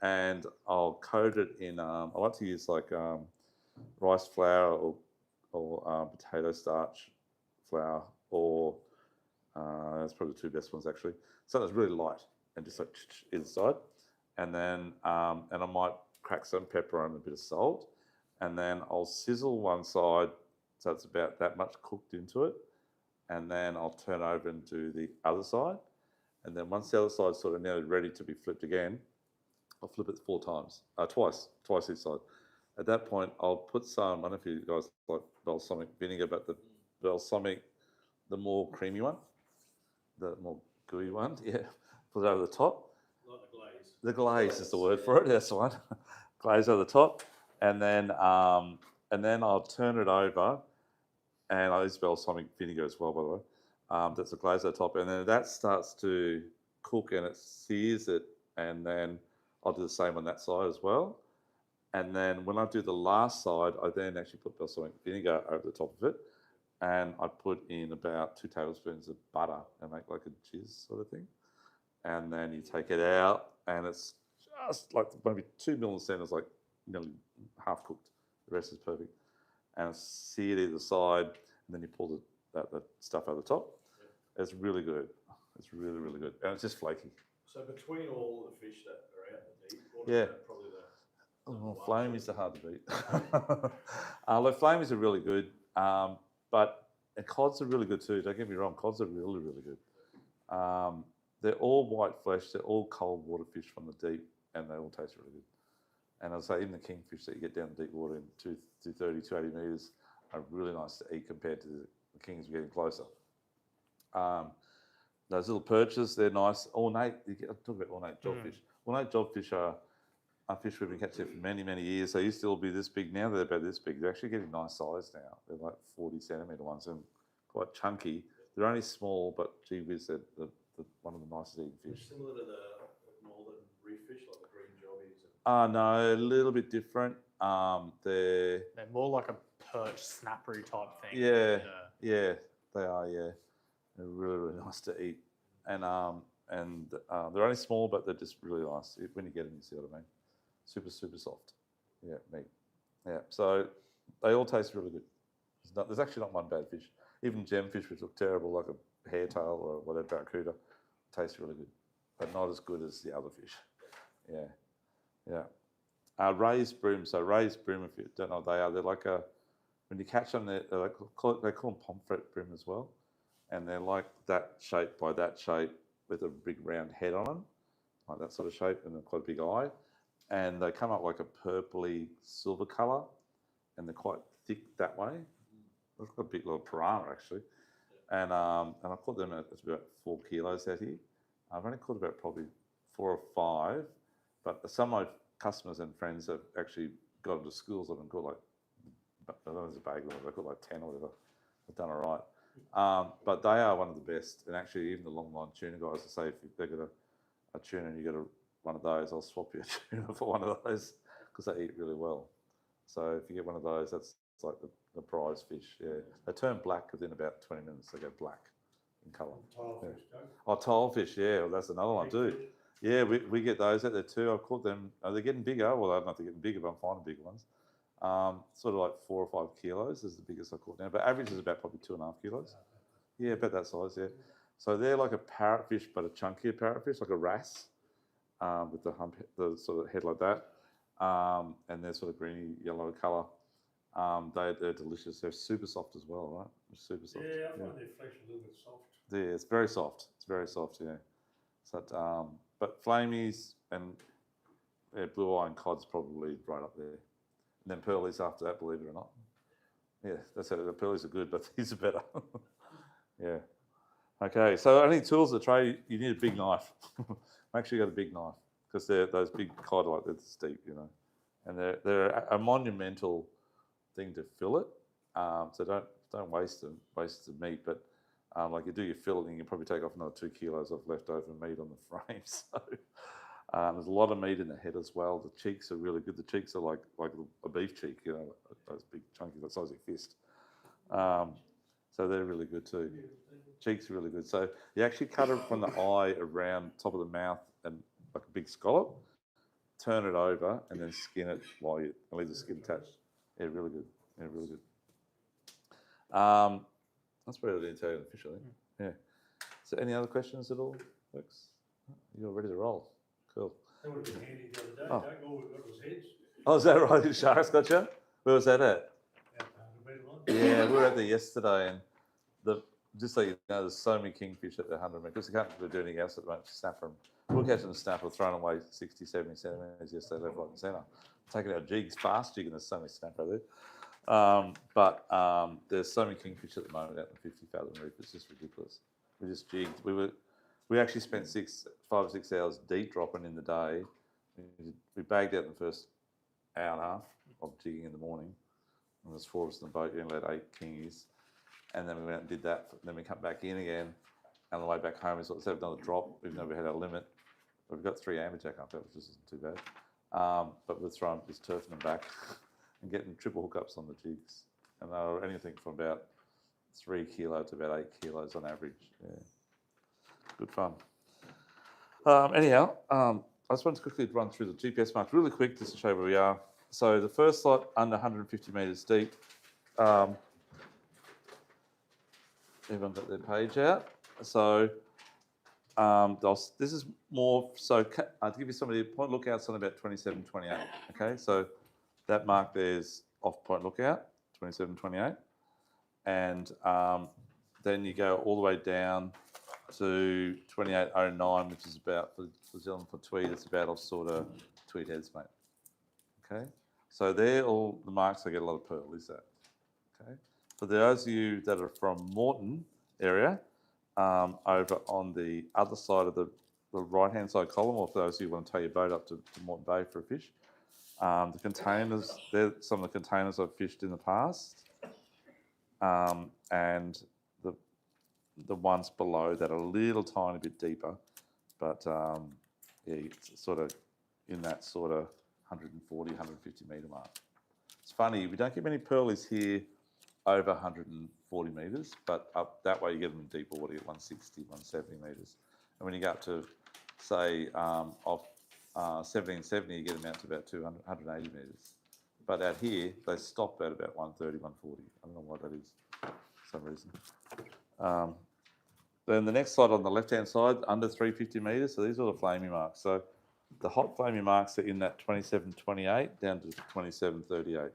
And I'll coat it in, I like to use like rice flour or potato starch flour, or that's probably the 2 best ones actually. So it's really light and just like inside. And then, and I might crack some pepper and a bit of salt. And then I'll sizzle one side so it's about that much cooked into it. And then I'll turn over and do the other side. And then once the other side's sort of nearly ready to be flipped again, I'll flip it twice each side. At that point, I'll put some, I don't know if you guys like balsamic vinegar, but the balsamic, the more creamy one, the more gooey one, yeah, put it over the top. Like the glaze. The glaze is the word for it, that's the one. Glaze over the top. And then I'll turn it over, and I use balsamic vinegar as well, by the way. That's a glaze at the top. And then that starts to cook and it sears it, and then I'll do the same on that side as well. And then when I do the last side, I then actually put balsamic vinegar over the top of it. And I put in about 2 tablespoons of butter and make like a jizz sort of thing. And then you take it out, and it's just like maybe 2 millimeters is like nearly half cooked. The rest is perfect. And it's seared either side, and then you pull the stuff over the top. It's really good. It's really, really good. And it's just flaky. So between all the fish that are out in the deep water, Yeah. probably the Flamies are hard to beat. Look, flamies are really good, but cods are really good too. Don't get me wrong, cods are really, really good. They're all white flesh. They're all cold water fish from the deep, and they all taste really good. And I'd say even the kingfish that you get down the deep water in 230, 280 metres are really nice to eat compared to the kings we're getting closer. Those little perches, they're nice. Ornate, I'll talk about ornate jobfish. Ornate jobfish are fish we've been catching for many, many years. They used to all be this big. Now they're about this big. They're actually getting nice size now. They're like 40 centimetre ones and quite chunky. They're only small, but gee whiz, they're one of the nicest eating fish. similar to the northern reef fish, like the green jobbies. No, a little bit different. They're more like a perch snappery type thing. Yeah, they are. Yeah, they're really, really nice to eat, and they're only small, but they're just really nice. When you get them, you see what I mean. Super, super soft. Yeah, meat. Yeah, so they all taste really good. There's actually not one bad fish. Even gemfish, which look terrible, like a hairtail or whatever, barracuda, tastes really good, but not as good as the other fish. Yeah. Raised bream. So raised bream, if you don't know what they are, they're like when you catch them, they call them pomfret bream as well, and they're like that shape by that shape with a big round head on them, like that sort of shape, and quite a big eye. And they come up like a purpley silver colour, and they're quite thick that way. They've got a big little piranha actually, and I caught them at about 4 kilos out here. I've only caught about probably 4 or 5, but some of my customers and friends have actually got them to schools. I've been caught like, I don't know if it's a bagel, but I caught like 10 or whatever. I've done all right. But they are one of the best, and actually even the longline tuna guys will say if they've got a tuna and you got one of those, I'll swap you a tuna for one of those because they eat really well. So if you get one of those, that's like the prize fish. Yeah, they turn black within about 20 minutes. They go black in colour. Tilefish, Oh, tilefish, yeah, well, that's another one too. Yeah, we get those out there too. I've caught them. They're getting bigger. Well, I don't know if they're getting bigger, but I'm finding bigger ones. Sort of like 4 or 5 kilos is the biggest I caught now. But average is about probably 2.5 kilos. Yeah, about that size, yeah. So they're like a parrotfish, but a chunkier parrotfish, like a wrasse, with the the sort of head like that. And they're sort of greeny yellow colour. They're delicious. They're super soft as well, right? They're super soft. Yeah, I find their flesh a little bit soft. Yeah, it's very soft. It's very soft, yeah. So, but flamies and blue eye and cod's probably right up there. And then pearlies after that, believe it or not. Yeah, that's it. The pearlies are good, but these are better. Yeah. Okay, so only tools of the trade, you need a big knife. Make sure you got a big knife because they're those big cod, like they're steep, you know. And they're a monumental thing to fillet. So don't waste the meat, but like you do your filleting, you probably take off another 2 kilos of leftover meat on the frame. So there's a lot of meat in the head as well. The cheeks are really good. The cheeks are like a beef cheek, you know, those big chunky, the size of your fist. So they're really good too. Cheeks are really good. So you actually cut it from the eye around top of the mouth and like a big scallop, turn it over and then skin it while you leave the skin attached. Yeah, really good. Yeah, really good. That's probably the entire fish, I think. Yeah. So any other questions at all, folks? You're ready to roll. Cool. That would have been handy the other day. Oh. All we've got was heads. Oh, is that right? Sharks got you? Where was that at? Out the better one. Yeah, we were out there yesterday, and just so you know, there's so many kingfish at the 100 metre because they can't really do anything else at the moment. Snapper them. We're catching the snapper, throwing away 60, 70 centimetres yesterday, left, right, and centre. Taking our jigs, fast jigging. There's so many snapper there. But there's so many kingfish at the moment out in the 50 fathom reef. It's just ridiculous. We just jigged. We actually spent 5 or 6 hours deep dropping in the day. We bagged out in the first hour and a half of jigging in the morning. And there's 4 of us in the boat. We only had 8 kingies. And then we went and did that. And then we come back in again. And on the way back home, we sort of said we've done a drop, even though we had our limit. But we've got 3 amberjack up there, which isn't too bad. But we're throwing, just turfing them back and getting triple hookups on the jigs. And they were anything from about 3 kilo to about 8 kilos on average. Yeah. Good fun. Anyhow, I just wanted to quickly run through the GPS marks really quick just to show where we are. So the first slot under 150 metres deep. Everyone got their page out. So this is more, so I'll give you somebody, point lookouts on about 27, 28. Okay, so that mark there's off point lookout, 27, 28. And then you go all the way down to 2809, which is about, for Tweed, it's about off sort of Tweed Heads, mate. Okay, so they're all the marks I get a lot of pearl, is that? Okay, for those of you that are from Moreton area, over on the other side of the right-hand side column, or for those of you who want to tow your boat up to Moreton Bay for a fish, the containers, they're some of the containers I've fished in the past, and the ones below that are a little tiny bit deeper, but yeah, it's sort of in that sort of 140, 150 metre mark. It's funny, we don't get many pearlies here over 140 metres, but up that way you get them in deeper water, you get 160, 170 metres. And when you go up to, say, off 1770, you get them out to about 200, 180 metres. But out here, they stop at about 130, 140. I don't know why that is, for some reason. Then the next slide on the left-hand side, under 350 metres, so these are the flamey marks. So the hot flamey marks are in that 2728 down to 2738.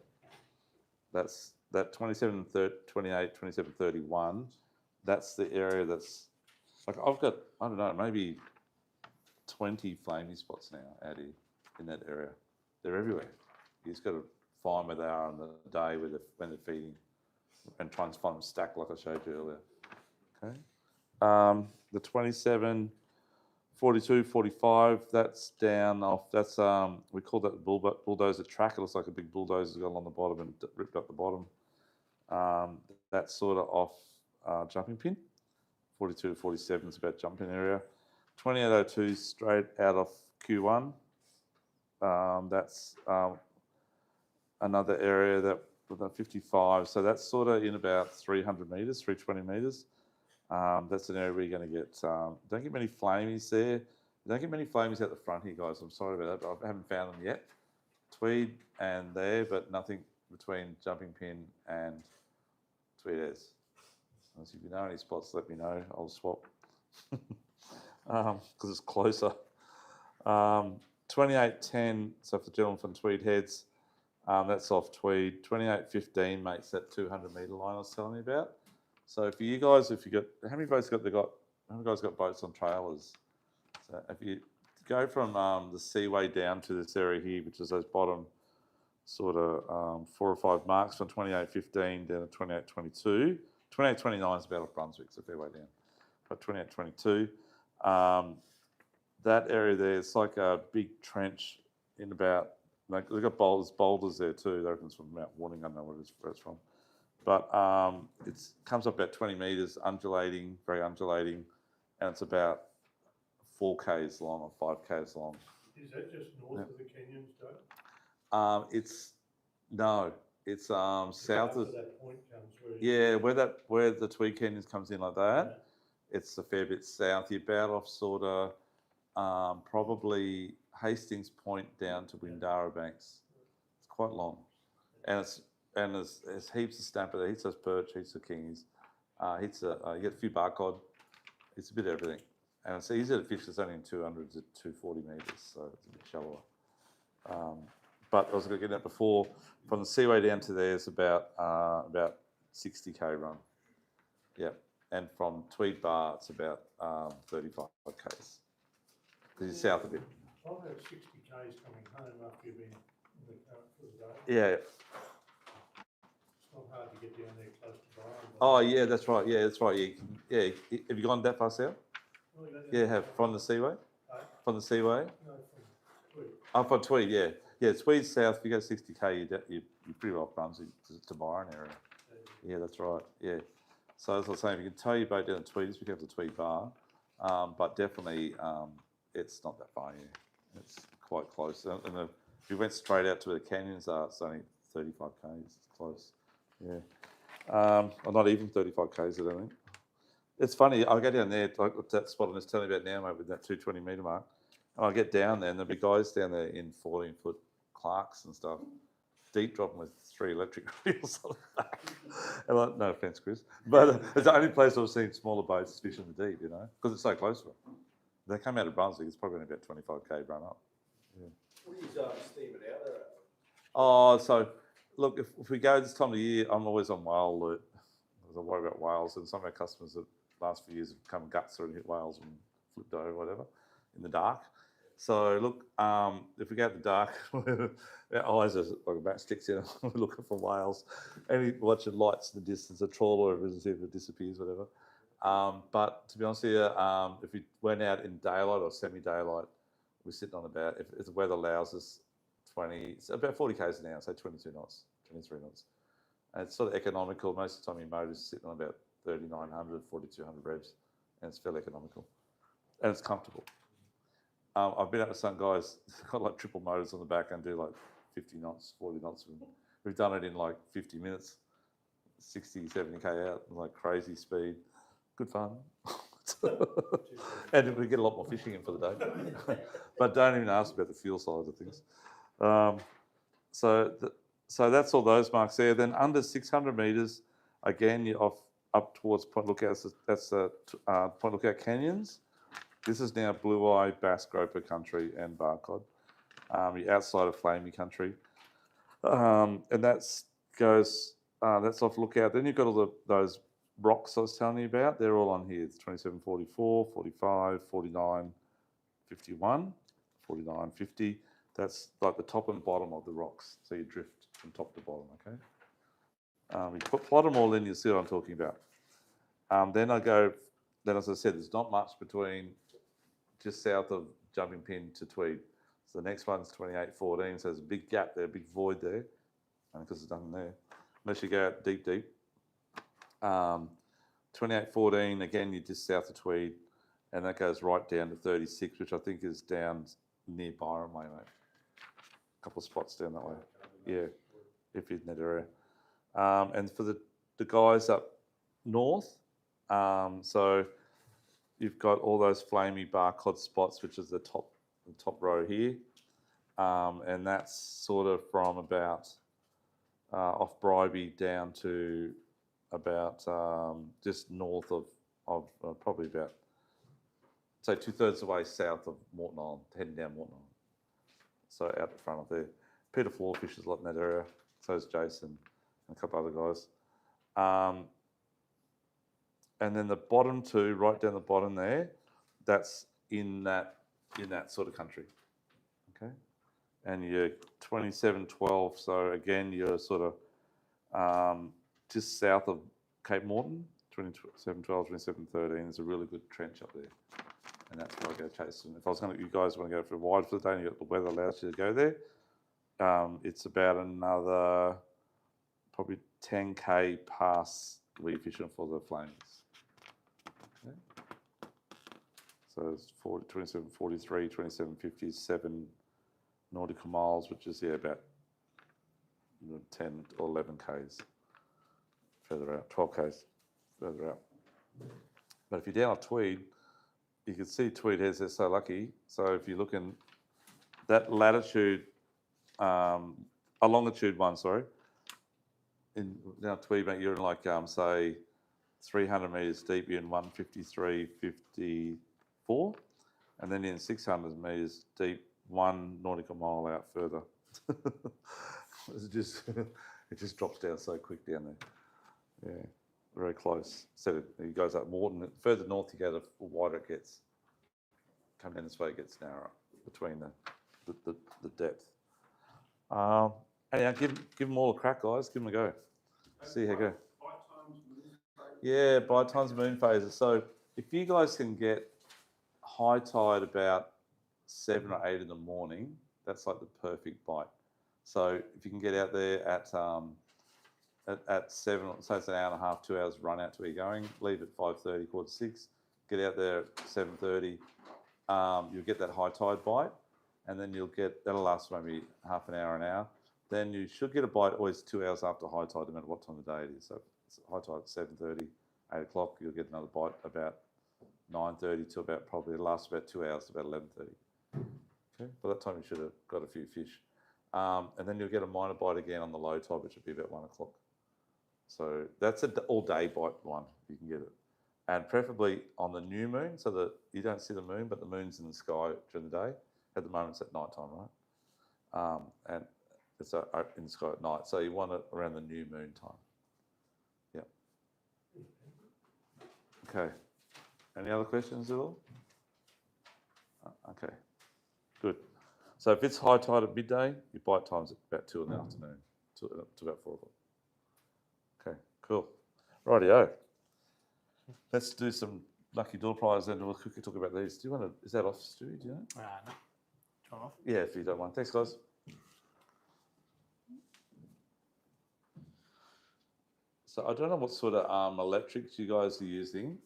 That's that 2728, 2731. That's the area that's, like I've got, I don't know, maybe 20 flamey spots now out here in that area. They're everywhere. You just got to find where they are on the day when they're feeding and try and find them stacked like I showed you earlier. Okay. The 27, 42, 45, that's down off, that's, we call that the bulldozer track. It looks like a big bulldozer gone along the bottom and ripped up the bottom. That's sort of off jumping pin. 42 to 47 is about jumping area. 2802 straight out of Q1. That's another area that with a 55. So that's sort of in about 300 metres, 320 metres. That's an area where you're going to get, don't get many flamies there. You don't get many flamies out the front here, guys. I'm sorry about that, but I haven't found them yet. Tweed and there, but nothing between jumping pin and Tweed Airs. So if you know any spots, let me know. I'll swap because it's closer. 2810, so for the gentleman from Tweed Heads, that's off Tweed. 2815 makes that 200 metre line I was telling you about. So for you guys, if you got, how many guys got boats on trailers? So if you go from the seaway down to this area here, which is those bottom sort of 4 or 5 marks from 2815 down to 2822. 2829 is about off Brunswick, so fair way down. But 2822, that area there, it's like a big trench in about, like they've got boulders there too. That reckons from Mount Warning, I don't know where it's from. But it comes up about 20 metres, undulating, very undulating, and it's about 4 k's long or 5 k's long. Is that just north of the canyons, Doug? It's south of that point comes where the Tweed Canyons comes in like that. Yeah. It's a fair bit south. You're about off sort of probably Hastings Point down to Windara Banks. It's quite long, and there's heaps of snapper there, heaps of perch, heaps of kingies, you get a few barcod. It's a bit of everything, and it's easy to fish. It's only in 200 to 240 metres, so it's a bit shallower. But I was going to get that before. From the seaway down to there is about 60k run. Yeah, and from Tweed Bar it's about 35 k's. Because you're south a bit. So I've had 60 k's coming home after you've been in the car for the day. Yeah. It's not hard to get down there close to Byron. Oh yeah, that's right. Yeah, that's right. Yeah. Have you gone that far south? Oh, you go down Yeah, there? have from the Seaway. Eh? From the Seaway. No, from Tweed. Oh, from Tweed. Yeah, yeah. Tweed south. If you go 60k, you're pretty well Brunswick to Byron area. Yeah, that's right. Yeah. So as I was saying, if you can tow your boat down to Tweed, we have the Tweed Bar, but definitely it's not that far. Yeah, it's quite close. And if you went straight out to where the canyons are, it's only 35 k's. It's close. Yeah. Or not even 35 k's, I don't think. It's funny. I go down there, like that spot I'm just telling you about now, mate, with that 220 metre mark, and I get down there, and there'll be guys down there in 14-foot Clarks and stuff, deep dropping with 3 electric reels on the back. And like, no offence, Chris, but it's the only place I've seen smaller boats fishing the deep, you know, because it's so close to it. They come out of Brunswick, it's probably only about 25k run up. Yeah. What are you steaming out there at? Oh, so look, if we go this time of year, I'm always on whale alert because I worry about whales, and some of our customers the last few years have come guts and hit whales and flipped over, whatever, in the dark. So look, if we go out the dark, our eyes are like a matchsticks, you know, we're looking for whales, and we watching lights in the distance, a trawler, if it disappears, whatever. But to be honest with you, if we went out in daylight or semi-daylight, we're sitting on about, if the weather allows us, it's about 40 k's an hour, say 22 knots, 23 knots. And it's sort of economical. Most of the time your motor's sitting on about 3,900, 4,200 revs, and it's fairly economical. And it's comfortable. I've been out with some guys, got like triple motors on the back and do like 50 knots, 40 knots. We've done it in like 50 minutes, 60, 70k out, like crazy speed. Good fun. And we get a lot more fishing in for the day. But don't even ask about the fuel side of things. So that's all those marks there. Then under 600 metres, again, you're off up towards Point Lookout. That's Point Lookout Canyons. This is now Blue Eye, Bass, Groper country and Barcod. You're outside of Flamey country. And that's off Lookout. Then you've got all those rocks I was telling you about. They're all on here. It's 27, 44, 45, 49, 51, 49, 50. That's like the top and bottom of the rocks. So you drift from top to bottom, okay? You plot them all in, you'll see what I'm talking about. Then as I said, there's not much between just south of Jumping Pin to Tweed. So the next one's 2814, so there's a big gap there, a big void there, because there's nothing there. Unless you go out deep. 2814, again, you're just south of Tweed, and that goes right down to 36, which I think is down near Byron Way, mate. A couple of spots down that way. Yeah, if you're in that area. And for the guys up north, so you've got all those flamey Barcod spots, which is the top row here. And that's sort of from about off Bribey down to about just north of probably about, say 2/3 of the way south of Morton Island, heading down Morton Island. So out the front of there. Peter Floor fishes a lot in that area. So is Jason and a couple other guys. And then the bottom two, right down the bottom there, that's in that sort of country. Okay. And you're 2712, so again you're sort of just south of Cape Morton, 2712, 2713. There's a really good trench up there. And that's where I go chasing. If you guys want to go for a wide for the day and the weather allows you to go there, it's about another probably 10k past where you're fishing for the flames. Okay. So it's 2743, 2750, 7 nautical miles, which is about 10 or 11 k's further out, 12 k's further out. But if you're down at Tweed, you can see Tweed Heads, they're so lucky. So if you're looking that latitude, a longitude one, sorry, in now Tweed, mate, you're in like say 300 metres deep, you're in 153.54, and then in 600 metres deep, 1 nautical mile out further. It just drops down so quick down there. Yeah, very close. So it goes up more, and further north you go, the wider it gets. Come down this way, it gets narrower between the depth. Anyhow, give them all a crack, guys. Give them a go. See how it go. Bite times, moon phases? Yeah, bite times, moon phases. So if you guys can get high tide about 7 or 8 in the morning, that's like the perfect bite. So if you can get out there at 7, so it's an hour and a half, 2 hours run out to where you're going, leave at 5:30, 5:45, get out there at 7:30, you'll get that high tide bite, and then that'll last maybe half an hour. Then you should get a bite always 2 hours after high tide, no matter what time of day it is. So it's high tide at 7:30, 8 o'clock, you'll get another bite about 9:30 to about probably, it lasts about 2 hours to about 11:30. Okay, by that time you should have got a few fish. And then you'll get a minor bite again on the low tide, which will be about 1 o'clock. So that's an all-day bite one, you can get it. And preferably on the new moon, so that you don't see the moon, but the moon's in the sky during the day. At the moment, it's at night time, right? And it's in the sky at night. So you want it around the new moon time. Yeah. Okay. Any other questions at all? Okay. Good. So if it's high tide at midday, your bite time's at about 2 in the afternoon, to about 4 o'clock. Okay, cool. Rightio. Let's do some lucky door prize and we'll quickly talk about these. Is that off, Stewie? Do you know? No. Turn off. Yeah, if you don't mind. Thanks, guys. So I don't know what sort of electrics you guys are using.